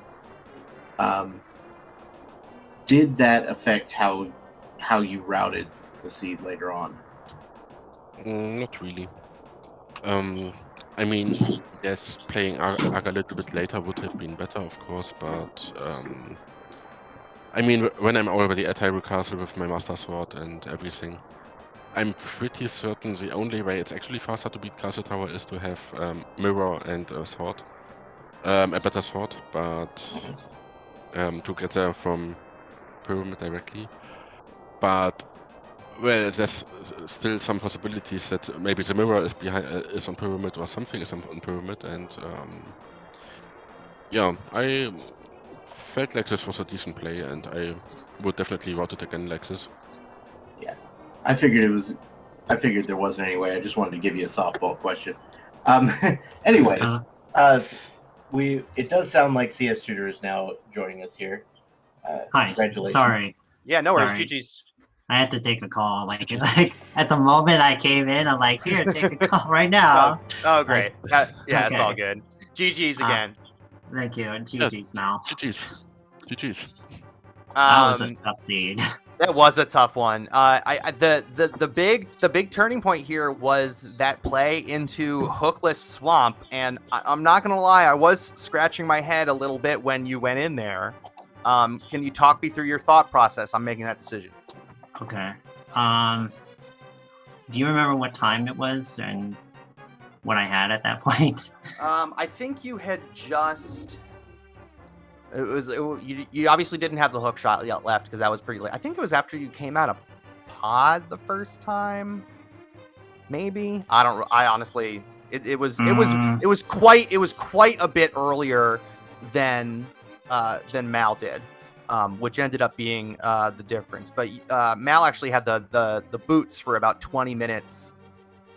S2: did that affect how you routed the seed later on?
S3: Not really. I mean, yes, playing Aga a little bit later would have been better, of course, but I mean, when I'm already at Hyrule Castle with my Master Sword and everything, I'm pretty certain the only way it's actually faster to beat Castle Tower is to have Mirror and a sword. A better sword, but to get there from Pyramid directly. But well, there's still some possibilities that maybe the mirror is on Pyramid or something is on Pyramid, and yeah, I felt like this was a decent play, and I would definitely route it again like this.
S2: Yeah, I figured there wasn't any way. I just wanted to give you a softball question. Anyway, it does sound like CS Tutor is now joining us here.
S4: Hi,
S2: congratulations.
S4: sorry.
S1: Yeah, no worries.
S4: Sorry.
S1: GG's.
S4: I had to take a call. Like at the moment I came in, I'm like, here, take a call right now.
S1: Oh, great.
S4: Like,
S1: yeah, it's all
S4: okay.
S1: good. GG's again.
S4: Thank you. GG's now.
S3: GG's.
S4: That was a tough seed.
S1: That was a tough one. The big turning point here was that play into Hookless Swamp, and I'm not gonna lie, I was scratching my head a little bit when you went in there. Can you talk me through your thought process on making that decision?
S4: Okay. Do you remember what time it was and what I had at that point?
S1: I think you had just. You obviously didn't have the hook shot yet left because that was pretty late. I think it was after you came out of pod the first time. Maybe I honestly it was quite a bit earlier than Mal did, which ended up being the difference. But Mal actually had the boots for about 20 minutes.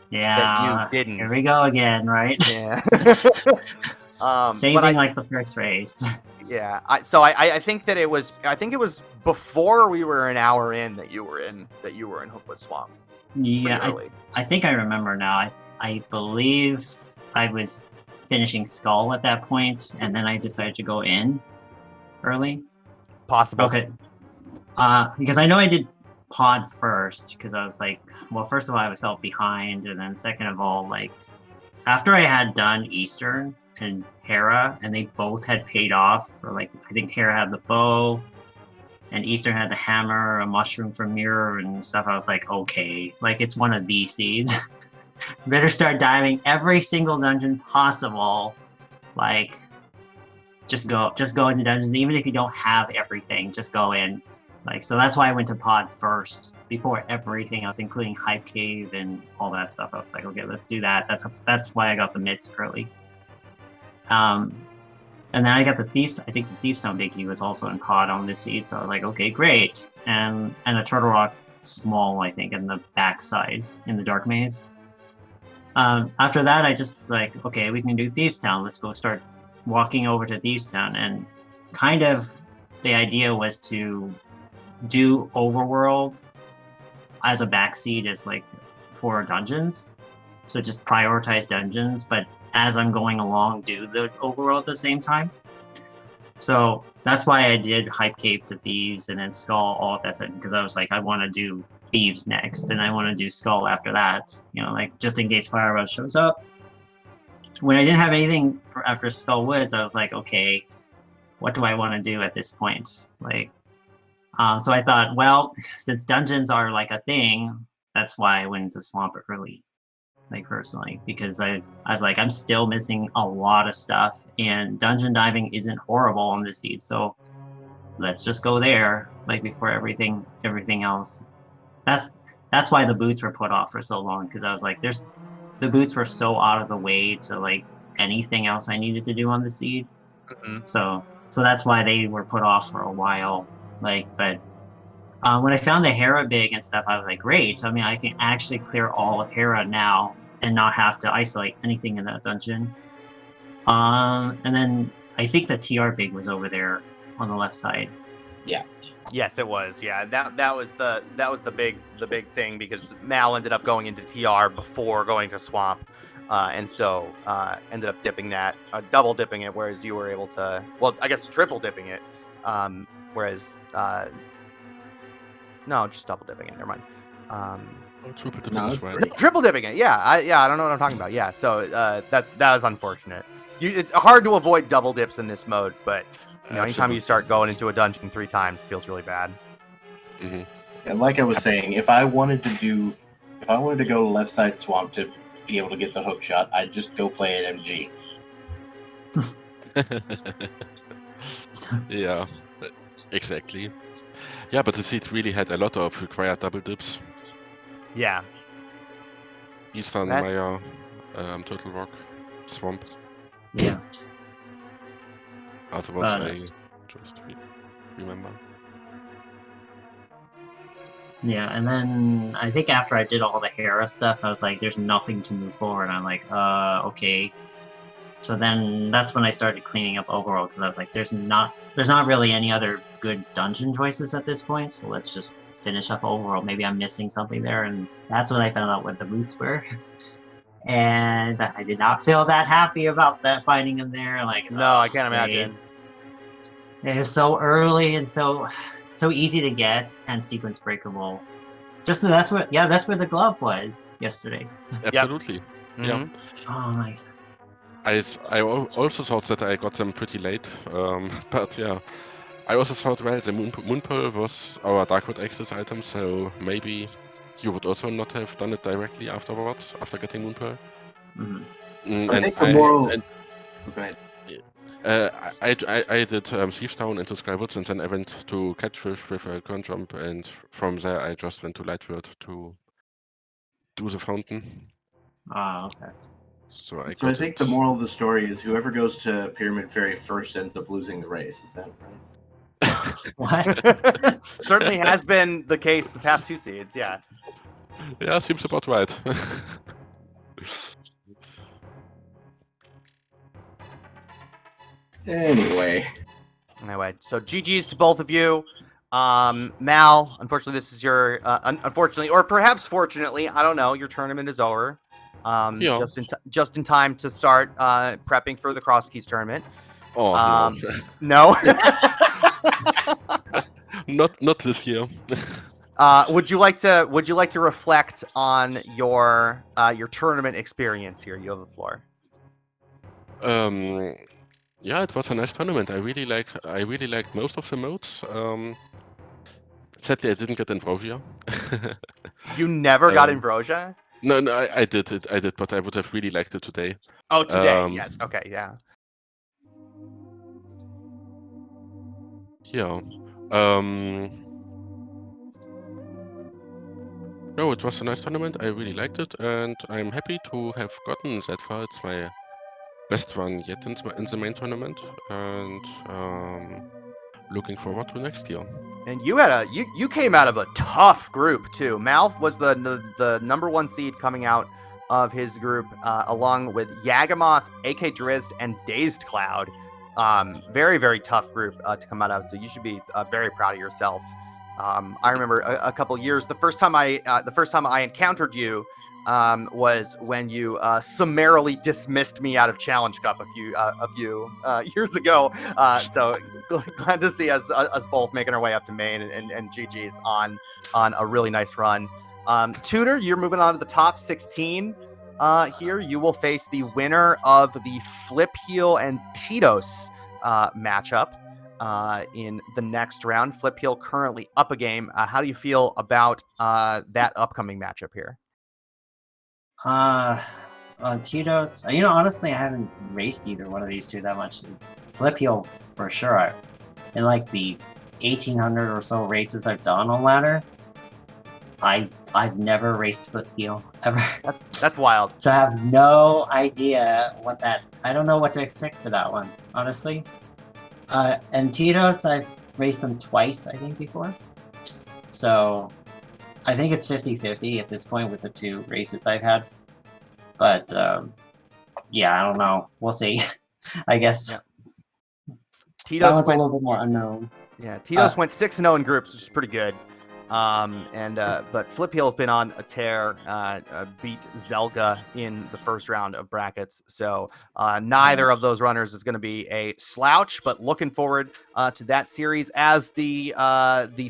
S4: Yeah.
S1: That you didn't.
S4: Here we go again, right?
S1: Yeah.
S4: Saving like the first race.
S1: Yeah, I think that it was before we were an hour in that you were in Hookless Swamp.
S4: Yeah, I think I remember now. I believe I was finishing Skull at that point, and then I decided to go in early.
S1: Possible.
S4: Okay. Because I know I did Pod first, because I was like, well, first of all, I felt behind, and then second of all, like, after I had done Eastern and Hera, and they both had paid off, or like, I think Hera had the bow, and Eastern had the hammer, a mushroom from Mire, and stuff, I was like, okay, like, it's one of these seeds. Better start diving every single dungeon possible. Like, just go into dungeons, even if you don't have everything, just go in. Like, so that's why I went to Pod first, before everything else, including Hype Cave and all that stuff. I was like, okay, let's do that. That's why I got the mitts early. And then I got the Thieves. I think the Thieves Town Biggie was also in Pod on this seed, so I was like, okay, great. And a Turtle Rock Small, I think, in the backside in the Dark Maze. After that, I just was like, okay, we can do Thieves Town. Let's go start walking over to Thieves Town. And kind of the idea was to do Overworld as a backseat as like for dungeons. So just prioritize dungeons, but as I'm going along, do the Overworld at the same time. So that's why I did Hype Cave to Thieves and then Skull all at that second, because I was like, I want to do Thieves next, and I want to do Skull after that, you know, like just in case Fire Rush shows up. When I didn't have anything for after Skull Woods, I was like, okay, what do I want to do at this point? Like, so I thought, well, since dungeons are like a thing, that's why I went into Swamp early, like personally, because I was like, I'm still missing a lot of stuff, and dungeon diving isn't horrible on this seed, so let's just go there, like before everything else. That's why the boots were put off for so long, because I was like, the boots were so out of the way to like anything else I needed to do on the seed.
S1: Mm-hmm.
S4: So that's why they were put off for a while. Like, but when I found the Hera big and stuff, I was like, great. I mean, I can actually clear all of Hera now and not have to isolate anything in that dungeon. And then I think the TR big was over there on the left side.
S2: Yeah.
S1: Yes, it was. Yeah, that was the big thing, because Mal ended up going into TR before going to Swamp, and so ended up dipping that, double dipping it, whereas you were able to, well, I guess triple dipping it, whereas no, just double dipping it. Never mind.
S3: Triple dipping
S2: No,
S3: is
S2: it's
S3: right.
S2: free.
S1: Triple dipping it. Yeah, I don't know what I'm talking about. Yeah, so that was unfortunate. It's hard to avoid double dips in this mode, but you know, anytime you start going into a dungeon 3 times, it feels really bad.
S3: Mm-hmm.
S2: And like I was saying, if I wanted to go left side swamp to be able to get the hook shot, I'd just go play at MG.
S3: Yeah, exactly. Yeah, but the seed really had a lot of required double dips.
S1: Yeah.
S3: Eastern,
S1: That-
S3: Mire, Turtle Rock, Swamp.
S4: Yeah.
S3: Other ones I just remember.
S4: Yeah, and then I think after I did all the Hera stuff, I was like, there's nothing to move forward. I'm like, okay. So then that's when I started cleaning up overall, because I was like, there's not really any other good dungeon choices at this point, so let's just finish up overall. Maybe I'm missing something there, and that's when I found out what the boots were. And I did not feel that happy about that finding them there. Like,
S1: No, I can't imagine.
S4: It was so early and so easy to get and sequence breakable. Just that's where the glove was yesterday.
S3: Absolutely. Yeah.
S1: Mhm.
S4: Oh my.
S3: I also thought that I got them pretty late, but yeah. I also thought, well, the moon pearl was our Darkwood access item, so maybe you would also not have done it directly afterwards, after getting moon pearl.
S4: Mm-hmm.
S2: I think the moral.
S3: And,
S2: Go ahead.
S3: I did Thieves Town into Skywoods, and then I went to Catfish with a current jump, and from there I just went to Lightwood to do the fountain.
S4: Oh, okay.
S3: So I
S2: think the moral of the story is whoever goes to Pyramid Ferry first ends up losing the race. Is that right?
S4: What?
S1: Certainly has been the case the past 2 seeds, yeah.
S3: Yeah, seems about right.
S2: Anyway,
S1: so GG's to both of you. Mal, unfortunately, this is your, unfortunately, or perhaps fortunately, I don't know, your tournament is over.
S3: Yeah.
S1: just in time to start prepping for the Cross Keys tournament.
S3: Oh
S1: No.
S3: not this year.
S1: Would you like to reflect on your tournament experience here? You have the floor.
S3: Yeah, it was a nice tournament. I really liked most of the modes. Sadly, I didn't get Ambrosia.
S1: You never got Ambrosia?
S3: No, I did it, but I would have really liked it today.
S1: Oh, today, yes. Okay, yeah.
S3: Yeah. No, it was a nice tournament. I really liked it, and I'm happy to have gotten that far. It's my best run yet in the main tournament, and looking forward to next year.
S1: And you came out of a tough group too. Mal was the number 1 seed coming out of his group, along with Yagamoth, AK Drizzt, and Dazed Cloud. Very, very tough group to come out of. So you should be very proud of yourself. I remember a couple years. The first time I encountered you was when you summarily dismissed me out of Challenge Cup a few years ago. So glad to see us both making our way up to main and GG's on a really nice run. Tutor, you're moving on to the top 16. Here you will face the winner of the Flip Heel and Tito's matchup in the next round. Flip Heel currently up a game. How do you feel about that upcoming matchup here?
S4: Tito's, honestly, I haven't raced either one of these two that much. Flip Heel, for sure. In like the 1,800 or so races I've done on ladder, I've never raced Flip Heel, ever.
S1: That's wild.
S4: So I have no idea I don't know what to expect for that one, honestly. And Tito's, I've raced them twice, I think, before. So I think it's 50-50 at this point with the 2 races I've had. But, yeah, I don't know. We'll see. I guess. Yeah.
S1: Tito's
S4: that one's a little bit more unknown.
S1: Yeah, Tito's went 6-0 in groups, which is pretty good. But Flip Heel's been on a tear, beat Zelga in the first round of brackets. So neither of those runners is going to be a slouch, but looking forward to that series as the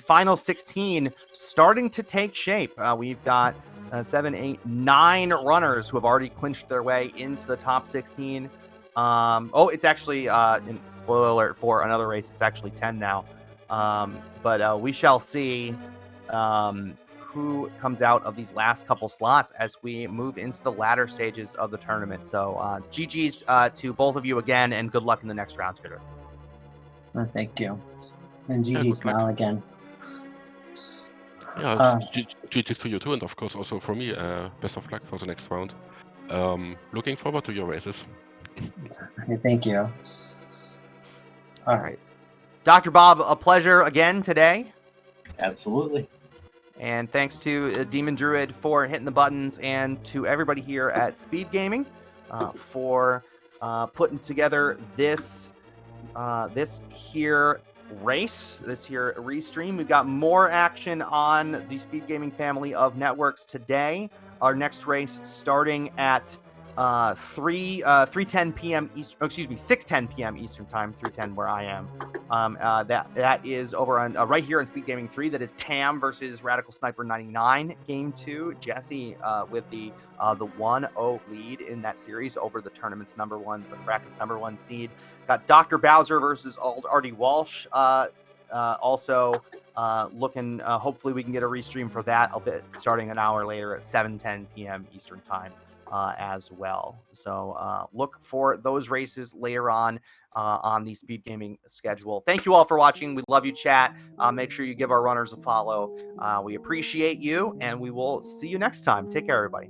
S1: final 16 starting to take shape. We've got 7, 8, 9 runners who have already clinched their way into the top 16. It's actually, spoiler alert for another race, it's actually 10 now. But we shall see who comes out of these last couple slots as we move into the latter stages of the tournament. So GG's to both of you again, and good luck in the next round, Twitter.
S4: Thank you. And GG's Mal again.
S3: Yeah, GG's to you too, and of course also for me, best of luck for the next round. Looking forward to your races.
S4: Thank you.
S1: All right. Dr. Bob, a pleasure again today.
S2: Absolutely.
S1: And thanks to Demon Druid for hitting the buttons, and to everybody here at SpeedGaming for putting together this here race, this here restream. We've got more action on the SpeedGaming family of networks today. Our next race starting at 3:10 p.m. Eastern. Oh, excuse me, 6:10 p.m. Eastern time, 3:10 where I am. That is over on right here on SpeedGaming 3. That is Tam versus Radical Sniper 99. Game 2. Jesse with the 1-0 lead in that series over the tournament's the bracket's number 1 seed. Got Dr. Bowser versus Artie Walsh. Also looking. Hopefully we can get a restream for that a bit starting an hour later at 7:10 p.m. Eastern time. As well. So look for those races later on the SpeedGaming schedule. Thank you all for watching. We love you, chat. Make sure you give our runners a follow. We appreciate you, and we will see you next time. Take care, everybody.